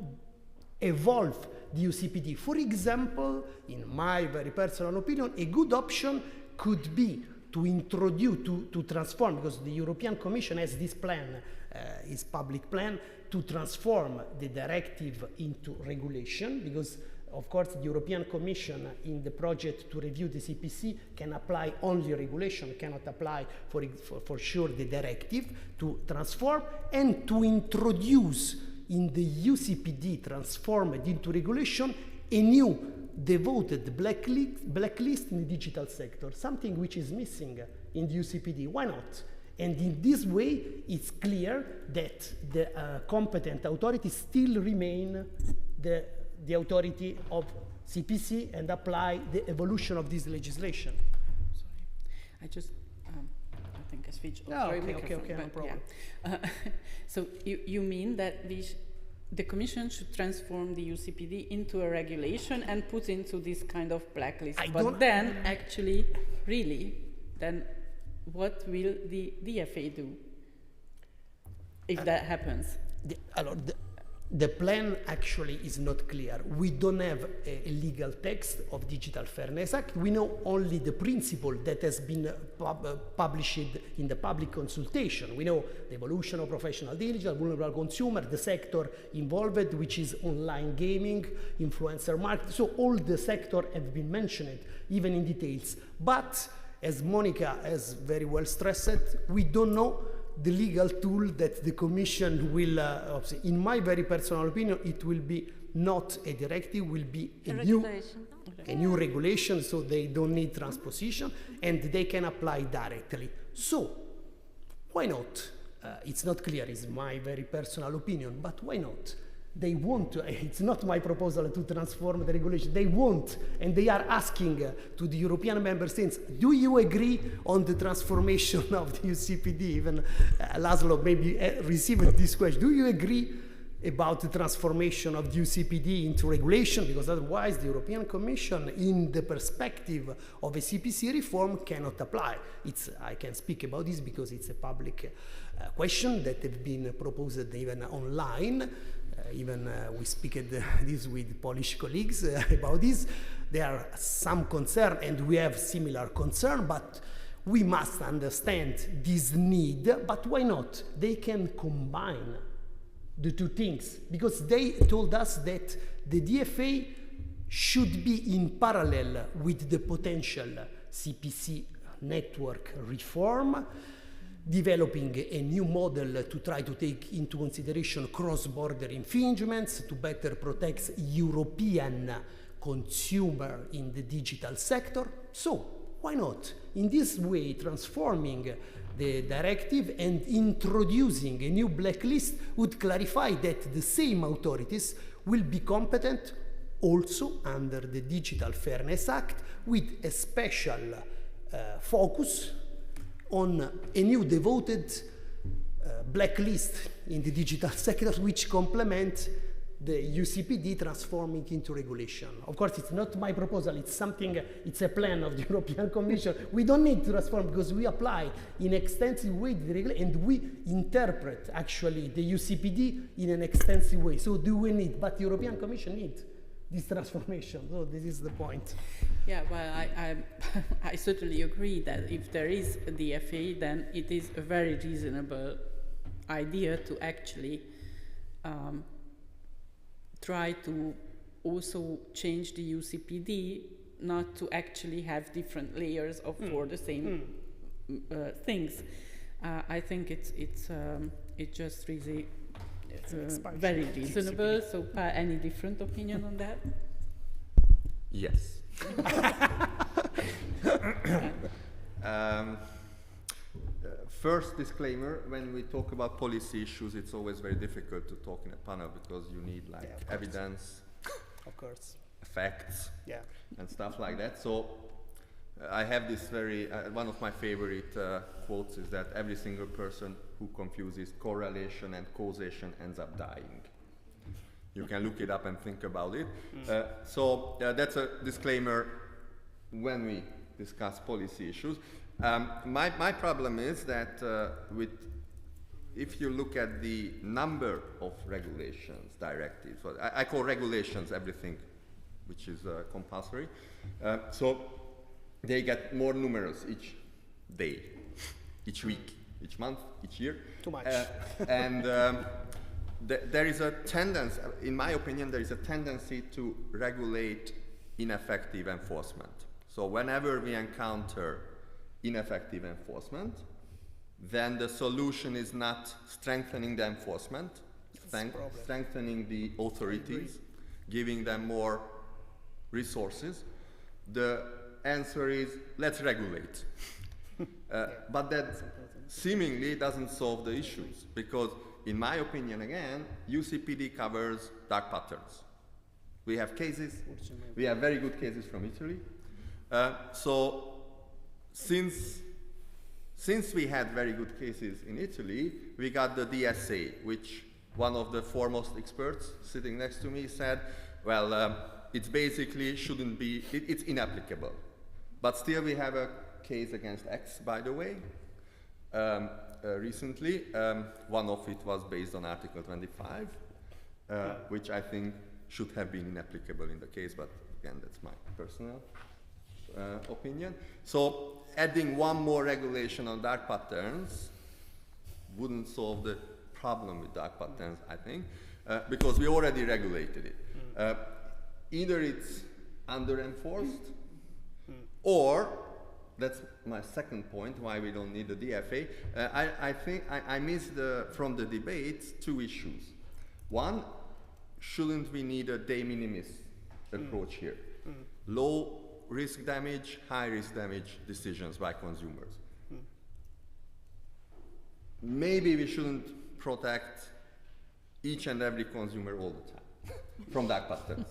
evolve the UCPD. For example, in my very personal opinion, a good option could be to introduce, to transform, because the European Commission has this plan, its public plan, to transform the directive into regulation, because of course the European Commission in the project to review the CPC can apply only regulation, cannot apply for sure the directive, to transform and to introduce in the UCPD transformed into regulation a new devoted blacklist in the digital sector, something which is missing in the UCPD. Why not? And in this way, it's clear that the competent authorities still remain the authority of CPC and apply the evolution of this legislation. Sorry, I just, I think I switched off. No, okay, no problem. Yeah. So you mean that the Commission should transform the UCPD into a regulation and put into this kind of blacklist. But then, actually, really, then what will the DFA do if that happens? The plan actually is not clear. We don't have a legal text of Digital Fairness Act. We know only the principle that has been published in the public consultation. We know the evolution of professional digital, vulnerable consumer, the sector involved, which is online gaming, influencer market. So all the sector have been mentioned, even in details. But as Monica has very well stressed, we don't know the legal tool that the Commission will, in my very personal opinion, it will be not a directive, will be a new regulation, so they don't need transposition, and they can apply directly. So, why not? It's not clear, it's my very personal opinion, but why not? They want to, it's not my proposal to transform the regulation, they want, and they are asking to the European member states, do you agree on the transformation of the UCPD? Even Laszlo maybe received this question, do you agree about the transformation of the UCPD into regulation? Because otherwise the European Commission, in the perspective of a CPC reform, cannot apply. I can speak about this because it's a public question that have been proposed even online. We speak this with Polish colleagues about this. there are some concern, and we have similar concern, but we must understand this need. But why not? They can combine the two things, because they told us that the DFA should be in parallel with the potential CPC network reform, developing a new model to try to take into consideration cross-border infringements to better protect European consumer in the digital sector. So why not? In this way, transforming the directive and introducing a new blacklist would clarify that the same authorities will be competent also under the Digital Fairness Act, with a special focus on a new devoted blacklist in the digital sector, which complement the UCPD transforming into regulation. Of course, it's not my proposal, it's a plan of the European Commission. We don't need to transform because we apply in extensive way the regulation, and we interpret actually the UCPD in an extensive way. So do we need, but the European Commission needs this transformation. So this is the point. Yeah, well, I certainly agree that if there is a DFA, then it is a very reasonable idea to actually try to also change the UCPD, not to actually have different layers of for the same things. I think it's just really very reasonable. So, any different opinion on that? Yes. First disclaimer, when we talk about policy issues, it's always very difficult to talk in a panel because you need evidence, of course, facts, and stuff like that. So I have this very, one of my favorite quotes is that every single person who confuses correlation and causation ends up dying. You can look it up and think about it. So that's a disclaimer when we discuss policy issues. My problem is that if you look at the number of regulations, directives, well, I call regulations everything which is compulsory. So they get more numerous each day, each week, each month, each year. Too much. And there is a tendency, in my opinion, there is a tendency to regulate ineffective enforcement. So whenever we encounter ineffective enforcement, then the solution is not strengthening the enforcement, strengthening the authorities, giving them more resources. The answer is, let's regulate. But that seemingly doesn't solve the issues, because in my opinion, again, UCPD covers dark patterns. We have cases, we have very good cases from Italy. So since we had very good cases in Italy, we got the DSA, which one of the foremost experts sitting next to me said, well, it's basically shouldn't be, it's inapplicable. But still we have a case against X, by the way, recently. One of it was based on Article 25, which I think should have been inapplicable in the case, but again, that's my personal opinion. So adding one more regulation on dark patterns wouldn't solve the problem with dark patterns, I think, because we already regulated it. Either it's under-enforced, or, that's my second point, why we don't need the DFA. I think I missed from the debate two issues. One, shouldn't we need a de minimis approach here? Low risk damage, high risk damage decisions by consumers. Maybe we shouldn't protect each and every consumer all the time from dark patterns.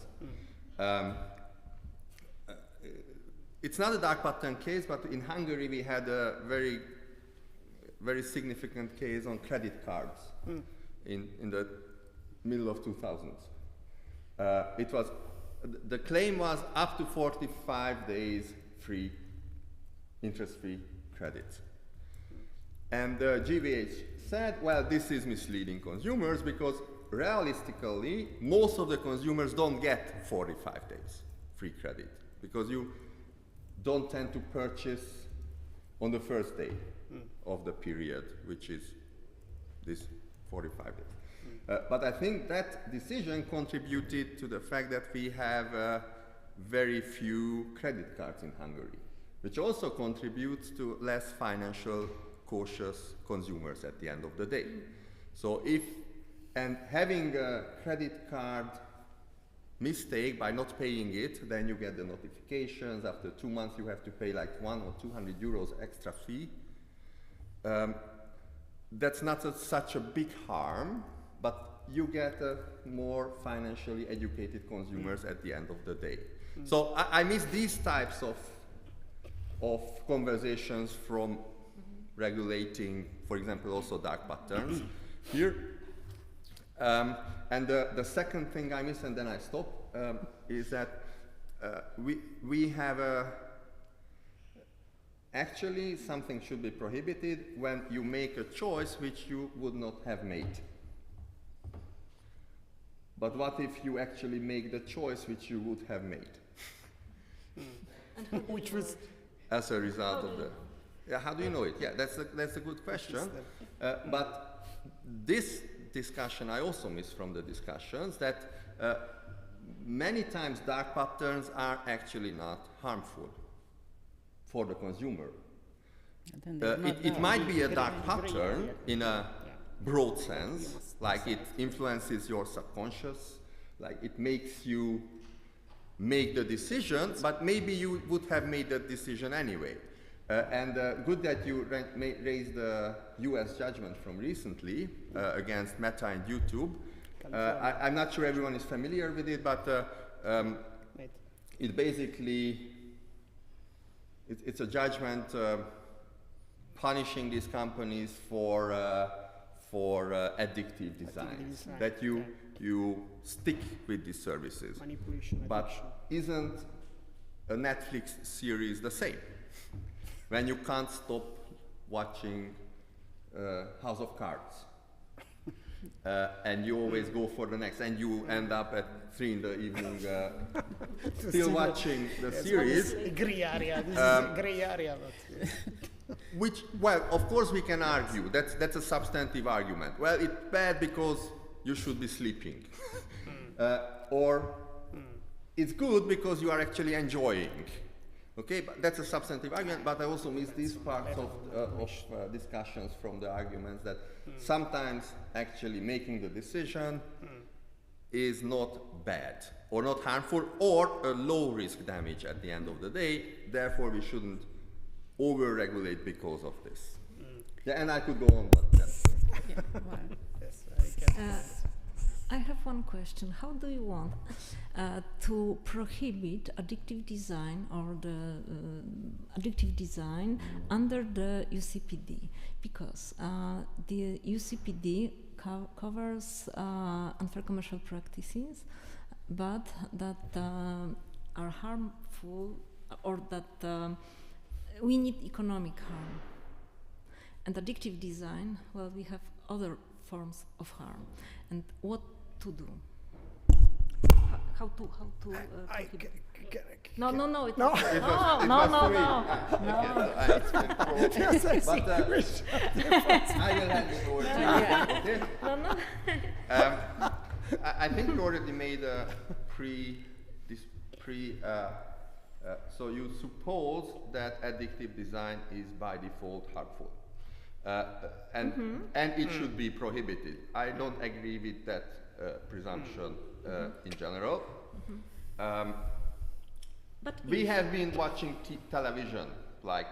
It's not a dark pattern case, but in Hungary we had a very, very significant case on credit cards in the middle of 2000s. It was, the claim was up to 45 days free, interest-free credit. And the GVH said, well, this is misleading consumers because realistically, most of the consumers don't get 45 days free credit. because you don't tend to purchase on the first day of the period, which is this 45 days. But I think that decision contributed to the fact that we have very few credit cards in Hungary, which also contributes to less financial cautious consumers at the end of the day. So having a credit card mistake by not paying it, then you get the notifications. After 2 months you have to pay like 100 or 200 euros extra fee. That's not such a big harm, but you get more financially educated consumers at the end of the day. So I miss these types of conversations from regulating, for example, also dark patterns here. And the second thing I miss, and then I stop, is that we have actually something should be prohibited when you make a choice which you would not have made. But what if you actually make the choice which you would have made? Which was as a result of the... Yeah, how do you know it? Yeah, that's a good question. But this discussion I also miss from the discussions, that many times dark patterns are actually not harmful for the consumer. It might be a dark pattern in a broad sense, like it influences your subconscious, like it makes you make the decision, but maybe you would have made that decision anyway. And good that you raised the US judgment from recently against Meta and YouTube. I'm not sure everyone is familiar with it, but it basically, it's a judgment punishing these companies for addictive design. That you stick with these services. manipulation, But addiction. isn't a Netflix series the same? When you can't stop watching House of Cards, and you always go for the next, and you end up at 3 in the evening still watching the series. Gray area. This is a gray area. Which, well, of course we can argue. That's a substantive argument. Well, it's bad because you should be sleeping. Or it's good because you are actually enjoying. Okay, but that's a substantive argument, but I also miss these parts of discussions from the arguments that sometimes actually making the decision is not bad or not harmful or a low risk damage at the end of the day. Therefore, we shouldn't over-regulate because of this. Yeah, and I could go on, but that's... Yes, I can. I have one question. How do you want to prohibit addictive design or the addictive design under the UCPD? Because the UCPD covers unfair commercial practices, but that are harmful or that we need economic harm. And addictive design, well, we have other forms of harm. And what to do? How to prohibit? No. It was No. But I will hand it over to you. No. I think you already made a so you suppose that addictive design is by default harmful. And it should be prohibited. I don't agree with that presumption in general. But we have been watching television, like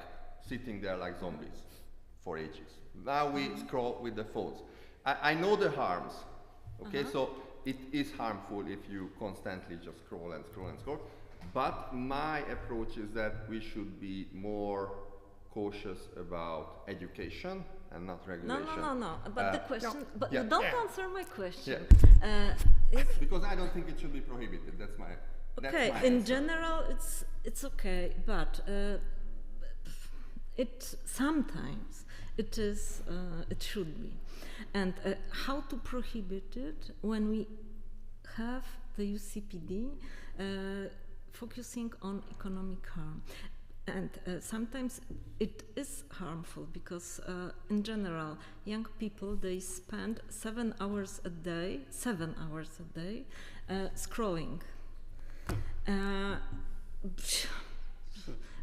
sitting there like zombies for ages. Now we scroll with the phones. I know the harms, okay? So it is harmful if you constantly just scroll and scroll and scroll. But my approach is that we should be more cautious about education and not regulation. No. But the question, but Yeah. you don't answer my question. Yeah. Because I don't think it should be prohibited. That's my Okay, my in answer. general, it's okay, but it sometimes it is it should be, and how to prohibit it when we have the UCPD focusing on economic harm. And sometimes it is harmful because, in general, young people, they spend 7 hours a day, scrolling.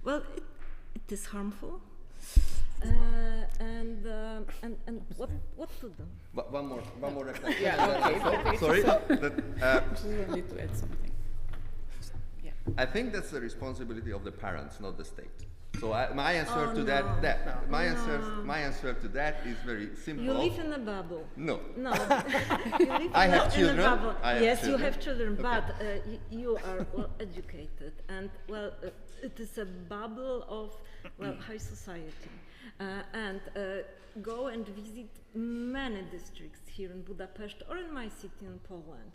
Well, it is harmful. And what to do? One more reflection. Yeah, okay. Sorry. We need to add something. Yeah. I think that's the responsibility of the parents, not the state. So my answer to my answer to that is very simple. You live in a bubble. No. No. You live I in have in children. a bubble. I have Yes, children. you have children, Okay. but you are well educated, and it is a bubble of high society. And go and visit many districts here in Budapest or in my city in Poland,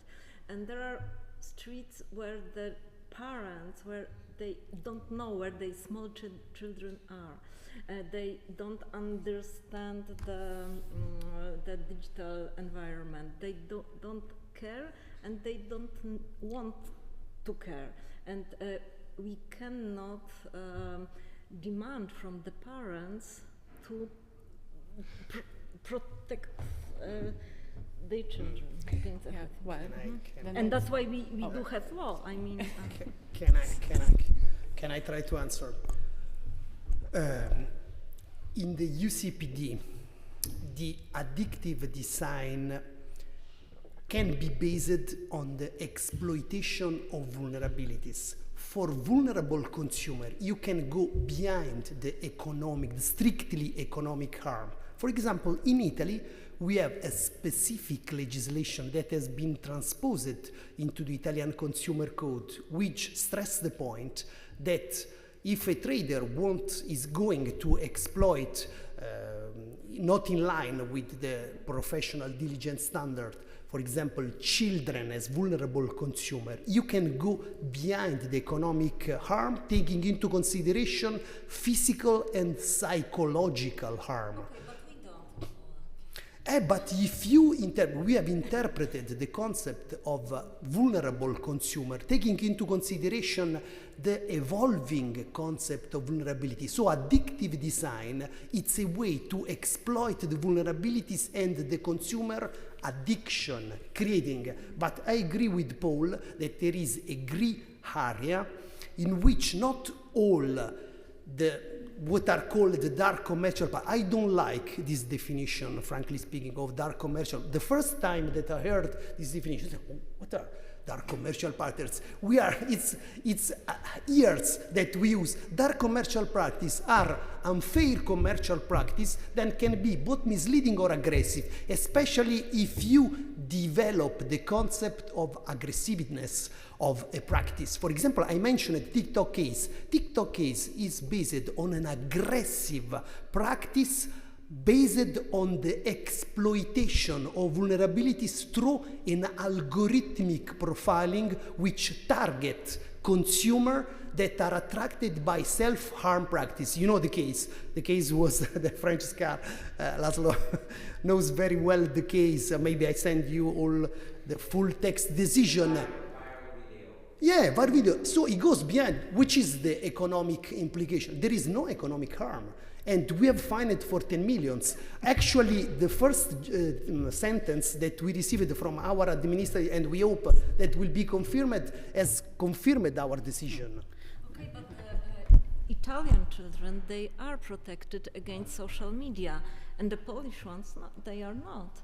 and there are streets where the parents, where they don't know where the small children are. They don't understand the digital environment. They don't care, and they don't want to care. And we cannot demand from the parents to protect their children against Yeah, everything. well, And that's why we do have law. I mean, Can I try to answer? In the UCPD, the addictive design can be based on the exploitation of vulnerabilities. For vulnerable consumer, you can go behind the strictly economic harm. For example, in Italy, we have a specific legislation that has been transposed into the Italian Consumer Code, which stresses the point that if a trader is going to exploit, not in line with the professional diligence standard, for example, children as vulnerable consumer, you can go behind the economic harm, taking into consideration physical and psychological harm. okay, but we don't. But if we have interpreted the concept of vulnerable consumer, taking into consideration the evolving concept of vulnerability. So addictive design, it's a way to exploit the vulnerabilities and the consumer addiction creating. But I agree with Paul that there is a gray area in which not all what are called the dark commercial part. I don't like this definition, frankly speaking, of dark commercial. The first time that I heard this definition, I said, what are dark commercial partners? It's years that we use. Dark commercial practice are unfair commercial practice that can be both misleading or aggressive, especially if you develop the concept of aggressiveness of a practice. For example, I mentioned a TikTok case. TikTok case is based on an aggressive practice based on the exploitation of vulnerabilities through an algorithmic profiling which target consumer that are attracted by self-harm practice. You know the case. The case was the French car. Laszlo knows very well the case. Maybe I send you all the full text decision. Yeah, viral video. So it goes beyond, which is the economic implication. There is no economic harm. And we have fined for 10 millions. Actually, the first sentence that we received from our administration, and we hope that will be confirmed, has confirmed our decision. Okay, but Italian children, they are protected against social media, and the Polish ones, they are not,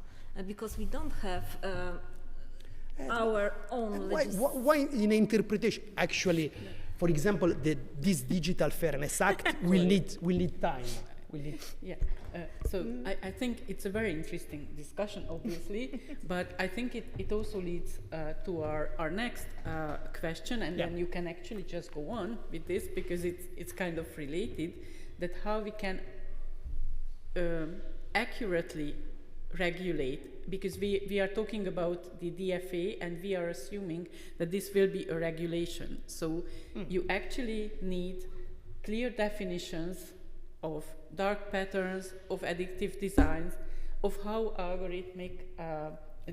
because we don't have our own legislation. Why in interpretation? Actually, for example, this Digital Fairness Act will need time. Yeah. So I think it's a very interesting discussion, obviously, but I think it also leads to our next question, and then you can actually just go on with this because it's kind of related. That how we can accurately regulate, because we are talking about the DFA and we are assuming that this will be a regulation. So you actually need clear definitions of dark patterns, of addictive designs, of how algorithmic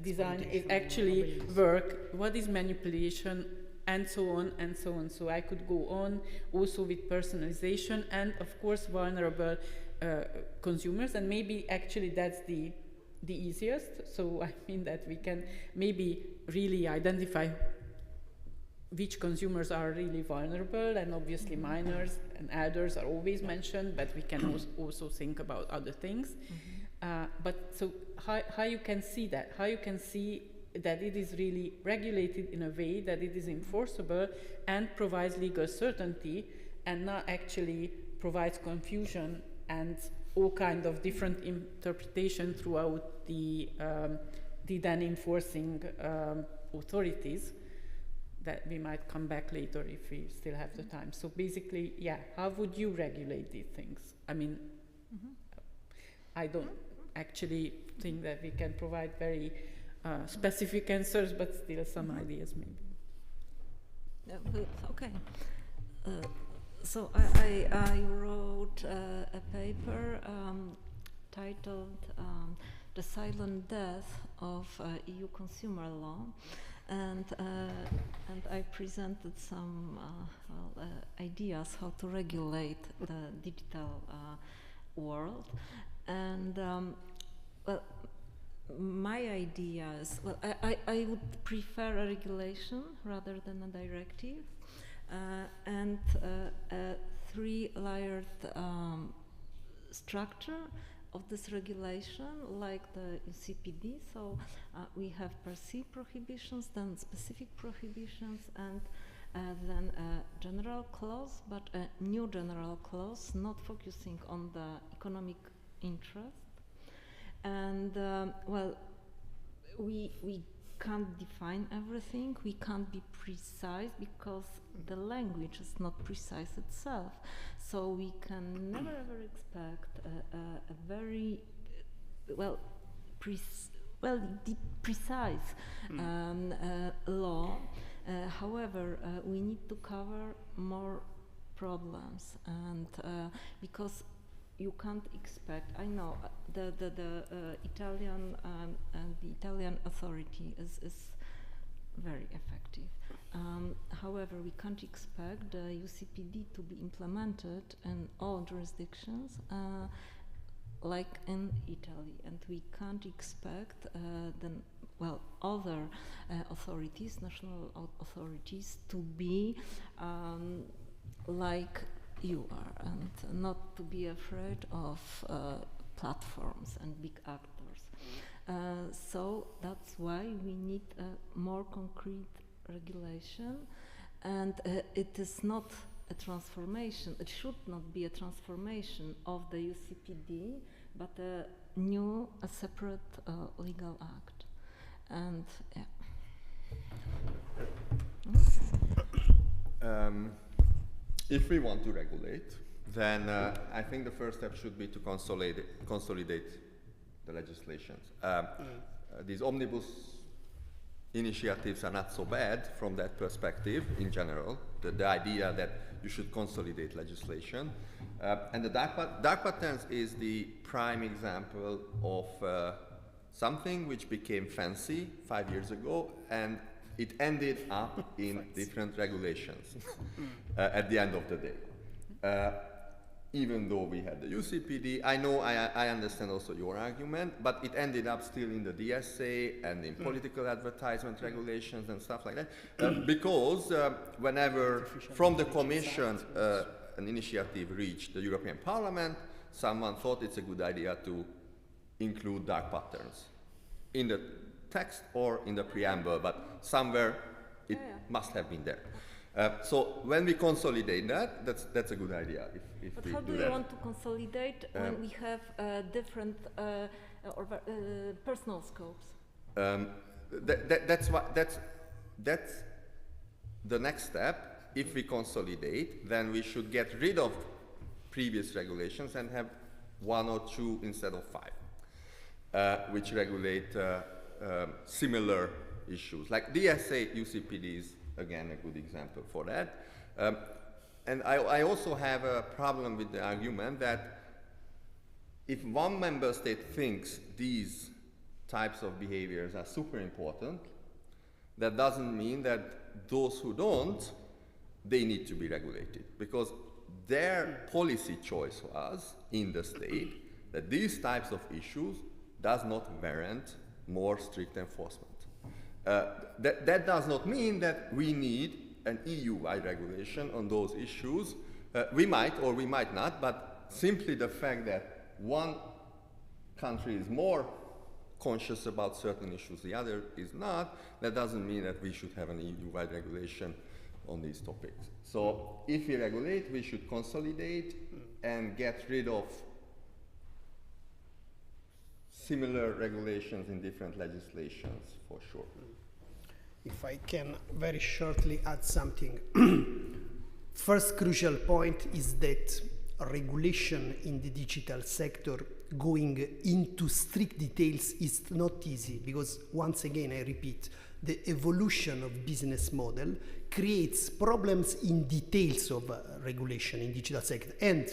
design is actually work, what is manipulation, and so on and so on. So I could go on also with personalization and, of course, vulnerable consumers, and maybe actually that's the easiest. So I mean that we can maybe really identify which consumers are really vulnerable, and obviously minors and elders are always mentioned, but we can also think about other things. But so how you can see that? How you can see that it is really regulated in a way that it is enforceable and provides legal certainty, and not actually provides confusion and all kind of different interpretation throughout the then enforcing authorities, that we might come back later if we still have the time. So basically, yeah, how would you regulate these things? I mean, I don't actually think that we can provide very specific answers, but still some ideas maybe. Okay. So I wrote a paper titled "The Silent Death of EU Consumer Law," and I presented some ideas how to regulate the digital world. And well, my idea is, well, I would prefer a regulation rather than a directive, and a three-layered structure of this regulation, like the UCPD. So we have per se prohibitions, then specific prohibitions, and then a general clause, but a new general clause, not focusing on the economic interest. And well, we can't define everything, we can't be precise because the language is not precise itself. So we can never ever expect a very precise law. However, we need to cover more problems, and because you can't expect. I know the Italian and the Italian authority is very effective. However, we can't expect the UCPD to be implemented in all jurisdictions like in Italy, and we can't expect other authorities, national authorities, to be like you are, and not to be afraid of platforms and big actors. So that's why we need a more concrete regulation, and it is not a transformation, it should not be a transformation of the UCPD, but a separate legal act. And if we want to regulate, then I think the first step should be to consolidate the legislations. These omnibus initiatives are not so bad from that perspective in general, the idea that you should consolidate legislation. And the dark patterns is the prime example of something which became fancy 5 years ago, and it ended up in different regulations at the end of the day. Even though we had the UCPD, I understand also your argument, but it ended up still in the DSA and in political advertisement regulations and stuff like that. Because whenever from the Commission an initiative reached the European Parliament, someone thought it's a good idea to include dark patterns in the text or in the preamble, but somewhere it must have been there. So when we consolidate that, that's a good idea. But how do you want to consolidate when we have different personal scopes? That's the next step. If we consolidate, then we should get rid of previous regulations and have 1 or 2 instead of 5, which regulate similar issues. Like DSA, UCPD is again a good example for that. And I also have a problem with the argument that if one member state thinks these types of behaviors are super important, that doesn't mean that those who don't, they need to be regulated, because their policy choice was in the state that these types of issues does not warrant more strict enforcement. That does not mean that we need an EU-wide regulation on those issues. We might or we might not, but simply the fact that one country is more conscious about certain issues, the other is not, that doesn't mean that we should have an EU-wide regulation on these topics. So if we regulate, we should consolidate and get rid of similar regulations in different legislations, for sure. If I can very shortly add something. First crucial point is that regulation in the digital sector going into strict details is not easy, because once again, I repeat, the evolution of business model creates problems in details of regulation in digital sector. And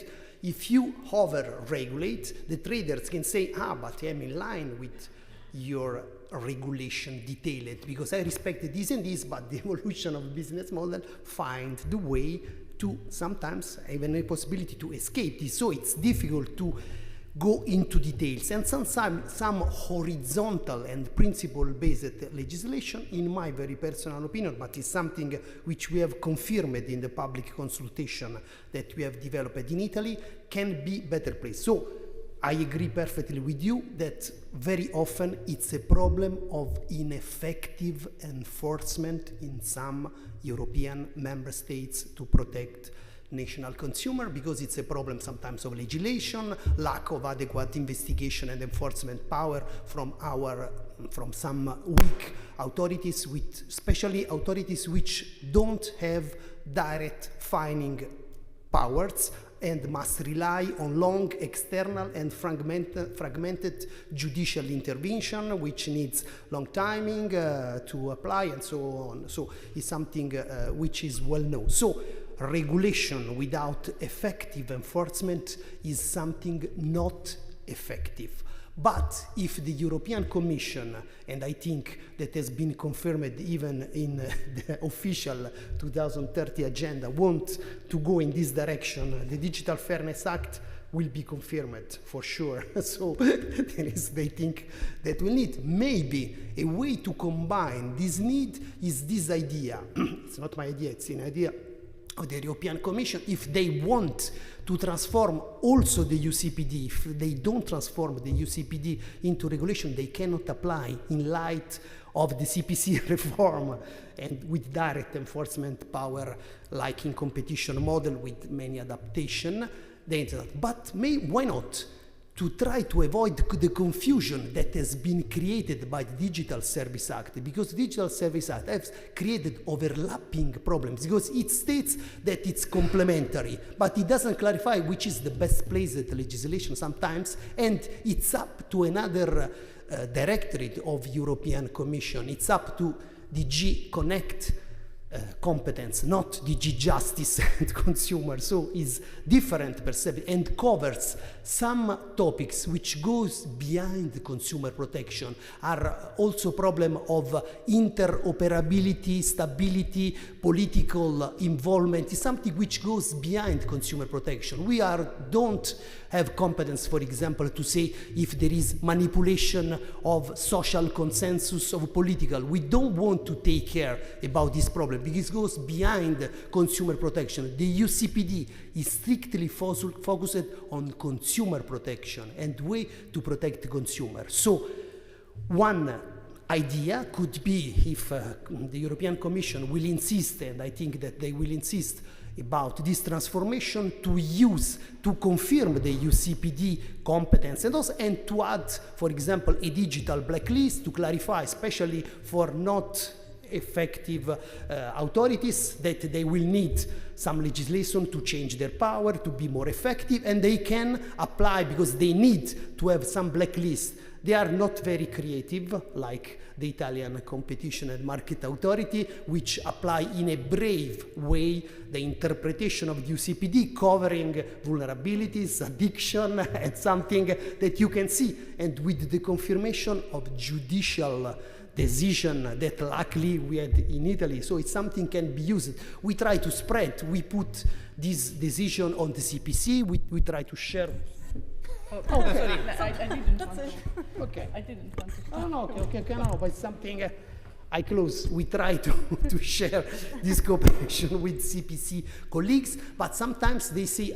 if you over-regulate, the traders can say, but I'm in line with your regulation detailed, because I respect this and this, but the evolution of business model find the way to sometimes even a possibility to escape this. So it's difficult to go into details. And some horizontal and principle-based legislation, in my very personal opinion, but is something which we have confirmed in the public consultation that we have developed in Italy, can be better placed. So I agree perfectly with you that very often it's a problem of ineffective enforcement in some European member states to protect national consumer, because it's a problem sometimes of legislation, lack of adequate investigation and enforcement power from some weak authorities, especially authorities which don't have direct fining powers and must rely on long external and fragmented judicial intervention, which needs long timing to apply and so on. So it's something which is well known. So regulation without effective enforcement is something not effective. But if the European Commission, and I think that has been confirmed even in the official 2030 agenda, want to go in this direction, the Digital Fairness Act will be confirmed for sure. So they think that we need maybe a way to combine this need is this idea. It's not my idea, it's an idea of the European Commission. If they want to transform also the UCPD, if they don't transform the UCPD into regulation, they cannot apply in light of the CPC reform and with direct enforcement power, like in competition model with many adaptation. But why not? To try to avoid the confusion that has been created by the Digital Service Act, because the Digital Service Act has created overlapping problems, because it states that it's complementary, but it doesn't clarify which is the best placed legislation sometimes, and it's up to another directorate of European Commission. It's up to DG Connect competence, not DG Justice and Consumer. So is different perception and covers some topics which goes behind consumer protection, are also problem of interoperability, stability, political involvement. Is something which goes behind consumer protection. We don't have competence, for example, to say if there is manipulation of social consensus of political. We don't want to take care about this problem because it goes behind consumer protection. The UCPD is strictly focused on consumer protection and way to protect the consumer. So one idea could be, if the European Commission will insist, and I think that they will insist about this transformation, to confirm the UCPD competence and to add, for example, a digital blacklist to clarify, especially for not effective authorities, that they will need some legislation to change their power, to be more effective, and they can apply because they need to have some blacklist. They are not very creative, like the Italian Competition and Market Authority, which apply in a brave way the interpretation of the UCPD, covering vulnerabilities, addiction, and something that you can see. And with the confirmation of judicial decision that luckily we had in Italy. So it's something can be used. We try to spread. We put this decision on the CPC. We try to share. Oh, sorry, I didn't want to. Okay. I didn't want to. Oh, no, okay, no, but something I close. We try to share this cooperation with CPC colleagues, but sometimes they say,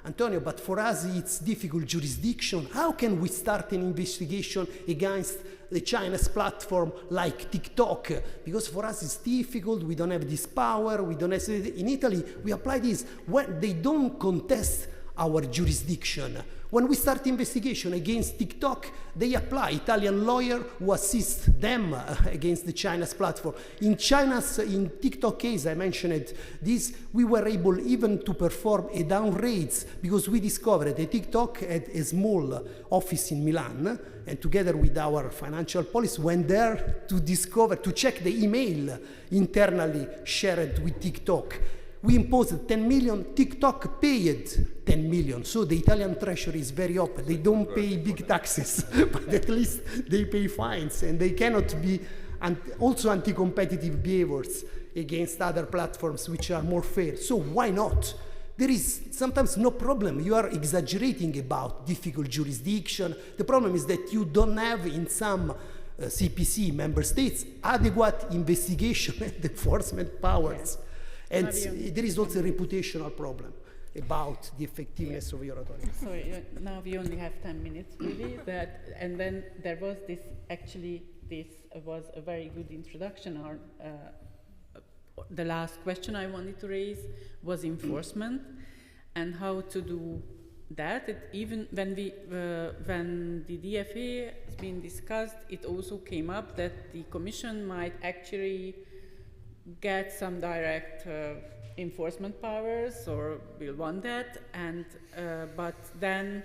Antonio, but for us it's difficult jurisdiction. How can we start an investigation against the China's platform like TikTok? Because for us it's difficult, we don't have this power, we don't have... In Italy, we apply this when they don't contest our jurisdiction. When we start investigation against TikTok, they apply Italian lawyer who assist them against the China's platform. In TikTok case, I mentioned this, we were able even to perform a down raids because we discovered that TikTok had a small office in Milan, and together with our financial police went there to check the email internally shared with TikTok. We imposed 10 million, TikTok paid 10 million. So the Italian treasury is very open. They don't pay big taxes, but at least they pay fines, and they cannot be also anti-competitive behaviors against other platforms which are more fair. So why not? There is sometimes no problem. You are exaggerating about difficult jurisdiction. The problem is that you don't have in some CPC member states adequate investigation and enforcement powers. And there is also a reputational problem about the effectiveness of your authority. Sorry, now we only have 10 minutes, really. And then there was this, actually, this was a very good introduction. The last question I wanted to raise was enforcement and how to do that. Even when the DFA has been discussed, it also came up that the Commission might actually get some direct enforcement powers, or will want that, and but then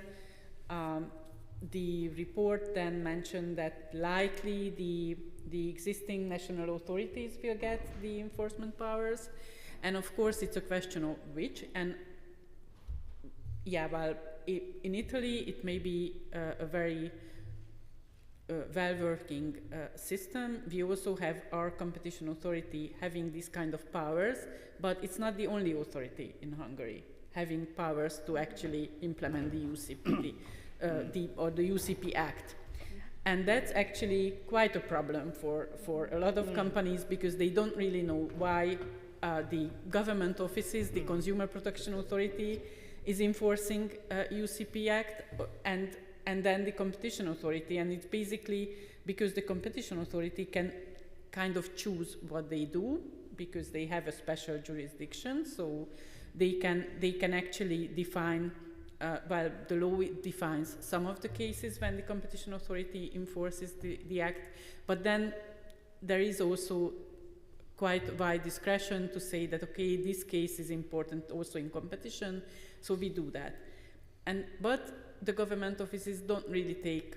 the report then mentioned that likely the existing national authorities will get the enforcement powers, and of course it's a question of which. And yeah, well, in Italy it may be a very well-working system. We also have our competition authority having this kind of powers, but it's not the only authority in Hungary having powers to actually implement the UCPD or the UCP Act. And that's actually quite a problem for a lot of companies, because they don't really know why the government offices, the Consumer Protection Authority, is enforcing UCP Act, and then the competition authority, and it's basically because the competition authority can kind of choose what they do, because they have a special jurisdiction, so they can actually define, well, the law defines some of the cases when the competition authority enforces the act, but then there is also quite wide discretion to say that, okay, this case is important also in competition, so we do that. But the government offices don't really take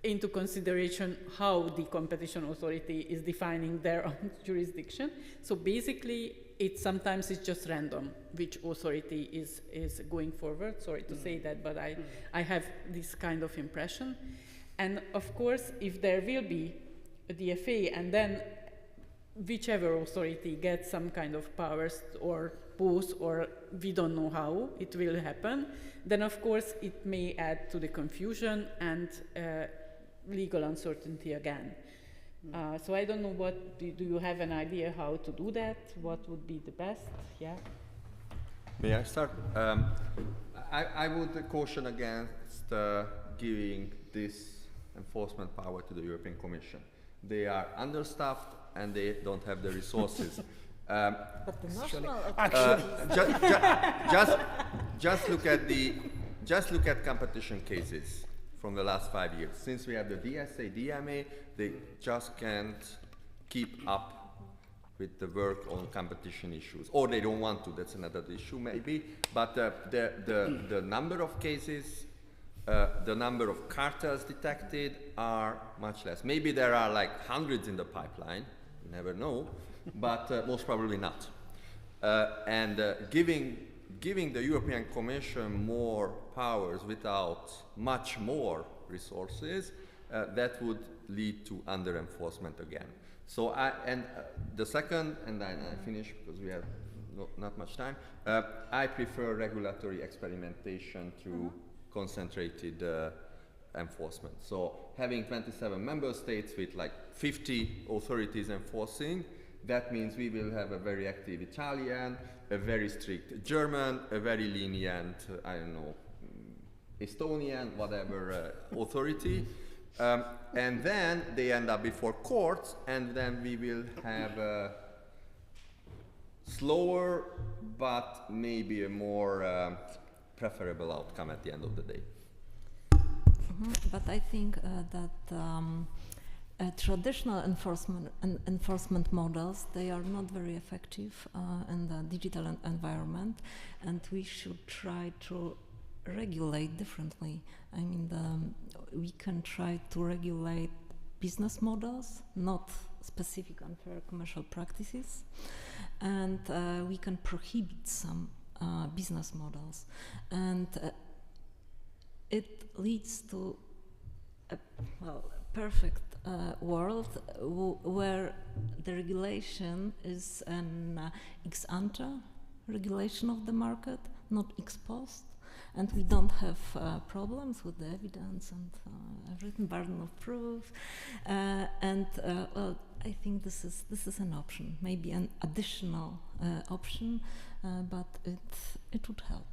into consideration how the competition authority is defining their own jurisdiction. So basically, sometimes it's just random which authority is going forward. Sorry to say that, but I have this kind of impression. And of course, if there will be a DFA, and then whichever authority gets some kind of powers, or both, or we don't know how it will happen, then of course it may add to the confusion and legal uncertainty again. So I don't know, do you have an idea how to do that? What would be the best? Yeah. May I start? I would caution against giving this enforcement power to the European Commission. They are understaffed and they don't have the resources. But the national just look at competition cases from the last 5 years. Since we have the DSA, DMA, they just can't keep up with the work on competition issues, or they don't want to. That's another issue, maybe. But the number of cases, the number of cartels detected are much less. Maybe there are like hundreds in the pipeline. You never know. But most probably not. Giving the European Commission more powers without much more resources that would lead to under-enforcement again. So the second, and then I finish because we have not much time, I prefer regulatory experimentation to concentrated enforcement. So having 27 member states with like 50 authorities enforcing, that means we will have a very active Italian, a very strict German, a very lenient, I don't know, Estonian, whatever authority. And then they end up before courts, and then we will have a slower but maybe a more preferable outcome at the end of the day. But I think that traditional enforcement models, they are not very effective in the digital environment, and we should try to regulate differently. I mean, we can try to regulate business models, not specific unfair commercial practices, and we can prohibit some business models, and it leads to a perfect world where the regulation is an ex ante regulation of the market, not ex post, and we don't have problems with the evidence and everything, burden of proof, well, I think this is an option, maybe an additional option, but it would help.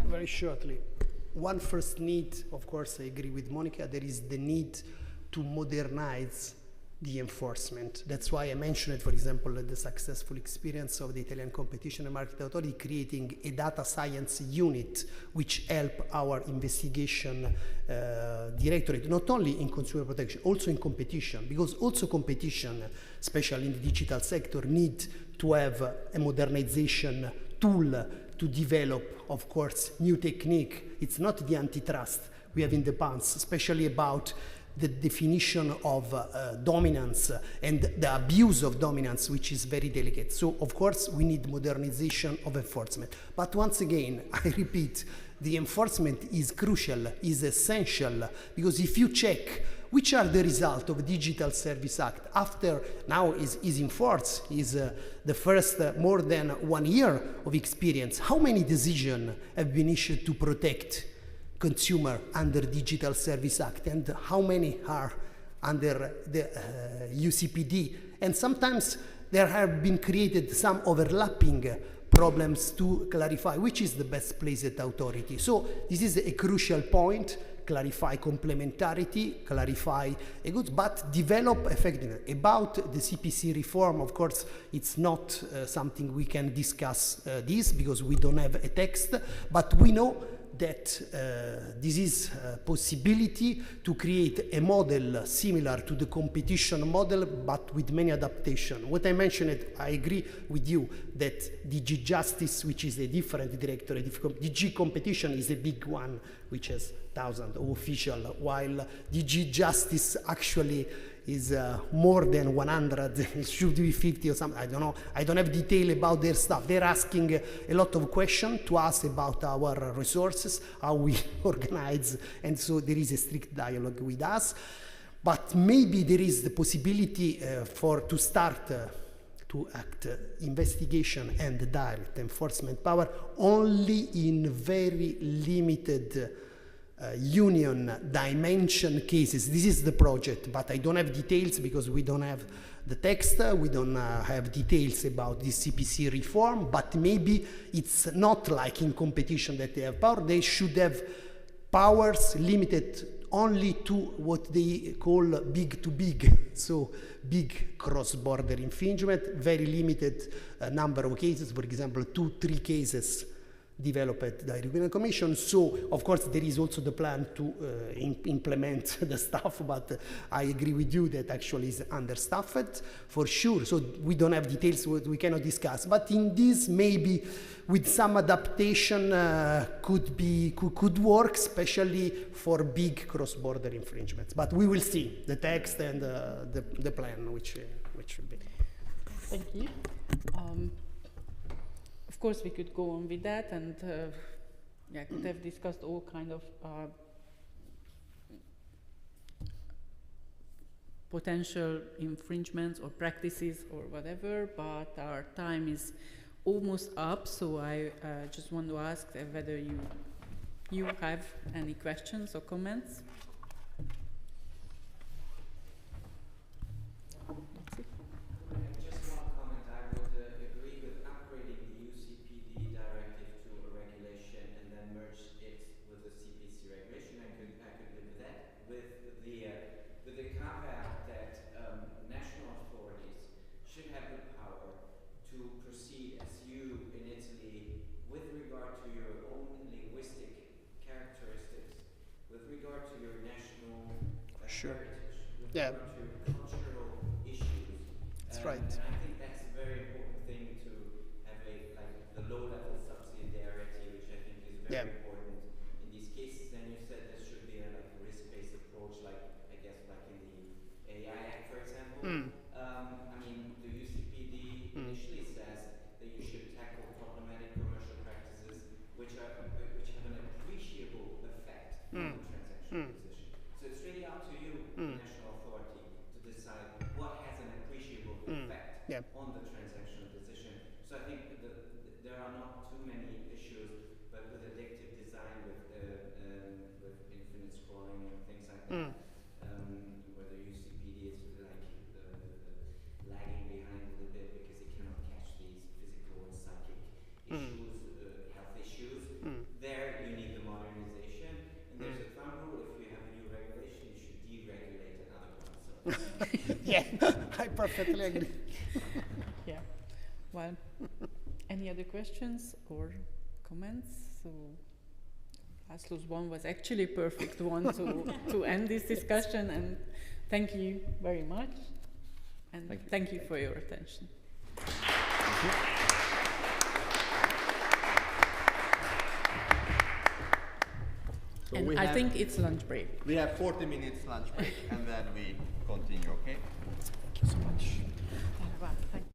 Very shortly. One first need, of course, I agree with Monica, there is the need to modernize the enforcement. That's why I mentioned, for example, the successful experience of the Italian Competition and Market Authority creating a data science unit which help our investigation directorate, not only in consumer protection, also in competition, because also competition, especially in the digital sector, need to have a modernization tool to develop, of course, new technique. It's not the antitrust we have in the past, especially about the definition of dominance and the abuse of dominance, which is very delicate. So, of course, we need modernization of enforcement. But once again, I repeat, the enforcement is crucial, is essential, because if you check which are the results of the Digital Service Act after now is in force, is the first more than 1 year of experience, how many decisions have been issued to protect consumer under Digital Service Act, and how many are under the UCPD? And sometimes there have been created some overlapping problems to clarify which is the best placed authority. So this is a crucial point. Clarify complementarity, clarify a good, but develop effectively. About the CPC reform, of course, it's not something we can discuss this because we don't have a text, but we know that this is a possibility to create a model similar to the competition model, but with many adaptations. What I mentioned, I agree with you that DG Justice, which is a different directorate, DG Competition is a big one, which has thousands of officials, while DG Justice actually is more than 100, it should be 50 or something, I don't know. I don't have detail about their stuff. They're asking a lot of questions to us about our resources, how we organize, and so there is a strict dialogue with us. But maybe there is the possibility to start to act investigation and direct enforcement power only in very limited union dimension cases. This is the project, but I don't have details because we don't have the text, we don't have details about this CPC reform, but maybe it's not like in competition that they have power. They should have powers limited only to what they call big to big, so big cross-border infringement, very limited number of cases, for example, 2-3 cases developed by the European Commission. So, of course, there is also the plan to implement the stuff, but I agree with you that actually is understaffed for sure. So we don't have details we cannot discuss. But in this, maybe with some adaptation could work, especially for big cross-border infringements. But we will see the text and the plan, which should be. Thank you. Of course, we could go on with that, and could have discussed all kind of potential infringements or practices or whatever, but our time is almost up, so I just want to ask whether you have any questions or comments. Just one comment. I would agree with upgrading the UCPD directive to a regulation and then merge it with the CPC regulation. I could live with that. With the caveat that national authorities should have the power to proceed as you in Italy with regard to your own linguistic characteristics, with regard to your national heritage, with Yeah. regard to cultural issues. That's right. And I think that's a very important thing to have the low-level subsidiarity, which I think is very Yeah. important in these cases. And you said there should be a risk-based approach, I guess in the AI Act, for example. I mean, the UCPD initially says that you should tackle problematic commercial practices which have an appreciable effect on the transactional position. So it's really up to you, the national authority, to decide what has an appreciable effect Yeah. on the transactional decision. So I think there are not too many issues, but with addictive design, with infinite scrolling and things like that, where the UCPD is lagging behind a little bit because it cannot catch these physical and psychic issues, health issues. There you need the modernization, and there's a thumb rule: if you have a new regulation, you should deregulate another one. So Yeah, I perfectly agree. Yeah. Well, any other questions or comments? So Laszlo's one was actually a perfect one to end this discussion, and thank you very much. And thank you for your attention. So And we I have- think it's lunch break. We have 40 minutes lunch break and then we continue, okay? Thank you so much. Thank you.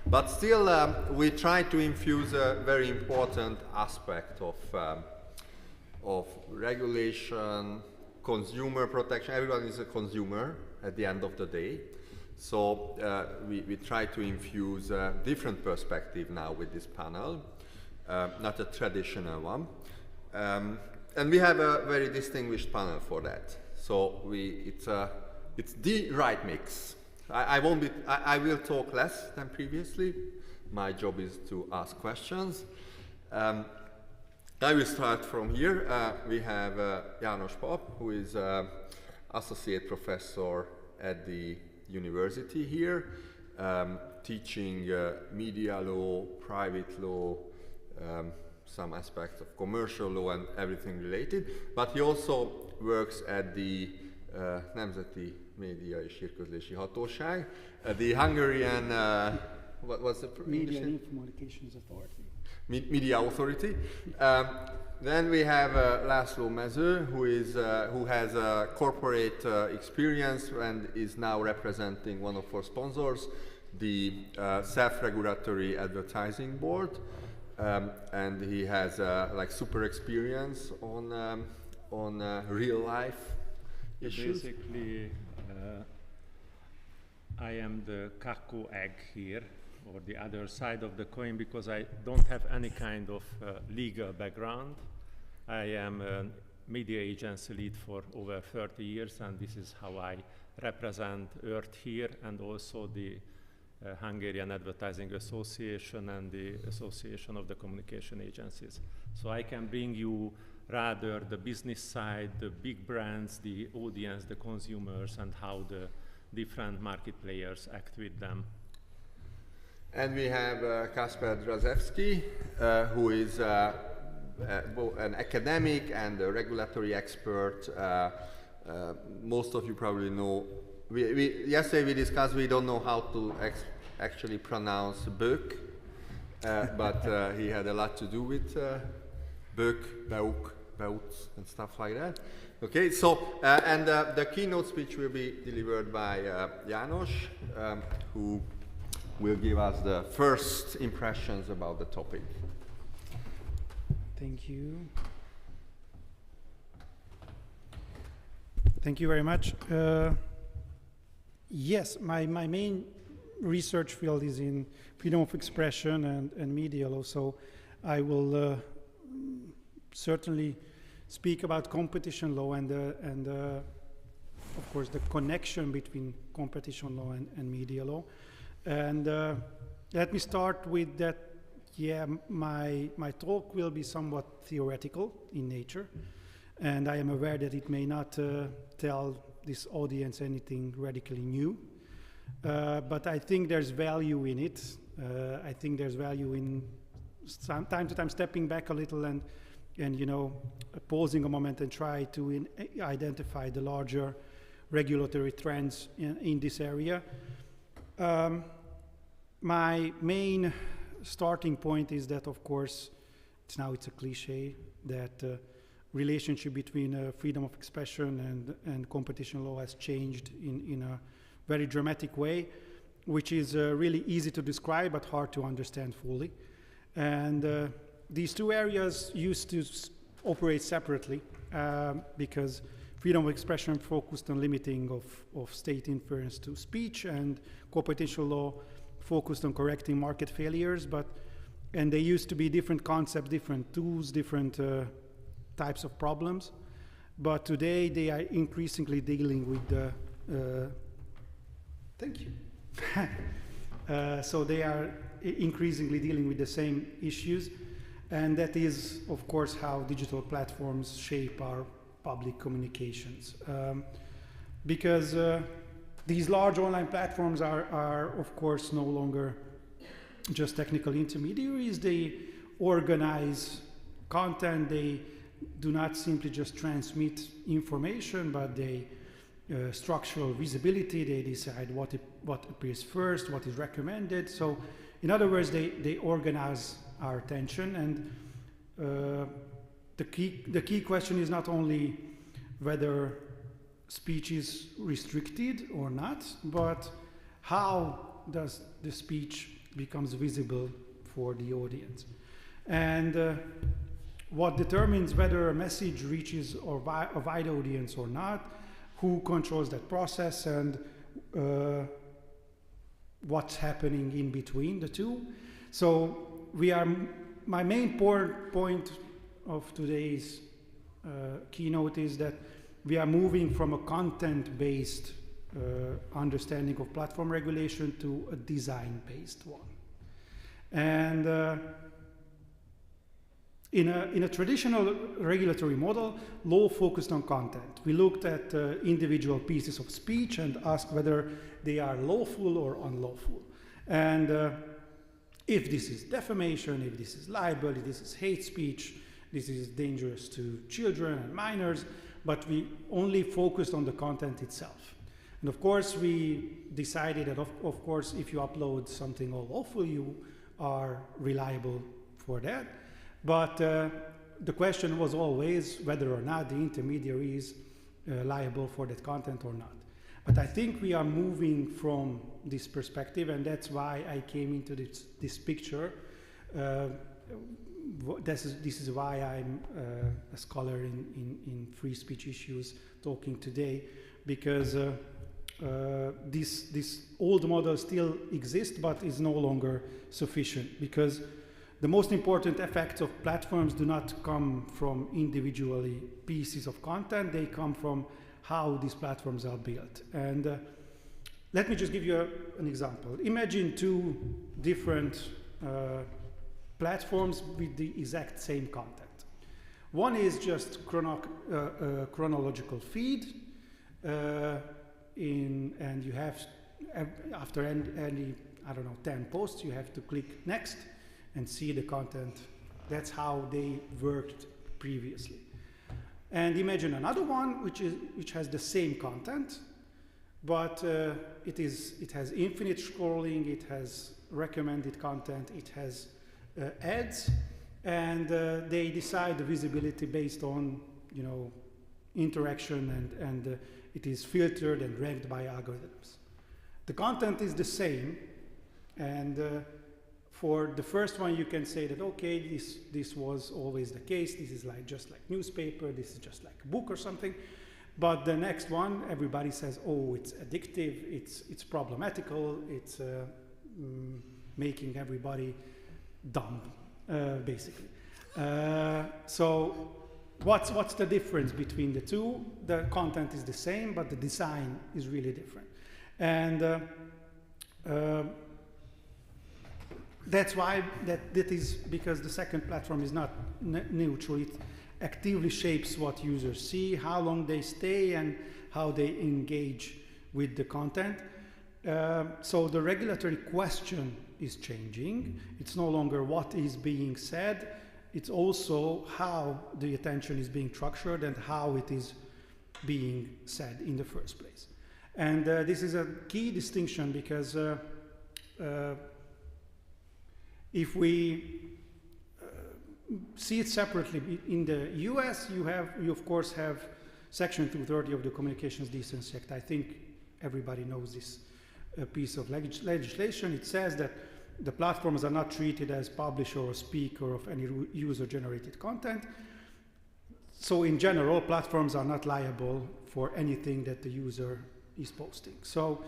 But still, we try to infuse a very important aspect of regulation, consumer protection. Everyone is a consumer at the end of the day. So we try to infuse a different perspective now with this panel, not a traditional one. And we have a very distinguished panel for that. So it's the right mix. I will talk less than previously. My job is to ask questions. I will start from here. We have János Pap, who is associate professor at the university here, teaching media law, private law, some aspects of commercial law and everything related. But he also works at the Nemzeti Média és Hírközlési Hatóság, the Hungarian, what was the Media and Communications Authority. Media Authority. Then we have László Mező, who has a corporate experience and is now representing one of our sponsors, the Self-Regulatory Advertising Board, and he has like super experience on real life issues. Basically, I am the cuckoo egg here, or the other side of the coin, because I don't have any kind of legal background. I am a media agency lead for over 30 years, and this is how I represent EARTH here, and also the Hungarian Advertising Association and the Association of the Communication Agencies. So I can bring you rather the business side, the big brands, the audience, the consumers, and how the different market players act with them. And we have Kasper Drazewski, who is an academic and a regulatory expert. Most of you probably know. Yesterday we discussed we don't know how to actually pronounce Böck, but he had a lot to do with Böck, Beuk, and stuff like that. Okay, so and the keynote speech will be delivered by János, who will give us the first impressions about the topic. Thank you. Thank you very much. Yes, my main research field is in freedom of expression and media law, so I will certainly speak about competition law and of course the connection between competition law and media law. And let me start with that. Yeah, my talk will be somewhat theoretical in nature, and I am aware that it may not tell this audience anything radically new, but I think there's value in it. I think there's value in time to time stepping back a little and you know, pausing a moment and try to identify the larger regulatory trends in this area. My main starting point is that, of course, it's a cliche that relationship between freedom of expression and competition law has changed in a very dramatic way, which is really easy to describe but hard to understand fully. And these two areas used to operate separately because freedom of expression focused on limiting of state interference to speech, and competition law focused on correcting market failures, and they used to be different concepts, different tools, different types of problems. But today they are increasingly dealing with the, thank you. So they are increasingly dealing with the same issues, and that is, of course, how digital platforms shape our public communications. Because these large online platforms are, of course, no longer just technical intermediaries. They organize content. They do not simply just transmit information, but they structural visibility. They decide what appears first, what is recommended. So, in other words, they organize our attention. And the key question is not only whether speech is restricted or not, but how does the speech becomes visible for the audience. And what determines whether a message reaches a wide audience or not, who controls that process, and what's happening in between the two. So my main point of today's keynote is that we are moving from a content-based understanding of platform regulation to a design-based one. And in a traditional regulatory model, law focused on content. We looked at individual pieces of speech and asked whether they are lawful or unlawful. And if this is defamation, if this is libel, if this is hate speech, this is dangerous to children and minors, but we only focused on the content itself. And of course, we decided that, of course, if you upload something unlawful, you are reliable for that. But the question was always whether or not the intermediary is liable for that content or not. But I think we are moving from this perspective, and that's why I came into this picture. This is why I'm a scholar in free speech issues talking today, because this old model still exists, but is no longer sufficient, because the most important effects of platforms do not come from individually pieces of content, they come from how these platforms are built. And let me just give you an example. Imagine two different platforms with the exact same content. One is just chronological feed, and you have, after any, I don't know, 10 posts, you have to click next and see the content. That's how they worked previously. And imagine another one which has the same content, but it has infinite scrolling, it has recommended content, it has ads, and they decide the visibility based on, you know, interaction, and it is filtered and ranked by algorithms. The content is the same, and for the first one, you can say that, okay, this was always the case. This is just like newspaper. This is just like a book or something. But the next one, everybody says, oh, it's addictive. It's problematical. It's making everybody dumb, basically. So what's the difference between the two? The content is the same, but the design is really different. And that's why that is because the second platform is not neutral. It actively shapes what users see, how long they stay, and how they engage with the content. So the regulatory question is changing. It's no longer what is being said. It's also how the attention is being structured and how it is being said in the first place. And this is a key distinction, because if we see it separately, in the US, you of course have Section 230 of the Communications Decency Act. I think everybody knows this piece of legislation. It says that the platforms are not treated as publisher or speaker of any user-generated content. So in general, platforms are not liable for anything that the user is posting. So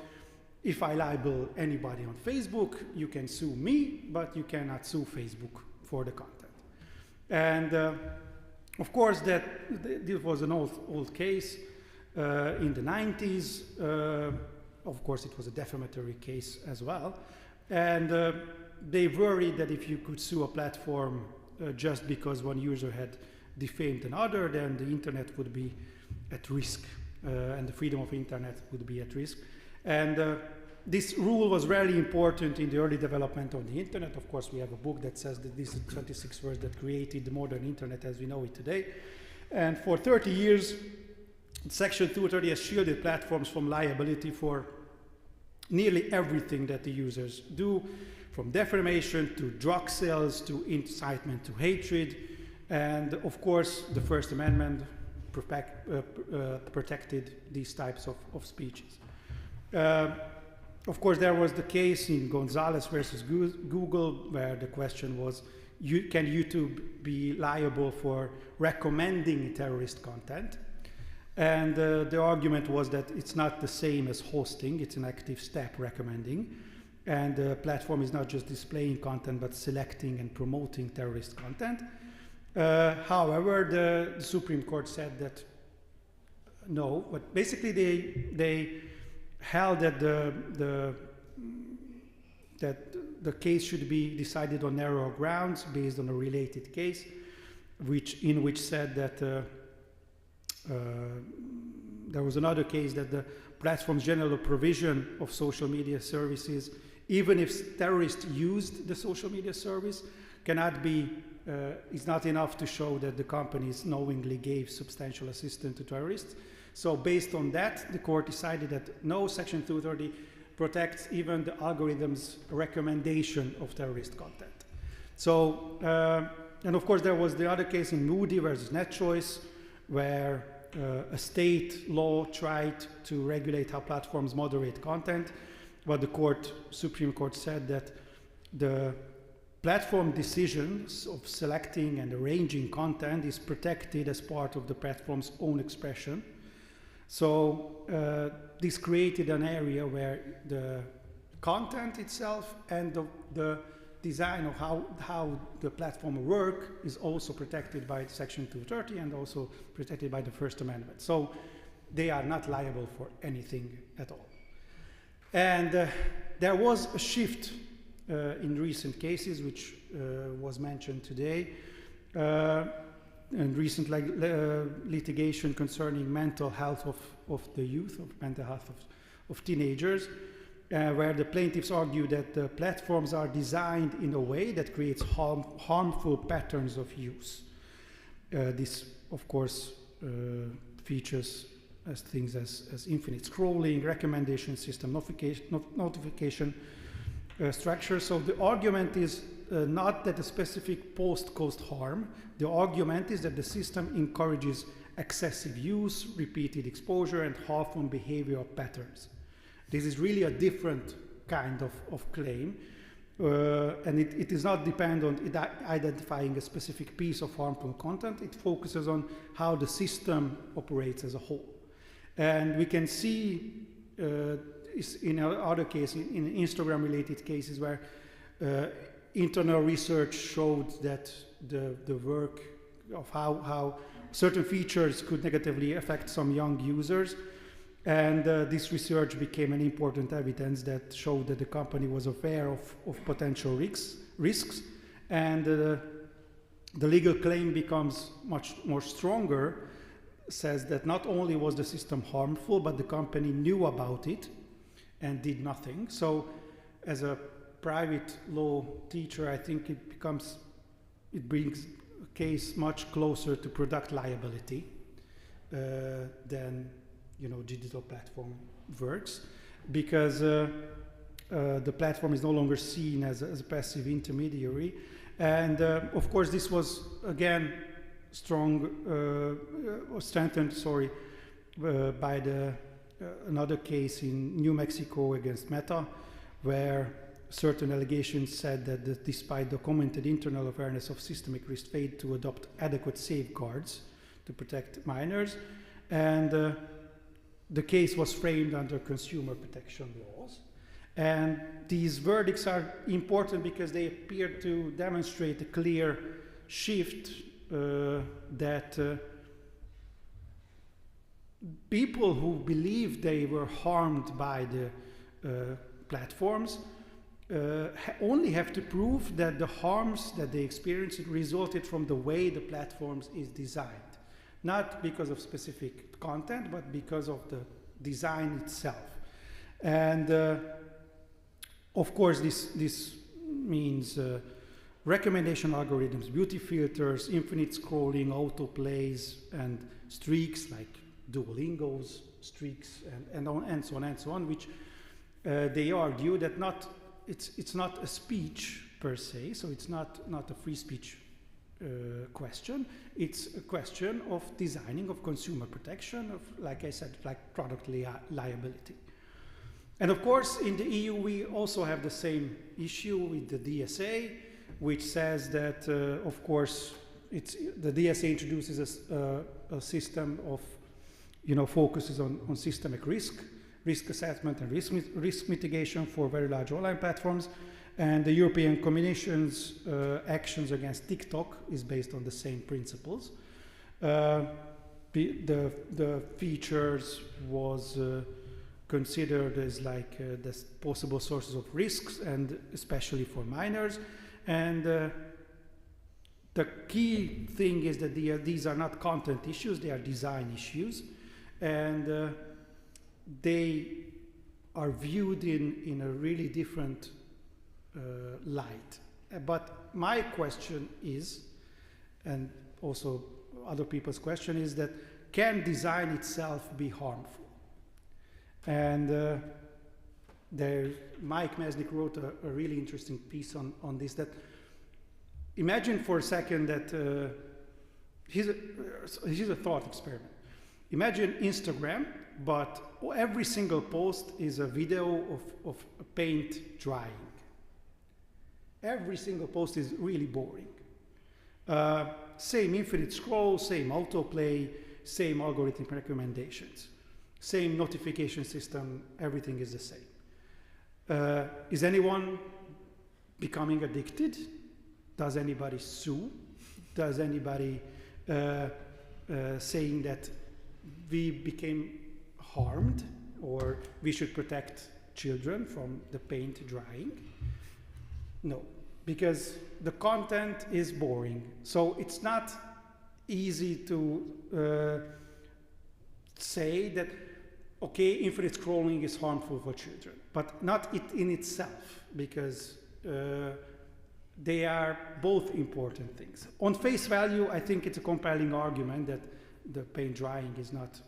if I libel anybody on Facebook, you can sue me, but you cannot sue Facebook for the content. And of course, this was an old case in the 90s. Of course, it was a defamatory case as well. And they worried that if you could sue a platform just because one user had defamed another, then the internet would be at risk, and the freedom of internet would be at risk. And this rule was really important in the early development of the internet. Of course, we have a book that says that these are 26 words that created the modern internet as we know it today. And for 30 years, Section 230 has shielded platforms from liability for nearly everything that the users do, from defamation to drug sales to incitement to hatred. And of course, the First Amendment protected these types of speeches. of course, there was the case in Gonzalez versus Google, where the question was, can YouTube be liable for recommending terrorist content? And the argument was that it's not the same as hosting, it's an active step, recommending. And the platform is not just displaying content, but selecting and promoting terrorist content. However, the Supreme Court said that no, but basically they held that the case should be decided on narrow grounds based on a related case, in which said that there was another case that the platform's general provision of social media services, even if terrorists used the social media service, cannot be, is not enough to show that the companies knowingly gave substantial assistance to terrorists. So based on that, the court decided that no, Section 230 protects even the algorithm's recommendation of terrorist content. So, and of course there was the other case in Moody versus NetChoice, where a state law tried to regulate how platforms moderate content, but the Supreme Court said that the platform decisions of selecting and arranging content is protected as part of the platform's own expression. So this created an area where the content itself and the design of how the platform work is also protected by Section 230 and also protected by the First Amendment. So they are not liable for anything at all. And there was a shift in recent cases, which was mentioned today, and recent litigation concerning mental health of the youth, of mental health of teenagers, where the plaintiffs argue that the platforms are designed in a way that creates harmful patterns of use. This, of course, features as things as infinite scrolling, recommendation system, notification structure. So the argument is not that a specific post caused harm. The argument is that the system encourages excessive use, repeated exposure, and harmful behavioral patterns. This is really a different kind of claim, and it is not dependent on identifying a specific piece of harmful content. It focuses on how the system operates as a whole. And we can see in other cases, in Instagram-related cases, where internal research showed that the work of how certain features could negatively affect some young users. And this research became an important evidence that showed that the company was aware of potential risks. And the legal claim becomes much more stronger, says that not only was the system harmful, but the company knew about it and did nothing. So as a private law teacher, I think it brings a case much closer to product liability than digital platform works, because the platform is no longer seen as a passive intermediary. And of course, this was again strengthened by another case in New Mexico against Meta, where certain allegations said that despite documented internal awareness of systemic risk, failed to adopt adequate safeguards to protect minors. And the case was framed under consumer protection laws. And these verdicts are important because they appear to demonstrate a clear shift that people who believe they were harmed by the platforms only have to prove that the harms that they experienced resulted from the way the platforms is designed. Not because of specific content, but because of the design itself. And of course, this means recommendation algorithms, beauty filters, infinite scrolling, autoplays, and streaks like Duolingo's streaks, and so on, which they argue that it's not a speech per se, so it's not a free speech question. It's a question of designing, of consumer protection, of, like I said, like product liability. And of course, in the EU, we also have the same issue with the DSA, which says that, of course, the DSA introduces a system of, focuses on systemic risk assessment and risk mitigation for very large online platforms. And the European Commission's actions against TikTok is based on the same principles. The features was considered as like the possible sources of risks, and especially for minors. And the key thing is that these are not content issues, they are design issues. And they are viewed in a really different light. But my question is, and also other people's question is, that can design itself be harmful? And Mike Mesnick wrote a really interesting piece on this, that imagine for a second that here's a thought experiment. Imagine Instagram, but every single post is a video of paint drying. Every single post is really boring. Same infinite scroll, same autoplay, same algorithmic recommendations, same notification system, everything is the same. Is anyone becoming addicted? Does anybody sue? Does anybody saying that we became harmed, or we should protect children from the paint drying? No, because the content is boring. So it's not easy to say that, okay, infinite scrolling is harmful for children, but not it in itself, because they are both important things. On face value, I think it's a compelling argument that the paint drying is not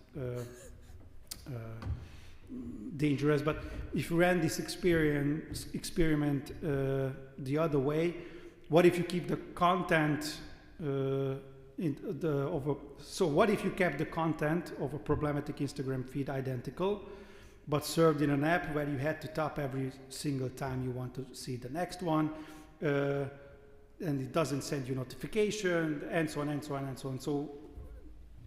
dangerous, but if you ran this experiment the other way, what if you keep the content so what if you kept the content of a problematic Instagram feed identical, but served in an app where you had to tap every single time you want to see the next one, and it doesn't send you notification, and so on and so on and so on. So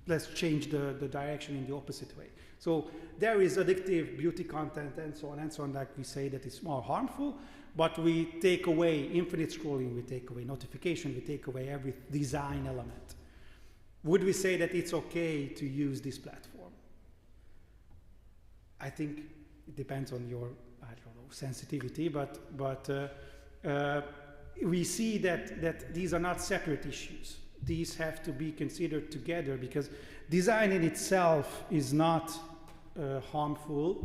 let's change the direction in the opposite way. So there is addictive beauty content and so on, like we say that it's more harmful, but we take away infinite scrolling, we take away notification, we take away every design element. Would we say that it's okay to use this platform? I think it depends on your, I don't know, sensitivity, but we see that these are not separate issues. These have to be considered together, because design in itself is not harmful,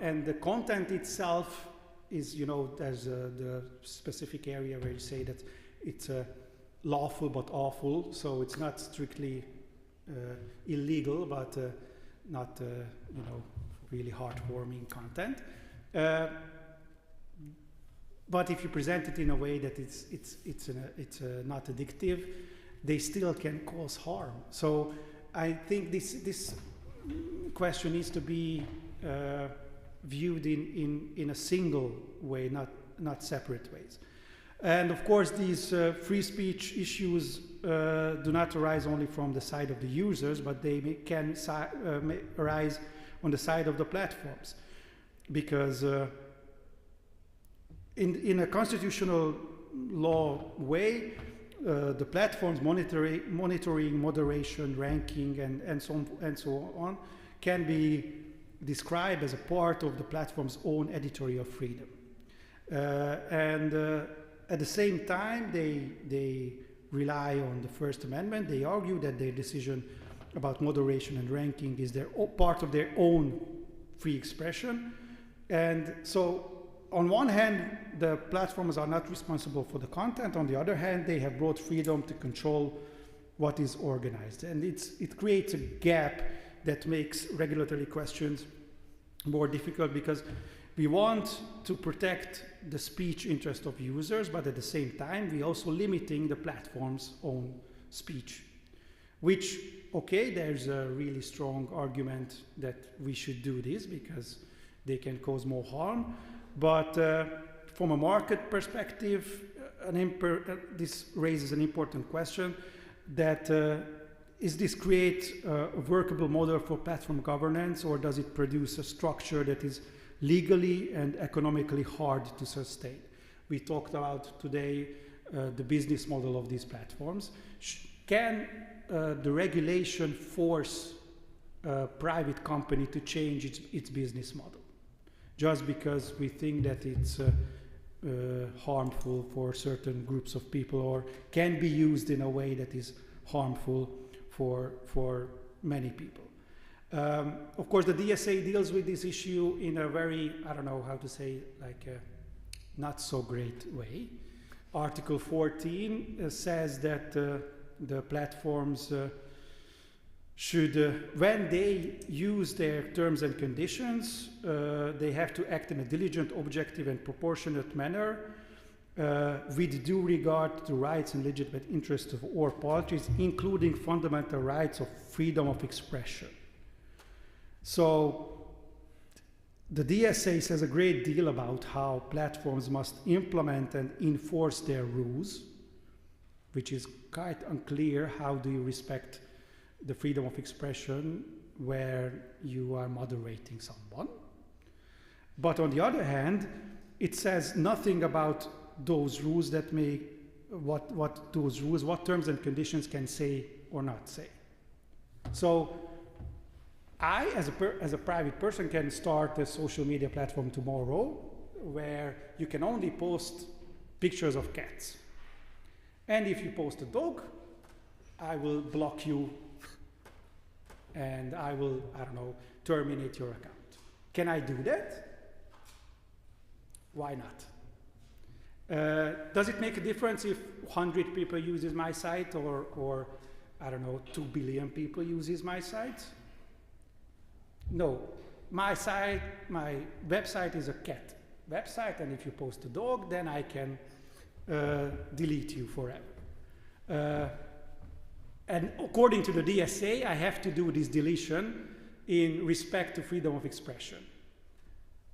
and the content itself is, there's the specific area where you say that it's lawful but awful, so it's not strictly illegal, but not, really heartwarming content. But if you present it in a way that it's not addictive, they still can cause harm. So I think this question needs to be viewed in a single way, not separate ways. And of course, these free speech issues do not arise only from the side of the users, but they can arise on the side of the platforms, because in a constitutional law way, the platforms monitoring, moderation, ranking, and so on can be described as a part of the platform's own editorial freedom. And at the same time, they rely on the First Amendment. They argue that their decision about moderation and ranking is part of their own free expression. And so, on one hand, the platforms are not responsible for the content. On the other hand, they have broad freedom to control what is organized. And it creates a gap that makes regulatory questions more difficult, because we want to protect the speech interest of users, but at the same time, we also limiting the platform's own speech, which, okay, there's a really strong argument that we should do this, because they can cause more harm. But from a market perspective, this raises an important question that is this create a workable model for platform governance, or does it produce a structure that is legally and economically hard to sustain? We talked about today the business model of these platforms. Can the regulation force a private company to change its business model just because we think that it's harmful for certain groups of people, or can be used in a way that is harmful for many people? Of course, the DSA deals with this issue in a very, I don't know how to say, like not so great way. Article 14 says that the platforms should, when they use their terms and conditions, they have to act in a diligent, objective, and proportionate manner with due regard to rights and legitimate interests of all parties, including fundamental rights of freedom of expression. So the DSA says a great deal about how platforms must implement and enforce their rules, which is quite unclear. How do you respect the freedom of expression where you are moderating someone? But on the other hand, it says nothing about those rules that may, what those rules, what terms and conditions can say or not say. So I, as a private person, can start a social media platform tomorrow where you can only post pictures of cats. And if you post a dog, I will block you and I will, I don't know, terminate your account. Can I do that? Why not? Does it make a difference if 100 people uses my site or I don't know, 2 billion people uses my site? No. My site, my website is a cat website, and if you post a dog, then I can delete you forever. And according to the DSA, I have to do this deletion in respect to freedom of expression.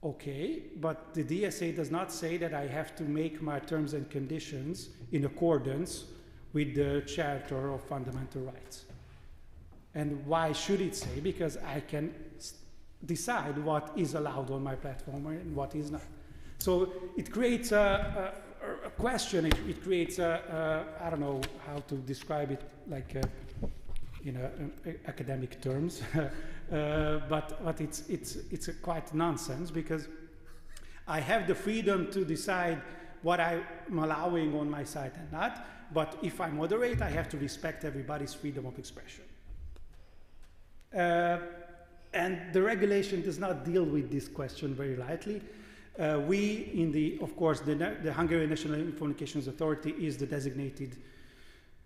Okay, but the DSA does not say that I have to make my terms and conditions in accordance with the Charter of Fundamental Rights. And why should it say? Because I can decide what is allowed on my platform and what is not. So it creates a question, it creates I don't know how to describe it, like in academic terms, but it's a quite nonsense, because I have the freedom to decide what I'm allowing on my site and not, but if I moderate, I have to respect everybody's freedom of expression. And the regulation does not deal with this question very lightly. Of course, the Hungarian National Communications Authority is the designated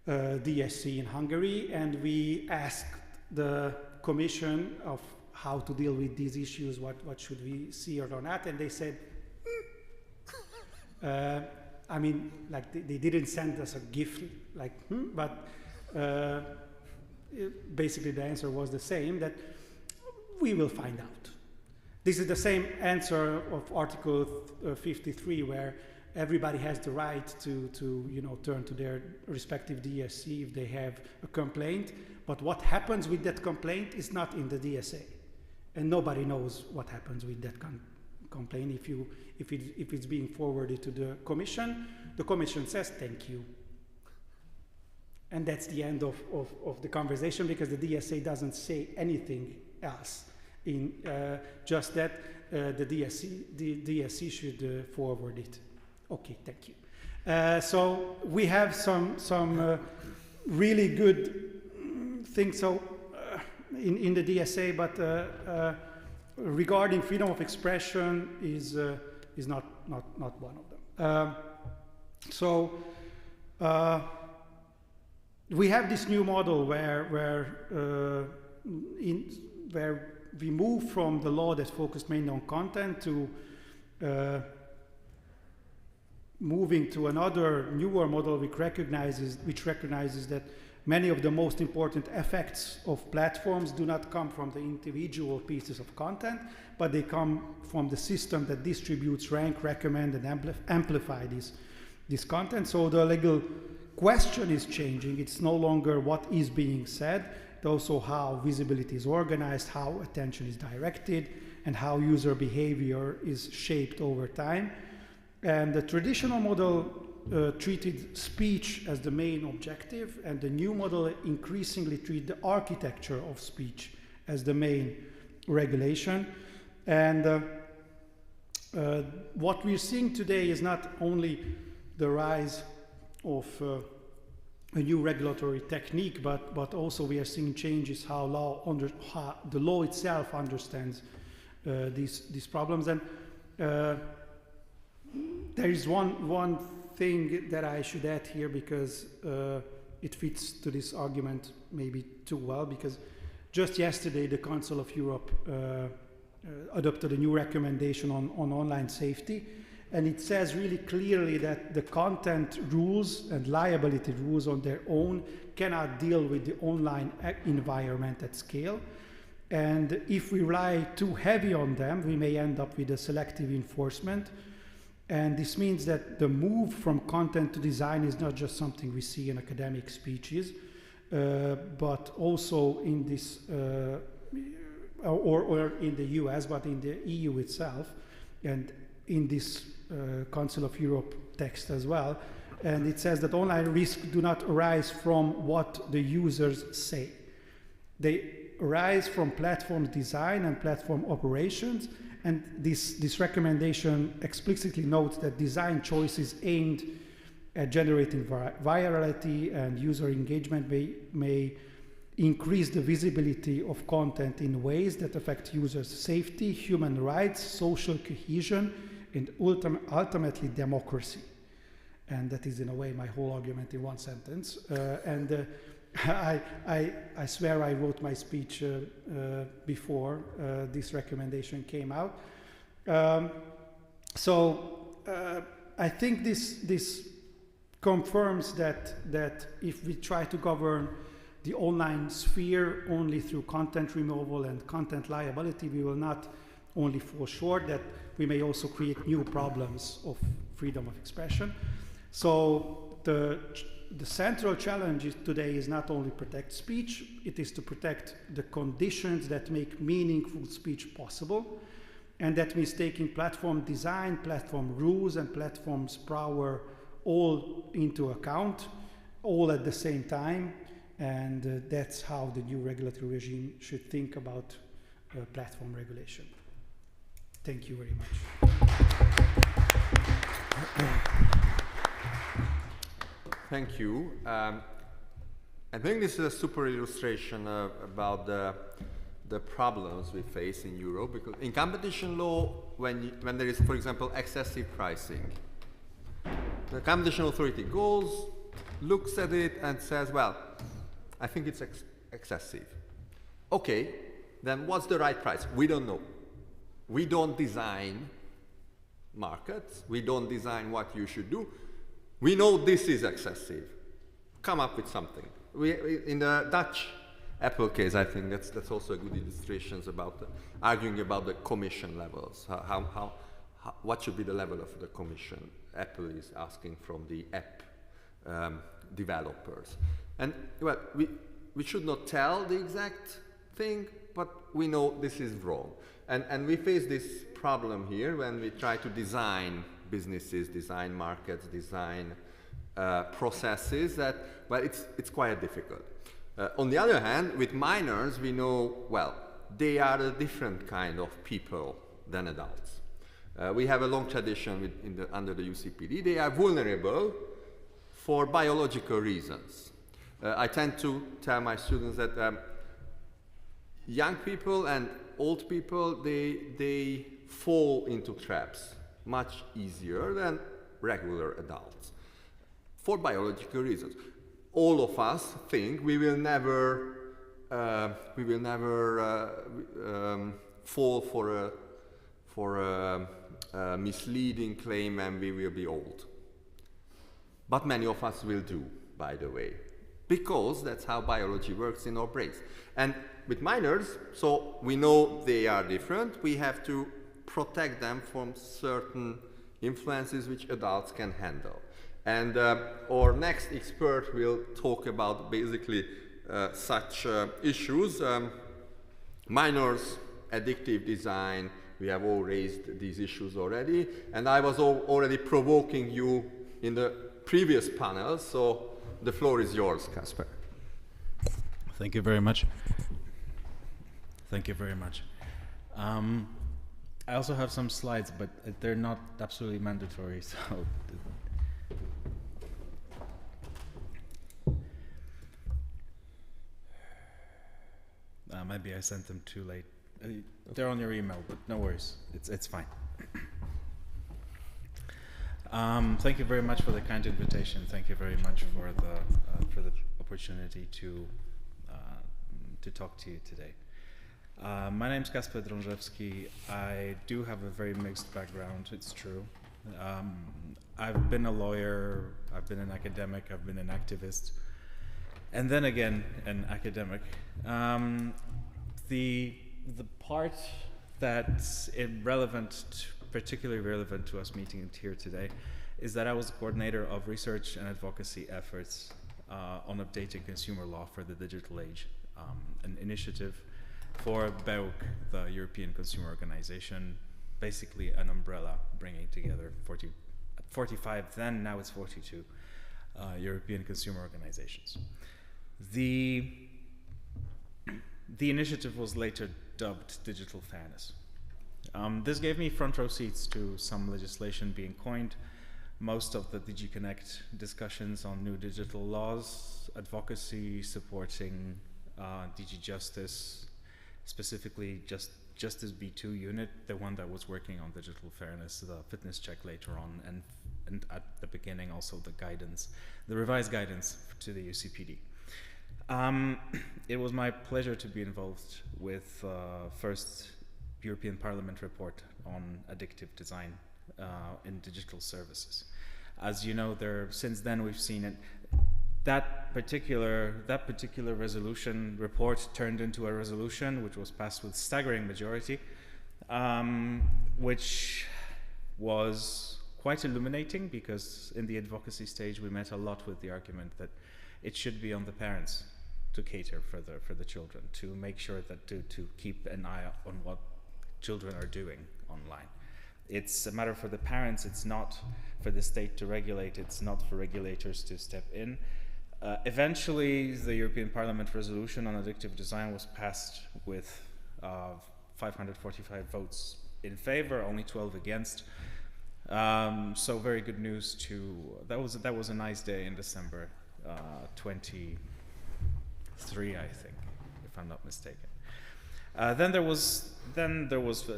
DSC in Hungary, and we asked the Commission of how to deal with these issues, what should we see or not, and they said, I mean, like they didn't send us a gift, like, but basically the answer was the same, that we will find out. This is the same answer of Article 53, where everybody has the right to turn to their respective DSC if they have a complaint. But what happens with that complaint is not in the DSA, and nobody knows what happens with that complaint. If it's being forwarded to the Commission, the Commission says thank you, and that's the end of the conversation, because the DSA doesn't say anything else. In just that the DSC should forward it. Okay, thank you. So we have some really good things in the DSA, but regarding freedom of expression is not one of them. We have this new model where we move from the law that focused mainly on content to moving to another newer model which recognizes that many of the most important effects of platforms do not come from the individual pieces of content, but they come from the system that distributes, rank, recommend, and amplify this content. So the legal question is changing. It's no longer what is being said, but also how visibility is organized, how attention is directed, and how user behavior is shaped over time. And the traditional model treated speech as the main objective, and the new model increasingly treats the architecture of speech as the main regulation. And what we're seeing today is not only the rise of a new regulatory technique, but also we are seeing changes how the law itself understands these problems. And there is one thing that I should add here, because it fits to this argument maybe too well, because just yesterday the Council of Europe adopted a new recommendation on online safety, and it says really clearly that the content rules and liability rules on their own cannot deal with the online environment at scale. And if we rely too heavy on them, we may end up with a selective enforcement. And this means that the move from content to design is not just something we see in academic speeches, but also in this, or in the US, but in the EU itself, and in this Council of Europe text as well. And it says that online risks do not arise from what the users say. They arise from platform design and platform operations. And this recommendation explicitly notes that design choices aimed at generating virality and user engagement may increase the visibility of content in ways that affect users' safety, human rights, social cohesion, and ultimately democracy. And that is in a way my whole argument in one sentence. I swear I wrote my speech before this recommendation came out. I think this confirms that if we try to govern the online sphere only through content removal and content liability, we will not only fall short, that we may also create new problems of freedom of expression. So the central challenge today is not only protect speech, it is to protect the conditions that make meaningful speech possible. And that means taking platform design, platform rules, and platforms' power all into account, all at the same time. And that's how the new regulatory regime should think about platform regulation. Thank you very much. Thank you. I think this is a super illustration about the problems we face in Europe, because in competition law, when there is, for example, excessive pricing, the competition authority goes, looks at it and says, well, I think it's excessive. Okay, then what's the right price? We don't know. We don't design markets. We don't design what you should do. We know this is excessive. Come up with something. In the Dutch Apple case, I think that's also a good illustration about arguing about the commission levels. What should be the level of the commission Apple is asking from the app developers. And well, we should not tell the exact thing, but we know this is wrong. And we face this problem here when we try to design businesses, design markets, design processes that, well, it's quite difficult. On the other hand, with minors, we know, well, they are a different kind of people than adults. We have a long tradition under the UCPD. They are vulnerable for biological reasons. I tend to tell my students that young people and old people, they fall into traps much easier than regular adults for biological reasons. All of us think we will never fall for a misleading claim and we will be old. But many of us will do, by the way. because that's how biology works in our brains. And with minors, so we know they are different, we have to protect them from certain influences which adults can handle. And our next expert will talk about basically such issues. Minors, addictive design, we have all raised these issues already, and I was already provoking you in the previous panel, so the floor is yours, Kasper. Thank you very much. Thank you very much. I also have some slides, but they're not absolutely mandatory, so maybe I sent them too late. They're on your email, but no worries. It's fine. Thank you very much for the kind invitation. Thank you very much for the opportunity to talk to you today. My name's Kasper Drążewski. I do have a very mixed background, it's true. I've been a lawyer, I've been an academic, I've been an activist, and then again an academic. The part that's particularly relevant to us meeting here today is that I was the coordinator of research and advocacy efforts on updating consumer law for the digital age, an initiative for BEUC, the European Consumer Organization, basically an umbrella bringing together 45 then, now it's 42 European consumer organizations. The initiative was later dubbed Digital Fairness. This gave me front row seats to some legislation being coined, most of the DG Connect discussions on new digital laws, advocacy supporting DG Justice, specifically Justice B2 unit, the one that was working on digital fairness, the fitness check later on, and at the beginning also the guidance, the revised guidance to the UCPD. It was my pleasure to be involved with first European Parliament report on addictive design in digital services. As you know, since then we've seen it. That particular resolution report turned into a resolution which was passed with staggering majority, which was quite illuminating, because in the advocacy stage we met a lot with the argument that it should be on the parents to cater for the children, to make sure that to keep an eye on what children are doing online. It's a matter for the parents, it's not for the state to regulate, it's not for regulators to step in. Eventually, the European Parliament resolution on addictive design was passed with 545 votes in favor, only 12 against. So very good news that was a nice day in December 23, I think, if I'm not mistaken. Then there was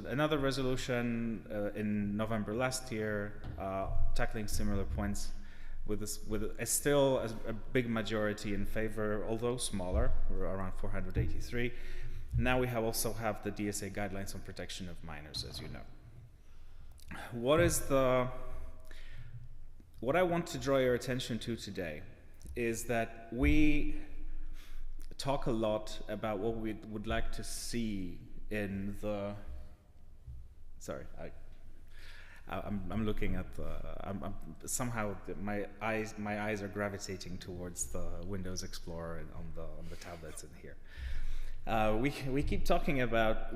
another resolution in November last year tackling similar points, with still a big majority in favor, although smaller, around 483. Now we also have the DSA guidelines on protection of minors, as you know. What I want to draw your attention to today is that we talk a lot about what we would like to see in the. Sorry, I'm looking at somehow my eyes are gravitating towards the Windows Explorer and on the tablets in here. We keep talking about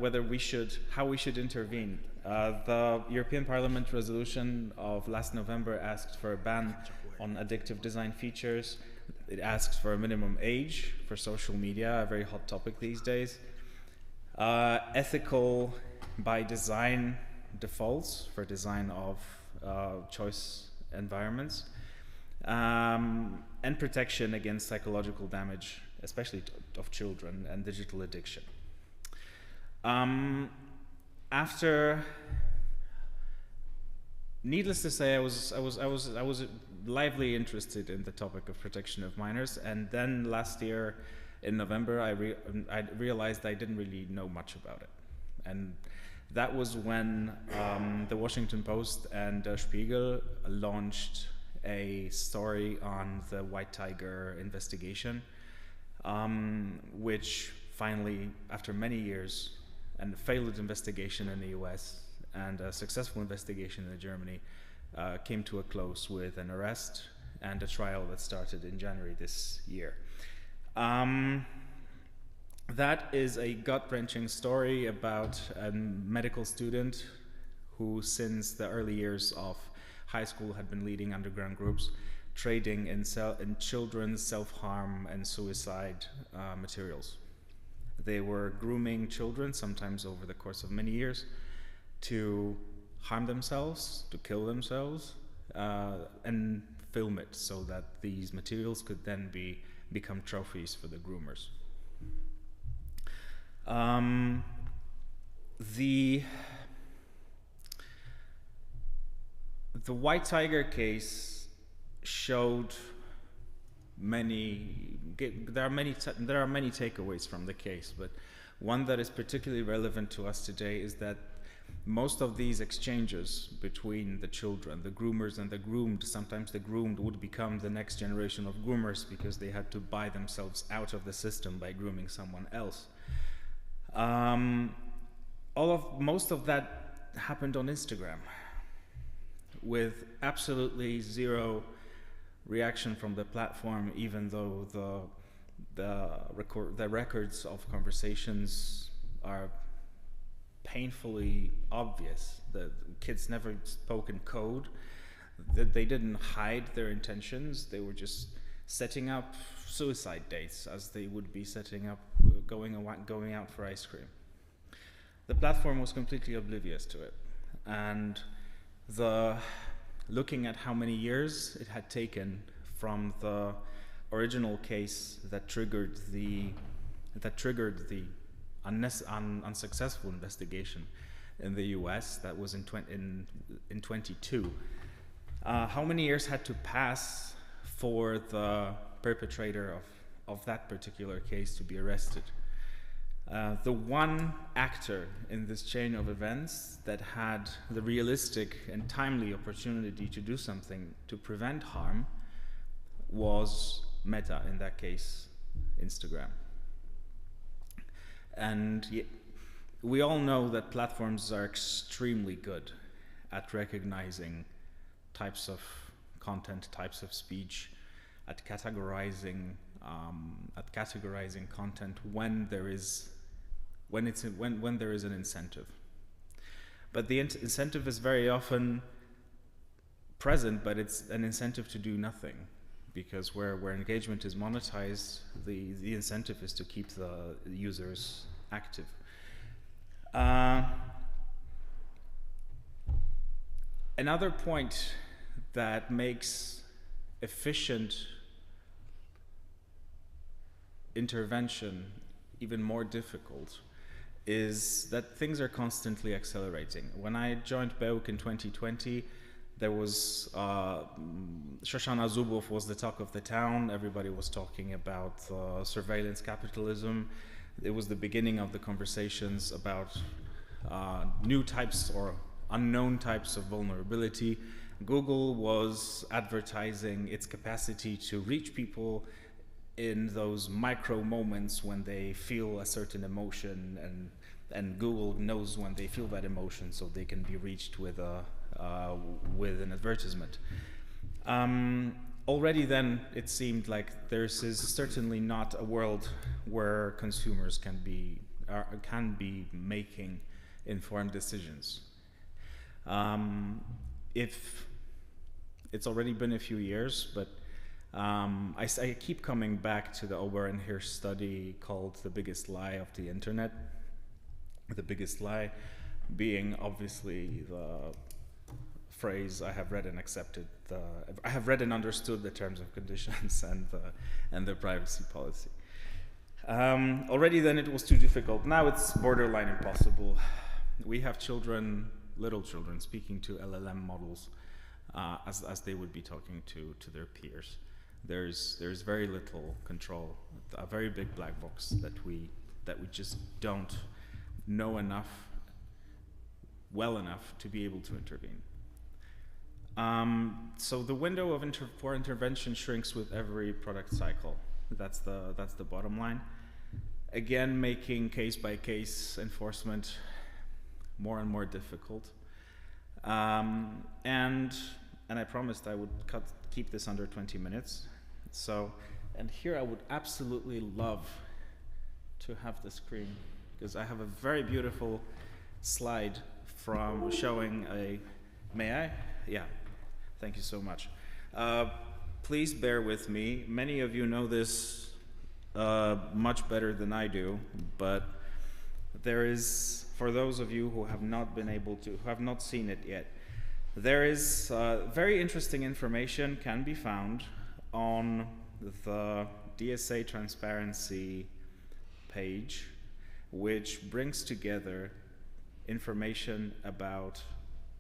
how we should intervene. The European Parliament resolution of last November asked for a ban on addictive design features. It asks for a minimum age for social media, a very hot topic these days. Ethical by design defaults for design of choice environments, and protection against psychological damage, especially of children, and digital addiction. Needless to say, I was lively interested in the topic of protection of minors, and then last year in November I realized I didn't really know much about it, and that was when the Washington Post and Der Spiegel launched a story on the White Tiger investigation, which finally, after many years and a failed investigation in the US and a successful investigation in Germany, came to a close with an arrest and a trial that started in January this year. That is a gut-wrenching story about a medical student who, since the early years of high school, had been leading underground groups, trading in children's self-harm and suicide materials. They were grooming children, sometimes over the course of many years, to harm themselves, to kill themselves, and film it so that these materials could then become trophies for the groomers. The White Tiger case showed there are many takeaways from the case, but one that is particularly relevant to us today is that most of these exchanges between the children, the groomers and the groomed, sometimes the groomed would become the next generation of groomers because they had to buy themselves out of the system by grooming someone else. Most of that happened on Instagram, with absolutely zero reaction from the platform, even though the records of conversations are painfully obvious. The kids never spoke in code, that they didn't hide their intentions. They were just setting up suicide dates as they would be setting up going out for ice cream. The platform was completely oblivious to it, and looking at how many years it had taken from the original case that triggered the unsuccessful investigation in the US, that was in 22. How many years had to pass for the perpetrator of that particular case to be arrested? The one actor in this chain of events that had the realistic and timely opportunity to do something to prevent harm was Meta, in that case, Instagram. And we all know that platforms are extremely good at recognizing types of content, types of speech, at categorizing content when there is an incentive. But the incentive is very often present, but it's an incentive to do nothing, because where engagement is monetized, the incentive is to keep the users active. Another point that makes efficient intervention even more difficult is that things are constantly accelerating. When I joined BEUC in 2020, there was Shoshana Zuboff was the talk of the town. Everybody was talking about surveillance capitalism. It was the beginning of the conversations about new types or unknown types of vulnerability. Google was advertising its capacity to reach people in those micro moments when they feel a certain emotion, and Google knows when they feel that emotion, so they can be reached with an advertisement. Already then, it seemed like there is certainly not a world where consumers can be making informed decisions. If it's already been a few years, but I keep coming back to the Ober-Hirsch study called The Biggest Lie of the Internet. The biggest lie being obviously the phrase I have read and accepted. I have read and understood the terms and conditions and the privacy policy. Already then it was too difficult. Now it's borderline impossible. We have children, little children, speaking to LLM models as they would be talking to their peers. There's very little control, a very big black box that we just don't know well enough to be able to intervene. So the window of for intervention shrinks with every product cycle. That's the bottom line. Again, making case-by-case enforcement more and more difficult. And I promised I would keep this under 20 minutes. So, and here I would absolutely love to have the screen, because I have a very beautiful slide from showing a, may I? Yeah, thank you so much. Please bear with me. Many of you know this much better than I do, but there is, for those of you who have not been able to, who have not seen it yet, there is very interesting information can be found on the DSA transparency page, which brings together information about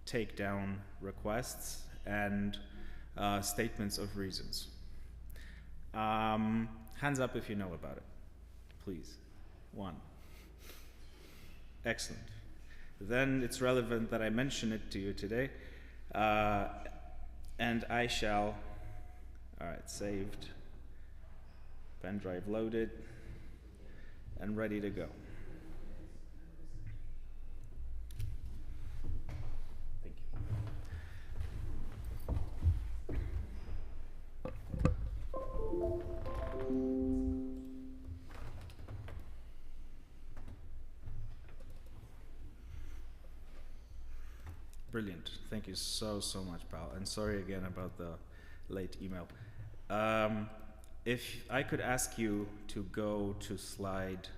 takedown requests and statements of reasons. Hands up if you know about it, please. 1. Excellent. Then it's relevant that I mention it to you today. And I shall, all right, saved, pen drive loaded, and ready to go. Thank you. Brilliant. Thank you so much, pal. And sorry again about the late email. If I could ask you to go to slide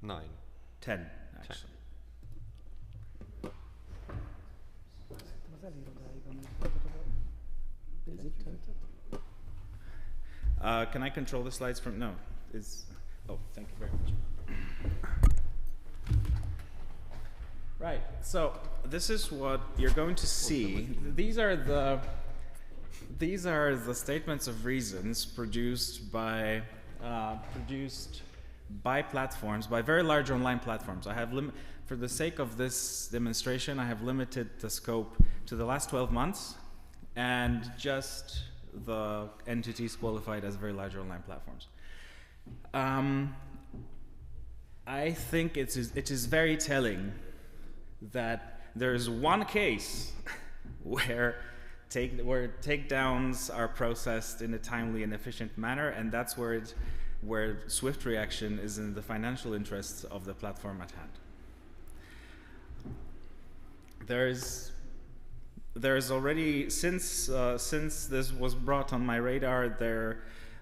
10, actually. Is it 10? Can I control the slides from, no, oh, thank you very much. Right, so this is what you're going to see. These are the statements of reasons produced by platforms, by very large online platforms. I have for the sake of this demonstration, I have limited the scope to the last 12 months and just the entities qualified as very large online platforms. I think it is very telling that there's one case where takedowns are processed in a timely and efficient manner, and that's where swift reaction is in the financial interests of the platform at hand. There's already, since this was brought on my radar,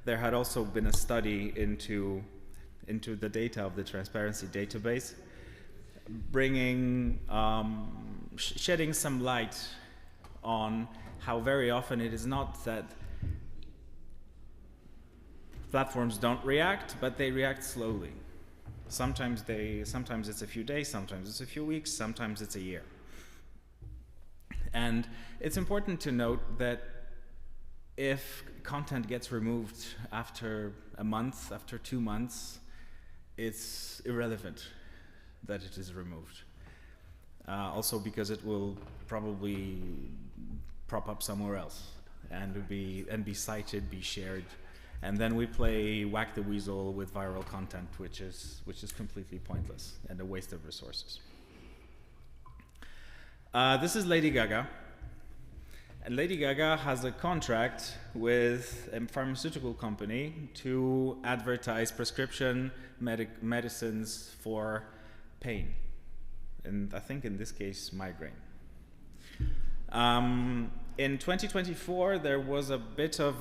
there had also been a study into the data of the transparency database, bringing shedding some light on how very often it is not that platforms don't react, but they react slowly. Sometimes it's a few days, sometimes it's a few weeks, sometimes it's a year. And it's important to note that if content gets removed after a month, after 2 months, it's irrelevant that it is removed. Also because it will probably prop up somewhere else and be cited, be shared, and then we play whack the weasel with viral content, which is completely pointless and a waste of resources. This is Lady Gaga, and Lady Gaga has a contract with a pharmaceutical company to advertise prescription medicines for pain, and I think in this case migraine. In 2024, there was a bit of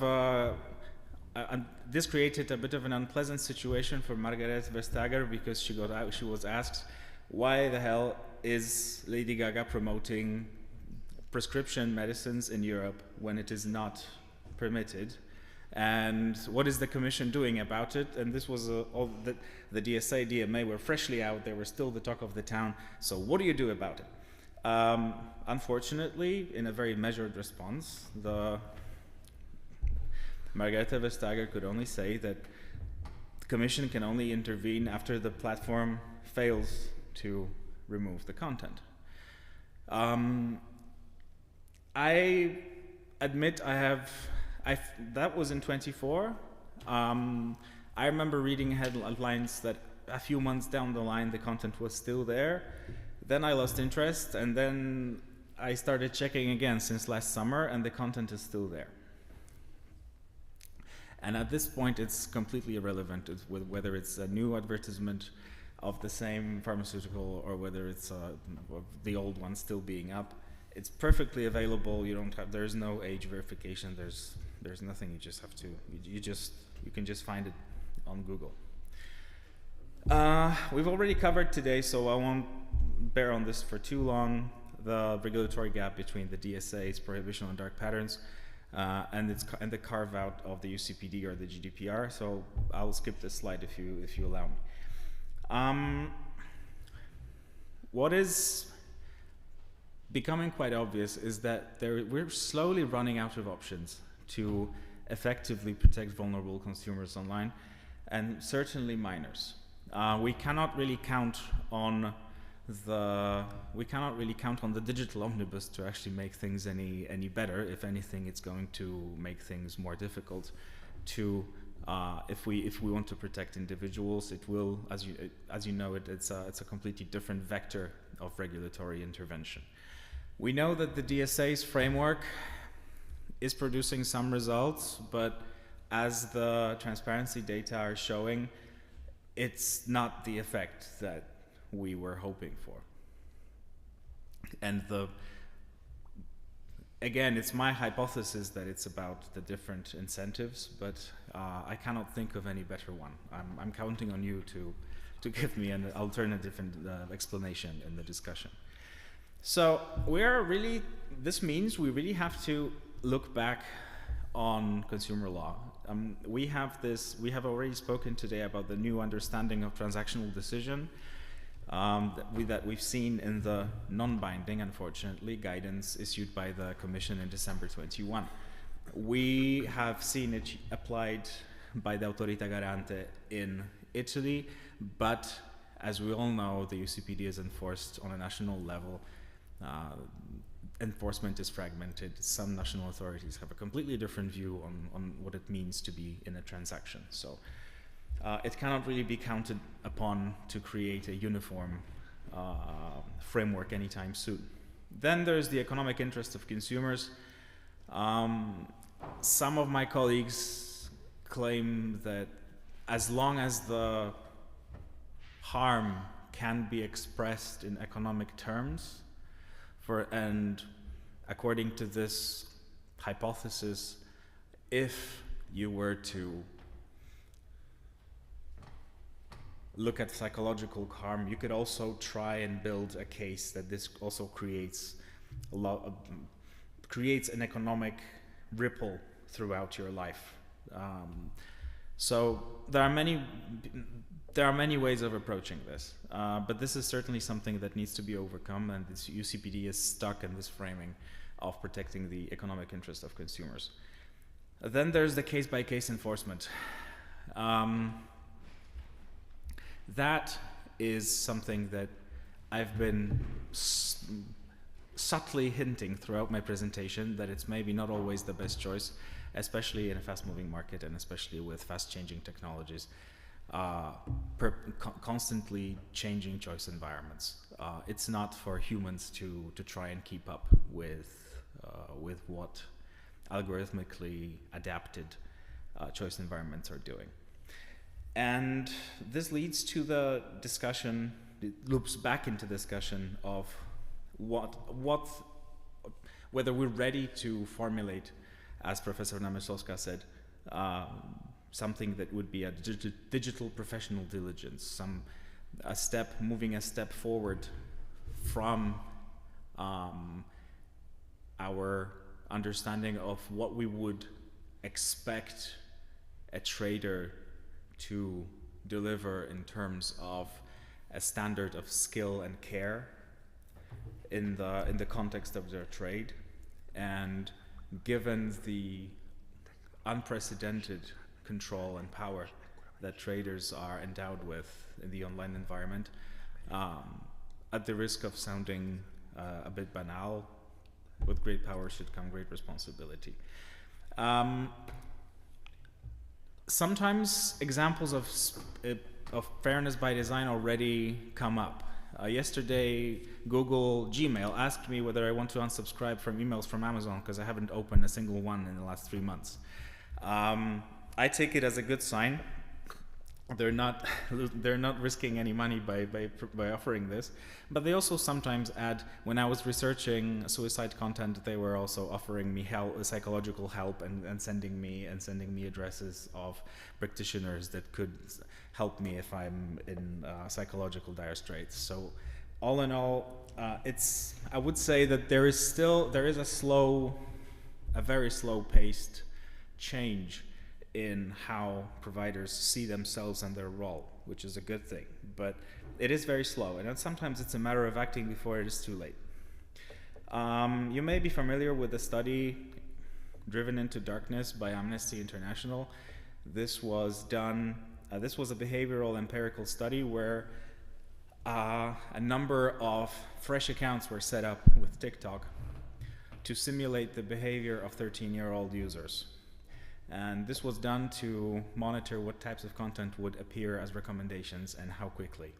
this created a bit of an unpleasant situation for Margrethe Vestager, because she was asked, why the hell is Lady Gaga promoting prescription medicines in Europe when it is not permitted? And what is the Commission doing about it? And this was all the DSA, DMA were freshly out. They were still the talk of the town. So what do you do about it? Unfortunately, in a very measured response, Margrethe Vestager could only say that the Commission can only intervene after the platform fails to remove the content. I admit that was in 24. I remember reading headlines that a few months down the line the content was still there. Then I lost interest, and then I started checking again since last summer, and the content is still there. And at this point, it's completely irrelevant whether it's a new advertisement of the same pharmaceutical or whether it's the old one still being up. It's perfectly available. There's no age verification. There's nothing. You just have to. You can just find it on Google. We've already covered today, so I won't bear on this for too long. The regulatory gap between the DSA's prohibition on dark patterns and the carve out of the UCPD or the GDPR. So I'll skip this slide if you allow me. What is becoming quite obvious is that we're slowly running out of options to effectively protect vulnerable consumers online, and certainly minors. We cannot really count on the digital omnibus to actually make things any better. If anything, it's going to make things more difficult to if we want to protect individuals. It will, as you know, it's a completely different vector of regulatory intervention. We know that the DSA's framework is producing some results, but as the transparency data are showing, it's not the effect that we were hoping for. And again, it's my hypothesis that it's about the different incentives, but I cannot think of any better one. I'm counting on you to give me an alternative explanation in the discussion. So this means we really have to look back on consumer law. We have already spoken today about the new understanding of transactional decision that we've seen in the non-binding, unfortunately, guidance issued by the Commission in December 21. We have seen it applied by the Autorità Garante in Italy, but as we all know, the UCPD is enforced on a national level. Enforcement is fragmented. Some national authorities have a completely different view on what it means to be in a transaction. So it cannot really be counted upon to create a uniform framework anytime soon. Then there's the economic interest of consumers. Some of my colleagues claim that as long as the harm can be expressed in economic terms, and according to this hypothesis, if you were to look at psychological harm, you could also try and build a case that this also creates an economic ripple throughout your life. So there are many ways of approaching this, but this is certainly something that needs to be overcome, and this UCPD is stuck in this framing of protecting the economic interest of consumers. Then there's the case-by-case enforcement. That is something that I've been subtly hinting throughout my presentation, that it's maybe not always the best choice, especially in a fast-moving market and especially with fast-changing technologies. Constantly changing choice environments. It's not for humans to try and keep up with what algorithmically adapted choice environments are doing. And this leads to the discussion, it loops back into discussion of whether we're ready to formulate, as Professor Namysłowska said, something that would be a digital professional diligence, moving a step forward from our understanding of what we would expect a trader to deliver in terms of a standard of skill and care in the context of their trade, and given the unprecedented control and power that traders are endowed with in the online environment, at the risk of sounding a bit banal, with great power should come great responsibility. Sometimes examples of fairness by design already come up. Yesterday, Google Gmail asked me whether I want to unsubscribe from emails from Amazon because I haven't opened a single one in the last 3 months. I take it as a good sign. They're not risking any money by offering this, but they also sometimes add. When I was researching suicide content, they were also offering me psychological help and sending me addresses of practitioners that could help me if I'm in psychological dire straits. So, all in all, I would say that there is a very slow-paced change in how providers see themselves and their role, which is a good thing, but it is very slow, and sometimes it's a matter of acting before it is too late. You may be familiar with the study Driven into Darkness by Amnesty International. This was a behavioral empirical study where a number of fresh accounts were set up with TikTok to simulate the behavior of 13-year-old users. And this was done to monitor what types of content would appear as recommendations and how quickly.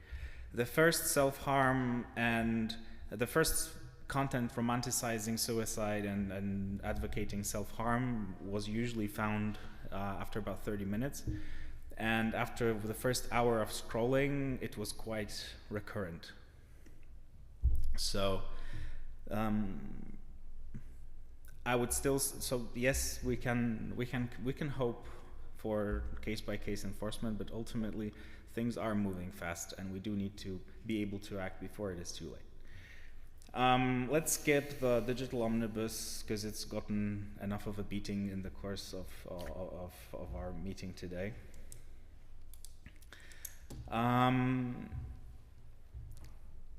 The first self-harm and the first content romanticizing suicide and advocating self-harm was usually found after about 30 minutes. And after the first hour of scrolling, it was quite recurrent. So, I would still, yes, we can hope for case-by-case enforcement, but ultimately things are moving fast, and we do need to be able to act before it is too late. Let's skip the digital omnibus because it's gotten enough of a beating in the course of our meeting today.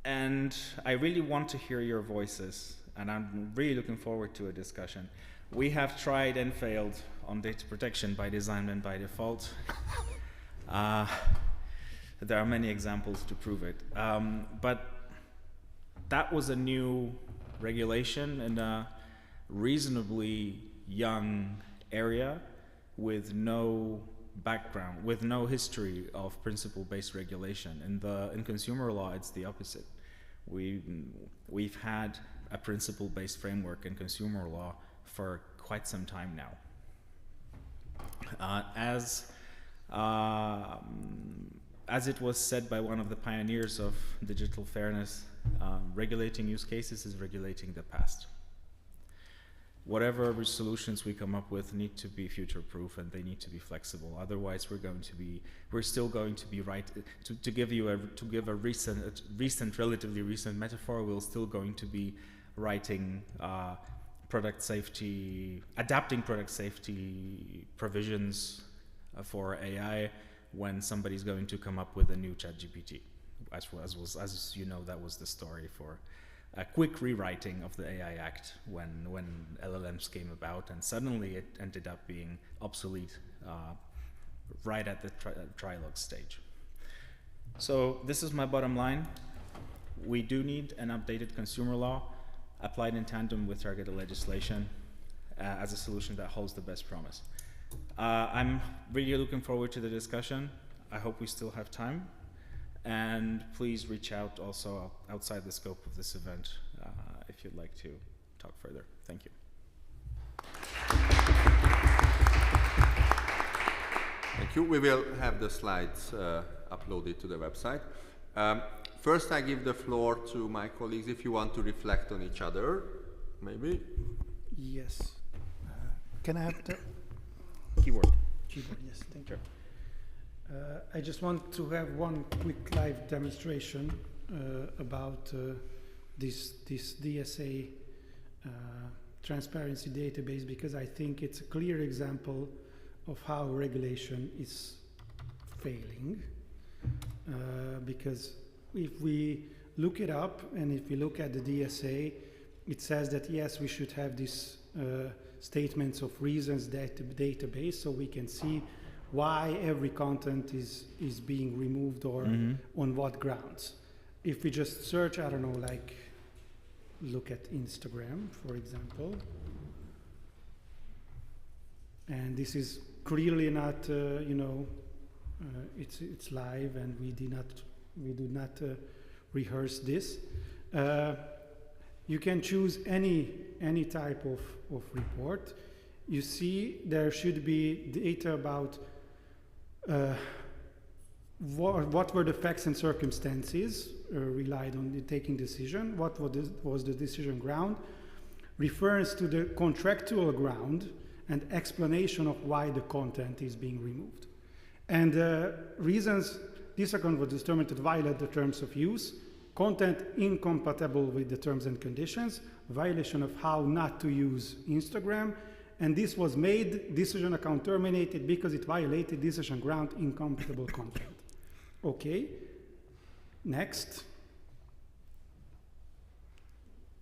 And I really want to hear your voices, and I'm really looking forward to a discussion. We have tried and failed on data protection by design and by default. There are many examples to prove it. But that was a new regulation in a reasonably young area with no background, with no history of principle-based regulation. In consumer law, it's the opposite. We've had a principle-based framework in consumer law for quite some time now. As it was said by one of the pioneers of digital fairness, regulating use cases is regulating the past. Whatever solutions we come up with need to be future-proof, and they need to be flexible. Otherwise, we're still going to be right. To give a relatively recent metaphor, we're still going to be writing adapting product safety provisions for AI when somebody's going to come up with a new ChatGPT. As you know, that was the story for a quick rewriting of the AI Act when LLMs came about, and suddenly it ended up being obsolete right at the trilogue stage. So this is my bottom line. We do need an updated consumer law applied in tandem with targeted legislation as a solution that holds the best promise. I'm really looking forward to the discussion. I hope we still have time. And please reach out also outside the scope of this event if you'd like to talk further. Thank you. Thank you. We will have the slides uploaded to the website. First, I give the floor to my colleagues if you want to reflect on each other, maybe. Yes. Can I have the keyboard? Keyboard, yes, thank you. I just want to have one quick live demonstration about this DSA transparency database, because I think it's a clear example of how regulation is failing. Because if we look it up and if we look at the DSA, it says that yes, we should have this statements of reasons database so we can see why every content is being removed or on what grounds. If we just search, I don't know, like look at Instagram, for example. And this is clearly not, it's live, and we do not rehearse this. You can choose any type of report. You see, there should be data about what were the facts and circumstances relied on the taking decision, what was the decision ground, refers to the contractual ground, and explanation of why the content is being removed. And reasons this account was determined to violate the terms of use, content incompatible with the terms and conditions, violation of how not to use Instagram, and this was made, decision account terminated because it violated decision ground incompatible content. Okay, next.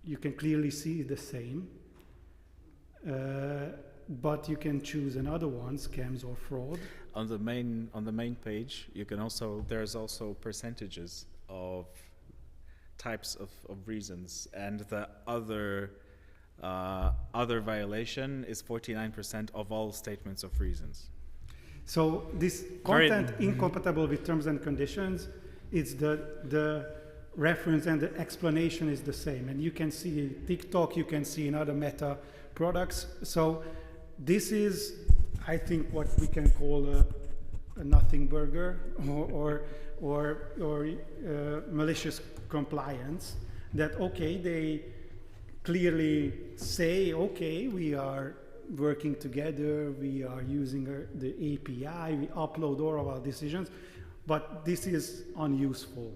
You can clearly see the same, but you can choose another one, scams or fraud. On the main page, you can also, there's also percentages of types of reasons, and the other violation is 49% of all statements of reasons. So this content incompatible with terms and conditions, it's the reference and the explanation is the same. And you can see TikTok, you can see in other Meta products. So this is, I think, what we can call a nothing burger or malicious compliance. That, okay, they clearly say, okay, we are working together, we are using the API, we upload all of our decisions, but this is unuseful.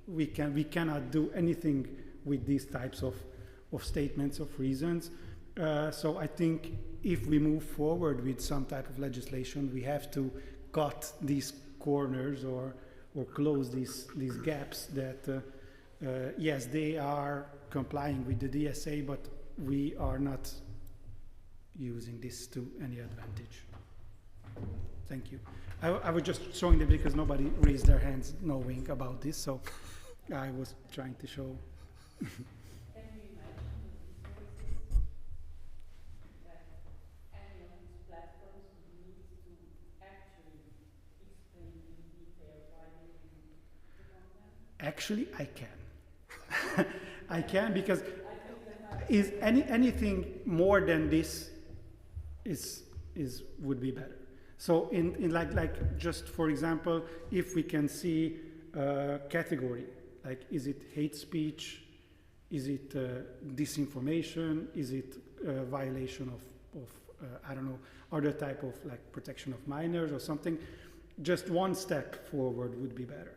We cannot do anything with these types of statements of reasons. So I think if we move forward with some type of legislation, we have to cut these corners or close these gaps that, yes, they are complying with the DSA, but we are not using this to any advantage. Thank you. I was just showing them because nobody raised their hands knowing about this, so I was trying to show. Actually, I can. I can, because is anything more than this would be better. So in like just for example, if we can see category, like is it hate speech, is it disinformation, is it violation of I don't know, other type of like protection of minors or something, just one step forward would be better.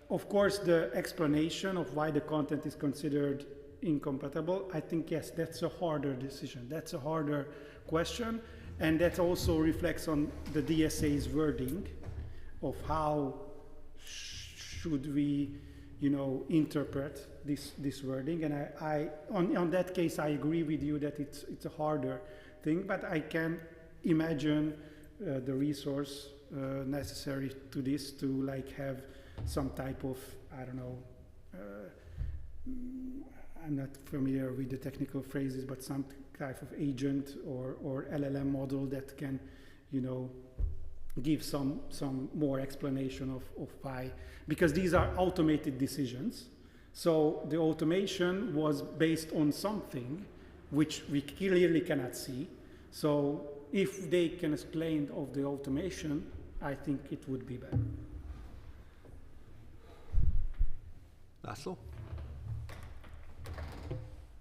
Of course, the explanation of why the content is considered incompatible, I think, yes, that's a harder decision. That's a harder question. And that also reflects on the DSA's wording of how should we, interpret this wording. And on that case, I agree with you that it's a harder thing, but I can imagine the resource necessary to this to like have some type of, I don't know, I'm not familiar with the technical phrases, but some type of agent or LLM model that can, give some more explanation of why, because these are automated decisions. So the automation was based on something which we clearly cannot see. So if they can explain of the automation, I think it would be better. Laszlo?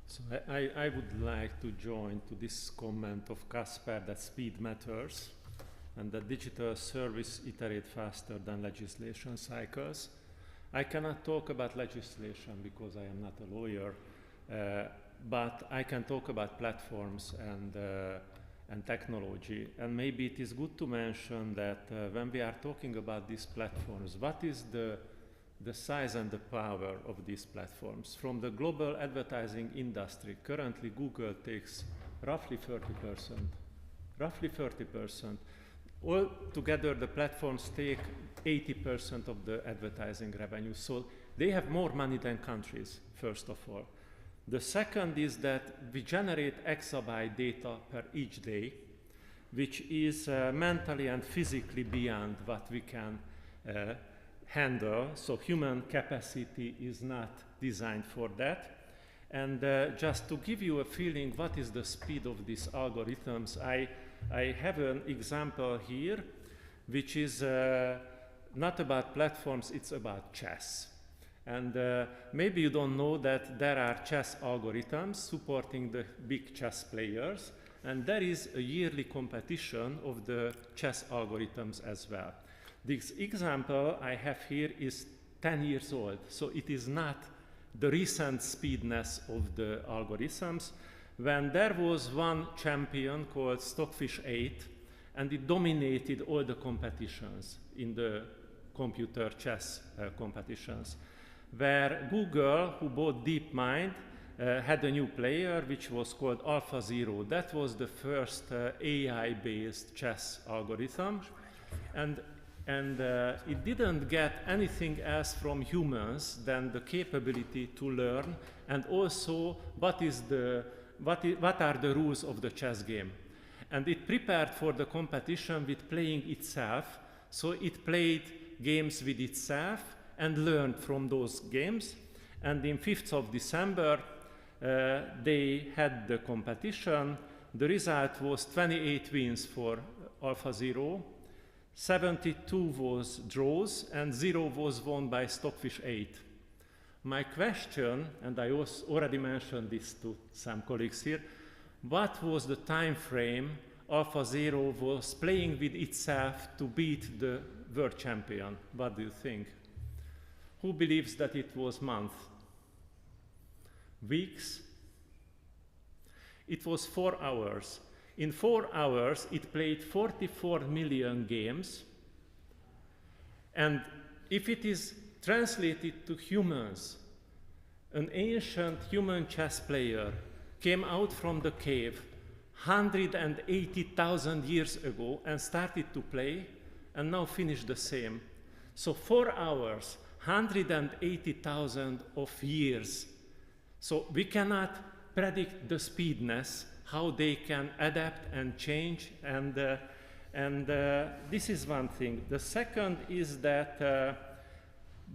So I would like to join to this comment of Kasper that speed matters and that digital service iterate faster than legislation cycles. I cannot talk about legislation because I am not a lawyer, but I can talk about platforms and technology. And maybe it is good to mention that when we are talking about these platforms, what is the size and the power of these platforms? From the global advertising industry, currently Google takes roughly 30%. Roughly 30%. Altogether, the platforms take 80% of the advertising revenue. So they have more money than countries, first of all. The second is that we generate exabyte data per each day, which is mentally and physically beyond what we can handle. So human capacity is not designed for that. And just to give you a feeling what is the speed of these algorithms, I have an example here, which is not about platforms, it's about chess. And maybe you don't know that there are chess algorithms supporting the big chess players, and there is a yearly competition of the chess algorithms as well. This example I have here is 10 years old, so it is not the recent speedness of the algorithms. When there was one champion called Stockfish 8, and it dominated all the competitions in the computer chess competitions, where Google, who bought DeepMind, had a new player which was called AlphaZero. That was the first AI-based chess algorithm, and it didn't get anything else from humans than the capability to learn, and also what are the rules of the chess game. And it prepared for the competition with playing itself, so it played games with itself and learned from those games. And in 5th of December, they had the competition. The result was 28 wins for AlphaZero, 72 was draws, and 0 was won by Stockfish 8. My question, and I already mentioned this to some colleagues here, what was the time frame AlphaZero was playing with itself to beat the world champion? What do you think? Who believes that it was months? Weeks? It was 4 hours. In 4 hours, it played 44 million games. And if it is translated to humans, an ancient human chess player came out from the cave 180,000 years ago and started to play, and now finished the same. So 4 hours, 180,000 of years. So we cannot predict the speedness, how they can adapt and change, and this is one thing. The second is that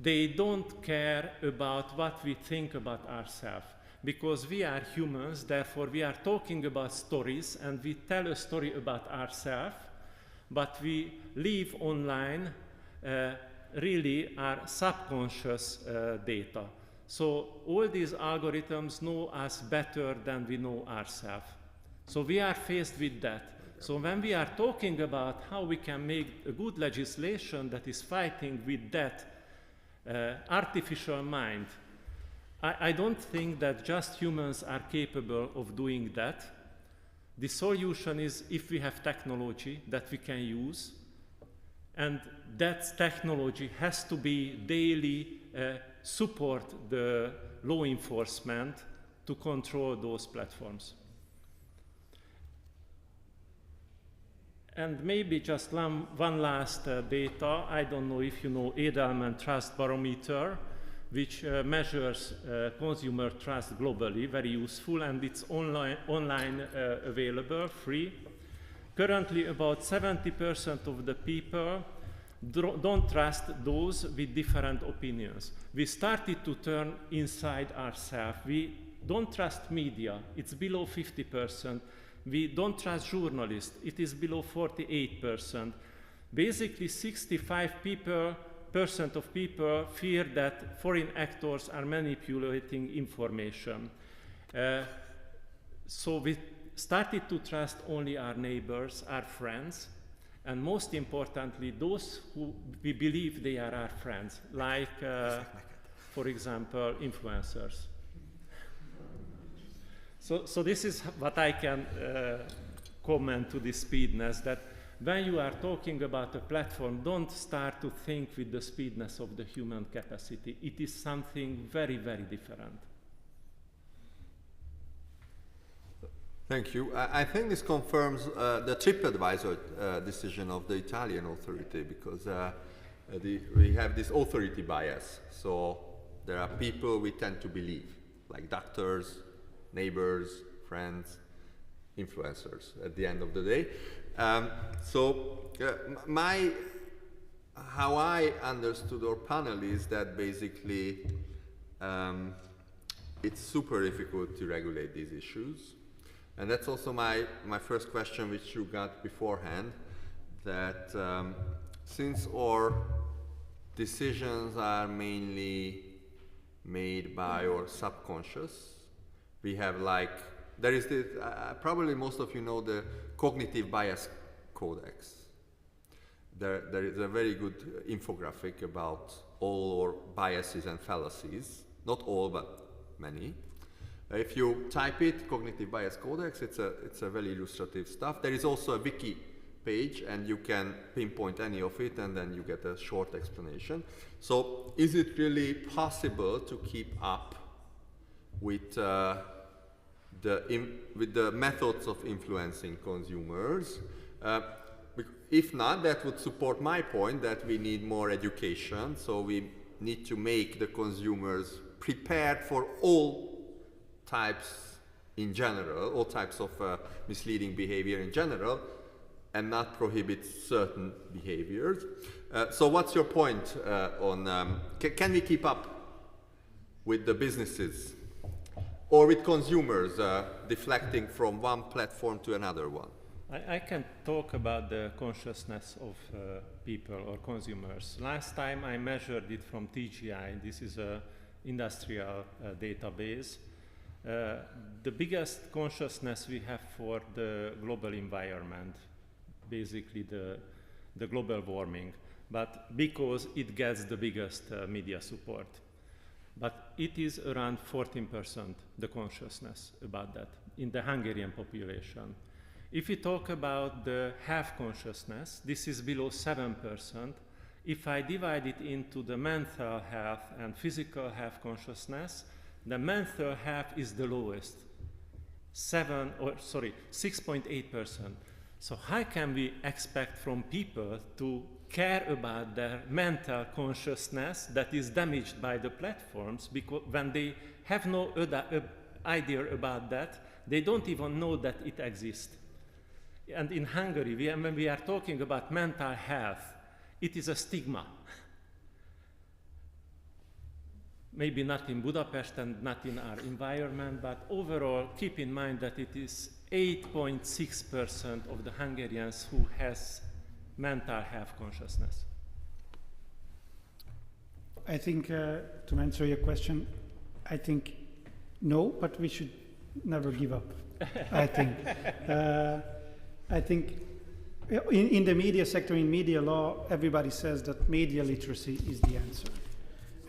they don't care about what we think about ourselves, because we are humans, therefore we are talking about stories, and we tell a story about ourselves, but we live online really our subconscious data. So all these algorithms know us better than we know ourselves. So we are faced with that. So when we are talking about how we can make a good legislation that is fighting with that artificial mind, I don't think that just humans are capable of doing that. The solution is if we have technology that we can use, and that technology has to be daily support the law enforcement to control those platforms. And maybe just one last data. I don't know if you know Edelman Trust Barometer, which measures consumer trust globally, very useful, and it's online available, free. Currently, about 70% of the people don't trust those with different opinions. We started to turn inside ourselves. We don't trust media, it's below 50%. We don't trust journalists, it is below 48%. Basically, 65% of people fear that foreign actors are manipulating information. So we started to trust only our neighbors, our friends, and most importantly, those who we believe they are our friends, like, for example, influencers. So this is what I can comment to the speedness, that when you are talking about a platform, don't start to think with the speedness of the human capacity. It is something very, very different. Thank you. I think this confirms the TripAdvisor decision of the Italian authority, because we have this authority bias. So there are people we tend to believe. like doctors, neighbors, friends, influencers at the end of the day. How I understood our panel is that basically it's super difficult to regulate these issues. And that's also my first question, which you got beforehand, that since our decisions are mainly made by our subconscious, we have there is this, probably most of you know the cognitive bias codex. There is a very good infographic about all our biases and fallacies, not all, but many. If you type it, Cognitive Bias Codex, it's a very illustrative stuff. There is also a wiki page, and you can pinpoint any of it, and then you get a short explanation. So, is it really possible to keep up with the methods of influencing consumers? If not, that would support my point that we need more education. So we need to make the consumers prepared for all types in general, all types of misleading behavior in general, and not prohibit certain behaviors. So what's your point on, can we keep up with the businesses or with consumers deflecting from one platform to another one? I can talk about the consciousness of people or consumers. Last time I measured it from TGI. This is an industrial database. The biggest consciousness we have for the global environment, basically the global warming, but because it gets the biggest media support. But it is around 14%, the consciousness about that in the Hungarian population. If we talk about the health consciousness, this is below 7%. If I divide it into the mental health and physical health consciousness, the mental health is the lowest, 6.8%. So how can we expect from people to care about their mental consciousness that is damaged by the platforms, because when they have no idea about that, they don't even know that it exists. And in Hungary, when we are talking about mental health, it is a stigma. Maybe not in Budapest and not in our environment, but overall, keep in mind that it is 8.6% of the Hungarians who has mental health consciousness. I think, to answer your question, I think no, but we should never give up, I think. I think in the media sector, in media law, everybody says that media literacy is the answer.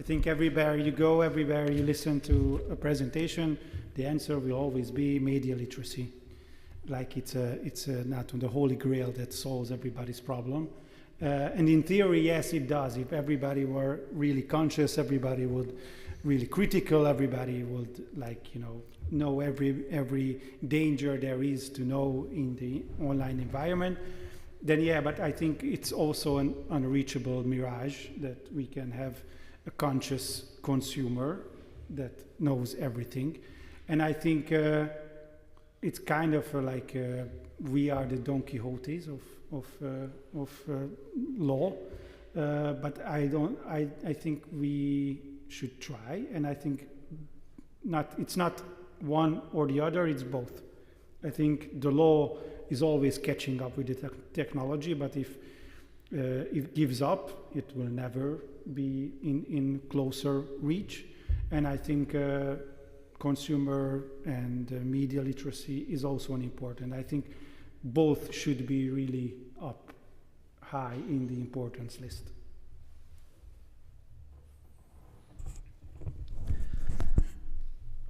I think everywhere you go, everywhere you listen to a presentation, the answer will always be media literacy. Like it's not the holy grail that solves everybody's problem. And in theory, yes, it does. If everybody were really conscious, everybody would really critical, everybody would know every danger there is to know in the online environment, then yeah, but I think it's also an unreachable mirage that we can have a conscious consumer that knows everything. And I think it's kind of we are the Don Quixotes of law, but I think we should try, and I think it's not one or the other, it's both. I think the law is always catching up with the technology, but if it gives up, it will never be in closer reach. And I think consumer and media literacy is also an important. I think both should be really up high in the importance list.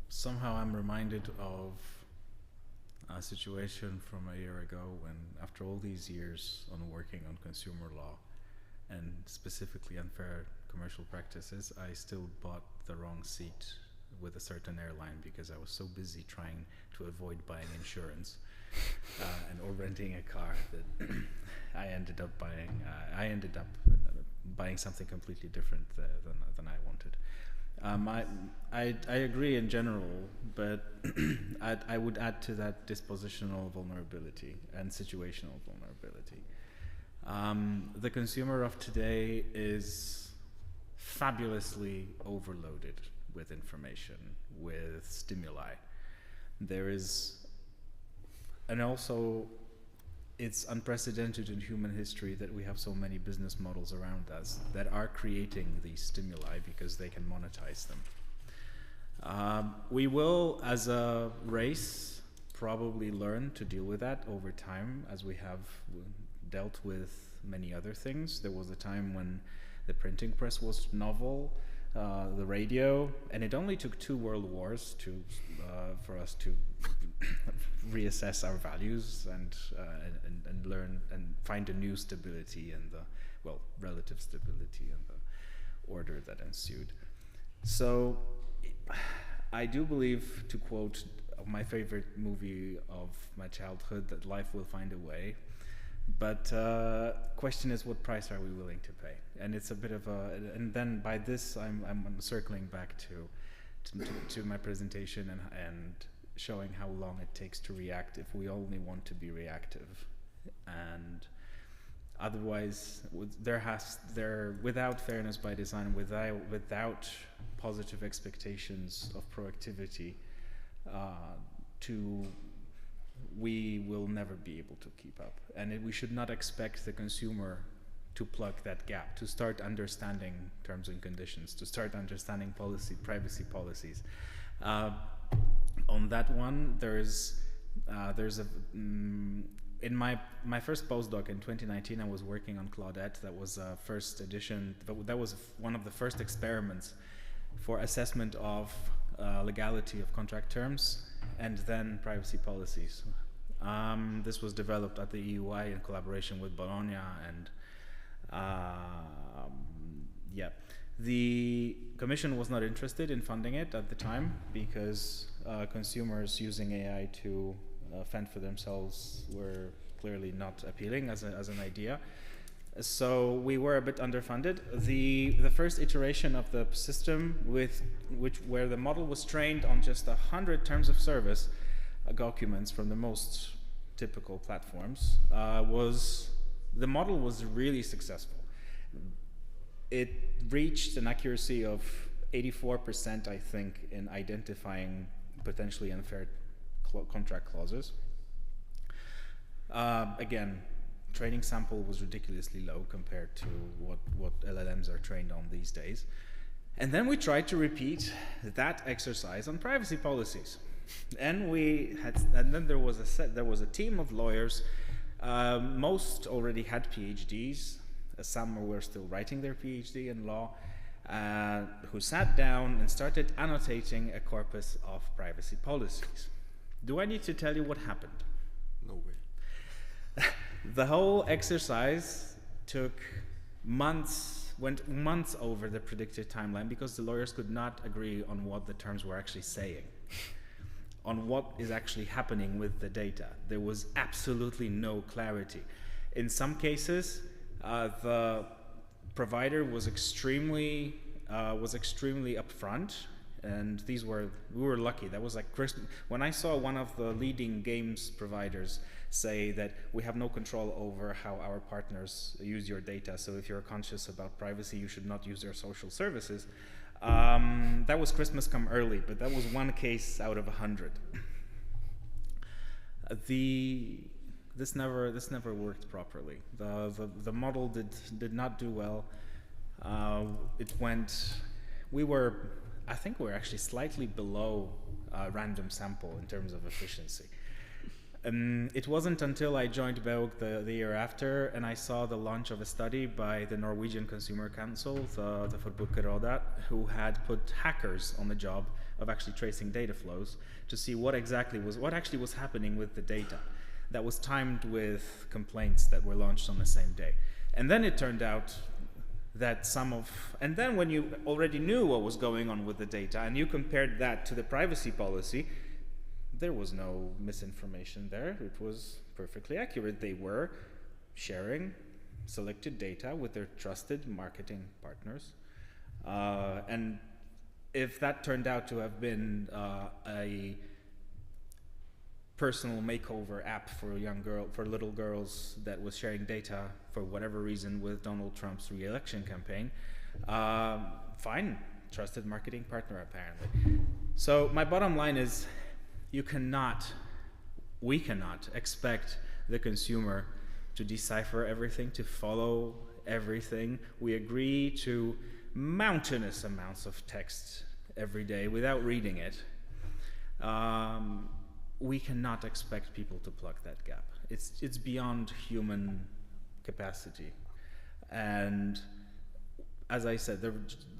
Somehow I'm reminded of a situation from a year ago when, after all these years on working on consumer law and specifically unfair commercial practices, I still bought the wrong seat with a certain airline because I was so busy trying to avoid buying insurance or renting a car that I ended up buying something completely different than I wanted. I agree in general, but I would add to that dispositional vulnerability and situational vulnerability. The consumer of today is fabulously overloaded with information, with stimuli. And also it's unprecedented in human history that we have so many business models around us that are creating these stimuli because they can monetize them. We will, as a race, probably learn to deal with that over time, as we have dealt with many other things. There was a time when the printing press was novel, the radio, and it only took 2 world wars for us to reassess our values and learn and find a new stability and relative stability and the order that ensued. So I do believe, to quote my favorite movie of my childhood, that life will find a way. But question is, what price are we willing to pay? And it's a bit of and then by this I'm circling back to my presentation and showing how long it takes to react if we only want to be reactive. And otherwise, without fairness by design, without positive expectations of proactivity, we will never be able to keep up. And we should not expect the consumer to plug that gap, to start understanding terms and conditions, to start understanding privacy policies. On that one, in my first postdoc in 2019, I was working on Claudette. That was first edition. That was one of the first experiments for assessment of legality of contract terms and then privacy policies. This was developed at the EUI in collaboration with Bologna, and the Commission was not interested in funding it at the time because consumers using AI to fend for themselves were clearly not appealing as an idea. So we were a bit underfunded. The first iteration of the system, where the model was trained on just 100 terms of service documents from the most typical platforms, the model was really successful. It reached an accuracy of 84%, I think, in identifying potentially unfair contract clauses. Again, training sample was ridiculously low compared to what LLMs are trained on these days. And then we tried to repeat that exercise on privacy policies. And then there was a team of lawyers. Most already had PhDs. Some were still writing their PhD in law, who sat down and started annotating a corpus of privacy policies. Do I need to tell you what happened? No way. The whole exercise went months over the predicted timeline because the lawyers could not agree on what the terms were actually saying, on what is actually happening with the data. There was absolutely no clarity. In some cases, the provider was extremely upfront, and we were lucky. That was like Christmas. When I saw one of the leading games providers say that we have no control over how our partners use your data, so if you're conscious about privacy, you should not use their social services. That was Christmas come early, but that was one case out of 100. This never worked properly. The model did not do well. I think we're actually slightly below random sample in terms of efficiency. It wasn't until I joined BEUC the year after and I saw the launch of a study by the Norwegian Consumer Council, the Forbrukerrådet, who had put hackers on the job of actually tracing data flows to see what actually was happening with the data that was timed with complaints that were launched on the same day. And then it turned out that and then when you already knew what was going on with the data and you compared that to the privacy policy, there was no misinformation there. It was perfectly accurate. They were sharing selected data with their trusted marketing partners. And if that turned out to have been a personal makeover app for little girls that was sharing data for whatever reason with Donald Trump's re-election campaign, fine, trusted marketing partner apparently. So my bottom line is, we cannot expect the consumer to decipher everything, to follow everything. We agree to mountainous amounts of text every day without reading it. We cannot expect people to plug that gap. It's beyond human capacity. And as I said,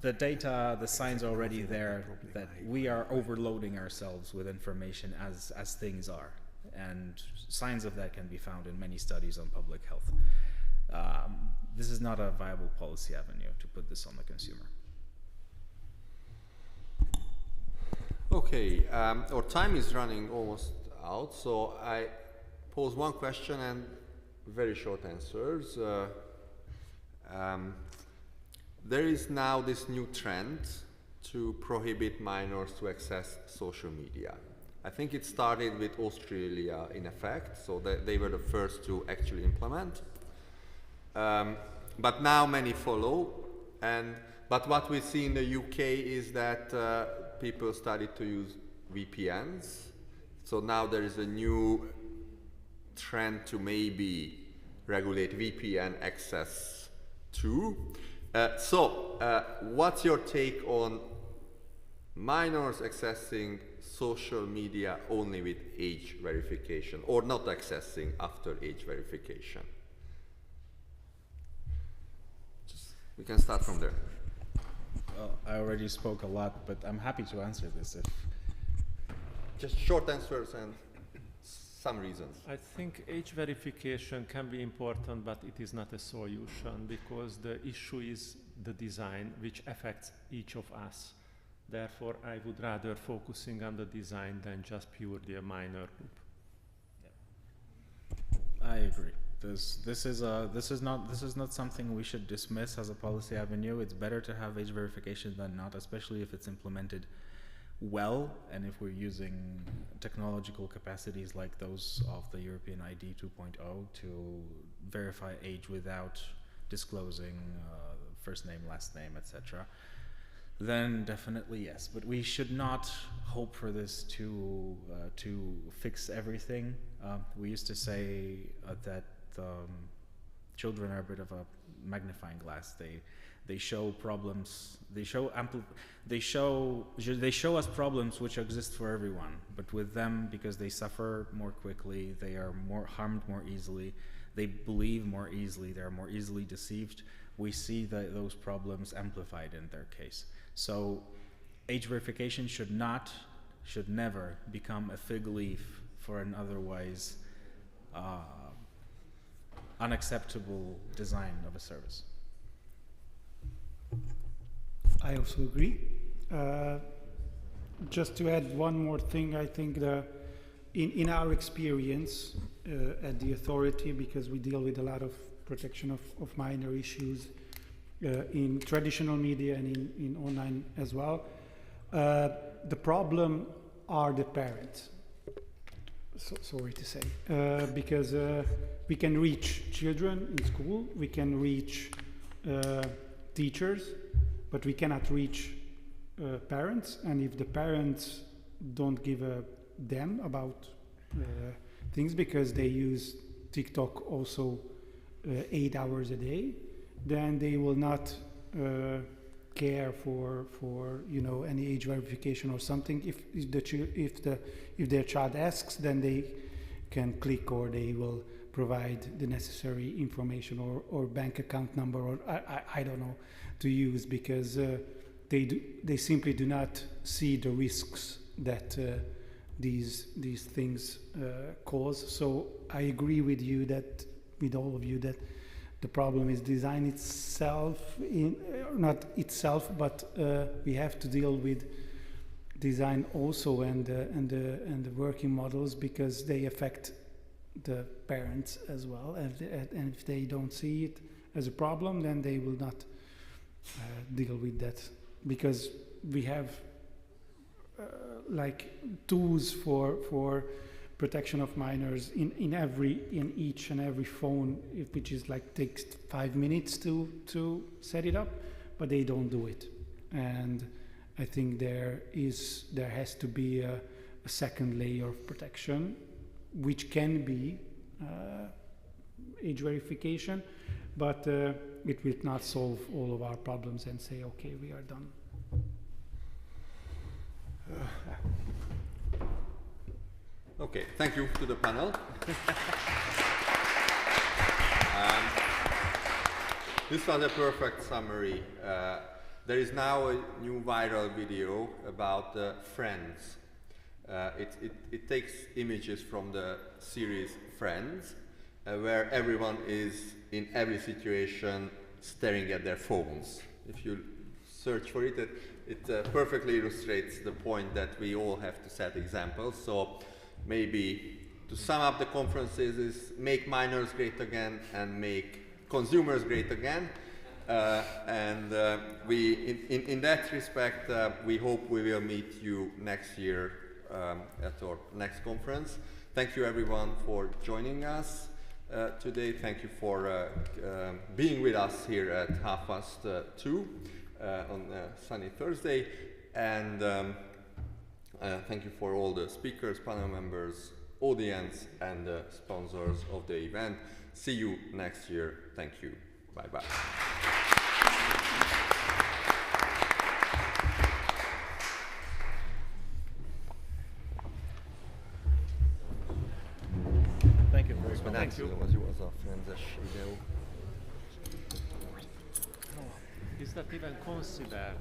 the data, the signs are already there that we are overloading ourselves with information as things are. And signs of that can be found in many studies on public health. This is not a viable policy avenue to put this on the consumer. Okay, our time is running almost out, so I pose one question and very short answers. There is now this new trend to prohibit minors to access social media. I think it started with Australia in effect, so they were the first to actually implement. But now many follow, but what we see in the UK is that people started to use VPNs. So now there is a new trend to maybe regulate VPN access too. What's your take on minors accessing social media only with age verification, or not accessing after age verification? We can start from there. Well, I already spoke a lot, but I'm happy to answer this if... Just short answers and some reasons. I think age verification can be important, but it is not a solution, because the issue is the design, which affects each of us. Therefore, I would rather focusing on the design than just purely a minor group. Yeah. I agree. This is not something we should dismiss as a policy avenue. It's better to have age verification than not, especially if it's implemented well, and if we're using technological capacities like those of the European ID 2.0 to verify age without disclosing first name, last name, etc., then definitely yes. But we should not hope for this to fix everything. We used to say that children are a bit of a magnifying glass. They show problems. They show us problems which exist for everyone. But with them, because they suffer more quickly, they are more harmed more easily. They believe more easily. They are more easily deceived. We see those problems amplified in their case. So, age verification should never become a fig leaf for an otherwise unacceptable design of a service. I also agree. Just to add one more thing, I think in our experience at the authority, because we deal with a lot of protection of minor issues in traditional media and in online as well, the problem are the parents. Sorry to say, because we can reach children in school, we can reach teachers, but we cannot reach parents. And if the parents don't give a damn about things, because they use TikTok also 8 hours a day, then they will not care for any age verification or something. If their child asks, then they can click, or they will provide the necessary information or bank account number, or I don't know, to use, because they simply do not see the risks that these things cause. So I agree with all of you that the problem is design itself, not itself, but we have to deal with design also and the working models, because they affect the parents as well. And if they don't see it as a problem, then they will not deal with that, because we have like tools for protection of minors in each and every phone, which is like takes 5 minutes to set it up, but they don't do it. And I think there has to be a second layer of protection, which can be age verification, but it will not solve all of our problems and say, okay, we are done. Okay, thank you to the panel. This was a perfect summary. There is now a new viral video about Friends. It takes images from the series Friends, where everyone is in every situation staring at their phones. If you search for it, it perfectly illustrates the point that we all have to set examples. So maybe to sum up the conferences is make minors great again and make consumers great again. In that respect, we hope we will meet you next year at our next conference. Thank you everyone for joining us today. Thank you for being with us here at 2:30 on sunny Thursday. And thank you for all the speakers, panel members, audience, and sponsors of the event. See you next year. Thank you. Bye-bye. Thank you very much. Thank you. Az jó az a Friends-es videó. Is that even considered?